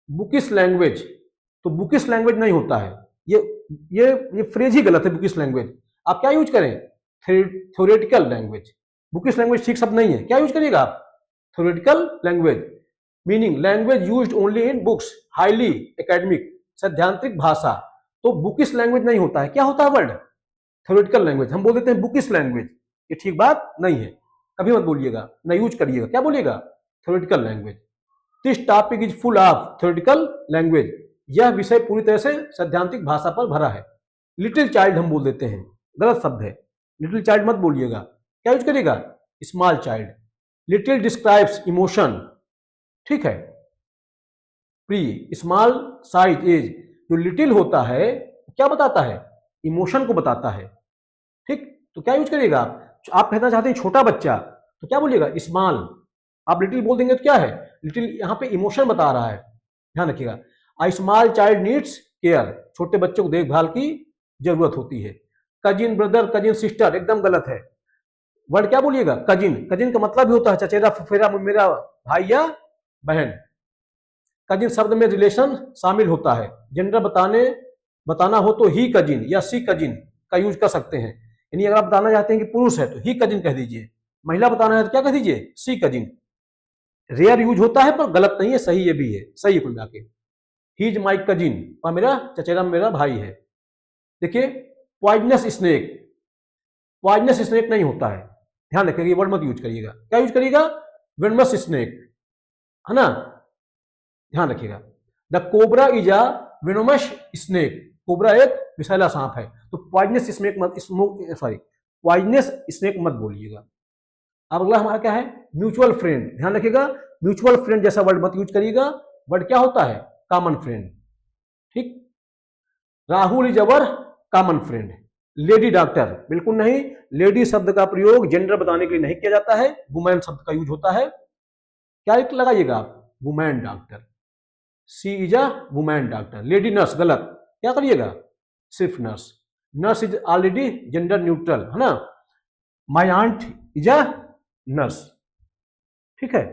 बुकिश लैंग्वेज, तो बुकिश लैंग्वेज नहीं होता है, ये फ्रेज ही गलत है। बुकिश लैंग्वेज आप क्या यूज करें, थ्योरेटिकल लैंग्वेज। बुकिश लैंग्वेज ठीक शब्द नहीं है, क्या यूज करिएगा आप, theoretical language, meaning language used only in books, highly academic, सैद्धांतिक भाषा। तो बुकिश लैंग्वेज नहीं होता है, क्या होता है वर्ड, थ्योरेटिकल लैंग्वेज। हम बोल देते हैं बुकिश लैंग्वेज, ये ठीक बात नहीं है, कभी मत बोलिएगा, ना यूज करिएगा, क्या बोलिएगा, theoretical language. This topic is full of theoretical language, यह विषय पूरी तरह से सैद्धांतिक भाषा पर भरा है। लिटिल चाइल्ड हम बोल देते हैं, गलत शब्द है, लिटिल चाइल्ड मत बोलिएगा, क्या यूज करिएगा, small child. Little describes emotion, ठीक है, प्री स्मॉल साइज एज, जो लिटिल होता है क्या बताता है, इमोशन को बताता है, ठीक। तो क्या यूज करिएगा आप कहना चाहते हैं छोटा बच्चा, तो क्या बोलिएगा, स्मॉल। आप लिटिल बोल देंगे तो क्या है, लिटिल यहाँ पे इमोशन बता रहा है, ध्यान रखिएगा। आई स्मॉल चाइल्ड नीड्स केयर, छोटे बच्चों को देखभाल की जरूरत होती है। कजिन ब्रदर, कजिन सिस्टर, एकदम गलत है। वर्ड क्या बोलिएगा, कजिन। कजिन का मतलब भी होता है चचेरा फुफेरा, मेरा भाई या बहन। कजिन शब्द में रिलेशन शामिल होता है। जेंडर बताना हो तो ही कजिन या सी कजिन का यूज कर सकते हैं। यानी अगर आप बताना चाहते हैं कि पुरुष है तो ही कजिन कह दीजिए, महिला बताना है तो क्या कह दीजिए, सी कजिन। रेयर यूज होता है पर गलत नहीं है, सही ये भी है, सही है कुल मिला के। ही इज माई कजिन, और मेरा चचेरा मेरा भाई है। देखिए पॉइजनस स्नेक, पॉइजनस स्नेक नहीं होता है, ध्यान रखिएगा, ये वर्ड मत यूज करिएगा। क्या यूज करिएगा, वेनमस स्नेक, है ना, ध्यान रखिएगा। The cobra is a venomous snake, cobra एक विषैला सांप है। तो पॉइजनस स्नेक मत, पॉइजनस स्नेक मत बोलिएगा। अब अगला हमारा क्या है, म्यूचुअल फ्रेंड, ध्यान रखिएगा, म्यूचुअल फ्रेंड जैसा वर्ड मत यूज करिएगा। वर्ड क्या होता है, कॉमन फ्रेंड, ठीक। Rahul is our common friend. Lady doctor, बिल्कुल नहीं, लेडी शब्द का प्रयोग जेंडर बताने के लिए नहीं किया जाता है, वुमेन शब्द का यूज होता है। क्या लगाइएगा आप, women doctor. She is a women doctor. Lady nurse, गलत, क्या करिएगा, सिर्फ nurse. Nurse is already gender neutral, है ना। My aunt is a nurse, ठीक है।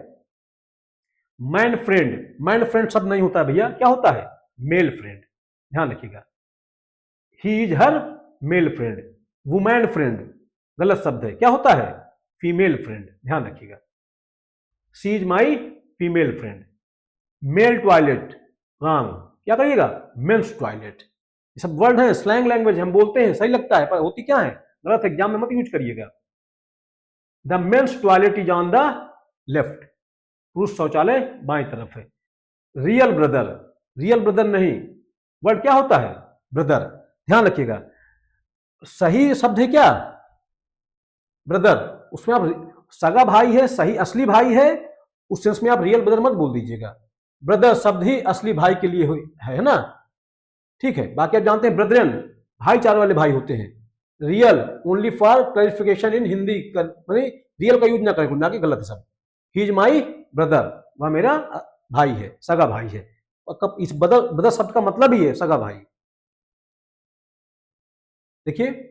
मैन फ्रेंड, मैन फ्रेंड शब्द नहीं होता है भैया, क्या होता है, मेल फ्रेंड, ध्यान रखिएगा। He is her male friend. Women friend गलत शब्द है, क्या होता है, फीमेल फ्रेंड, ध्यान रखिएगा। She is my female friend. Male toilet, wrong, क्या करिएगा, मेंस टॉयलेट। ये सब वर्ड है, स्लैंग लैंग्वेज, हम बोलते हैं सही लगता है पर होती क्या है, गलत, एग्जाम में मत यूज करिएगा। The men's toilet is on the left, पुरुष शौचालय बाएं तरफ है। रियल ब्रदर, रियल ब्रदर नहीं, वर्ड क्या होता है, ब्रदर, ध्यान रखिएगा। सही शब्द है क्या, ब्रदर, उसमें आप सगा भाई है, सही असली भाई है, उस सेंस में आप रियल ब्रदर मत बोल दीजिएगा। ब्रदर शब्द ही असली भाई के लिए है ना, ठीक है। बाकी आप जानते हैं ब्रदरन भाईचारे वाले भाई होते हैं। Real only for clarification in Hindi, real का यूज ना करें, ना कि गलत शब्द। ही इज माई ब्रदर, वह मेरा भाई है, सगा भाई है। इस ब्रदर शब्द का मतलब ही है सगा भाई। देखिए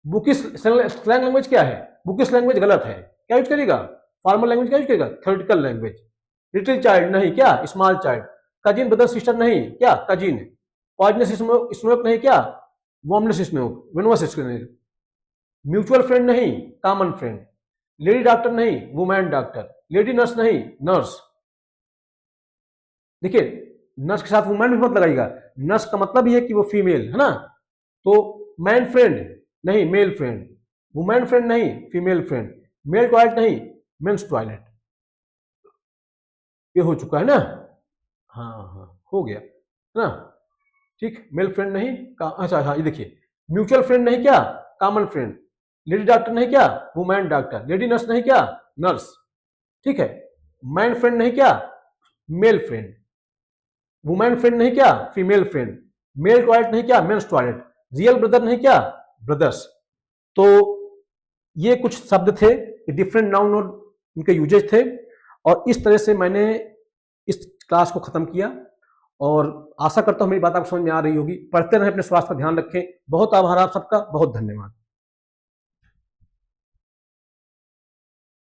बुकिश स्लैंग लैंग्वेज क्या है, बुकिश लैंग्वेज गलत है, क्या यूज करेगा, फॉर्मल लैंग्वेज क्या यूज करेगा, थ्योरेटिकल लैंग्वेज। लिटिल चाइल्ड नहीं, क्या, small child. Cousin brother sister नहीं, क्या, कजिन। पॉइजनस स्मोक नहीं क्या, वार्मलेस स्मोक, वेनोस स्मोक। म्यूचुअल फ्रेंड नहीं, कॉमन फ्रेंड। लेडी डॉक्टर नहीं, वुमेन डॉक्टर। लेडी नर्स नहीं, नर्स। देखिए नर्स के साथ वुमेन भी मत लगाइएगा, नर्स का मतलब ये है कि वो फीमेल है ना। तो मैन फ्रेंड नहीं, मेल फ्रेंड। वुमेन फ्रेंड नहीं, फीमेल फ्रेंड। मेल टॉयलेट नहीं, मेंस टॉयलेट। ये हो चुका है ना। हाँ हाँ हो गया है ना। ठीक, मेल फ्रेंड नहीं अच्छा हाँ ये देखिए, म्यूचुअल फ्रेंड नहीं क्या, कॉमन फ्रेंड। लेडी डॉक्टर नहीं क्या, वुमेन डॉक्टर। लेडी नर्स नहीं क्या, नर्स। ठीक है, मैन फ्रेंड नहीं क्या, मेल फ्रेंड। वुमेन फ्रेंड नहीं क्या, फीमेल फ्रेंड। मेल टॉयलेट नहीं क्या, मेंस टॉयलेट। रियल ब्रदर नहीं क्या, ब्रदर्स। तो ये कुछ शब्द थे, डिफरेंट नाउन और उनके यूजेज थे, और इस तरह से मैंने इस क्लास को खत्म किया। और आशा करता हूं मेरी बात आपको समझ में आ रही होगी। पढ़ते रहें, अपने स्वास्थ्य का ध्यान रखें। बहुत आभार आप सबका, बहुत धन्यवाद।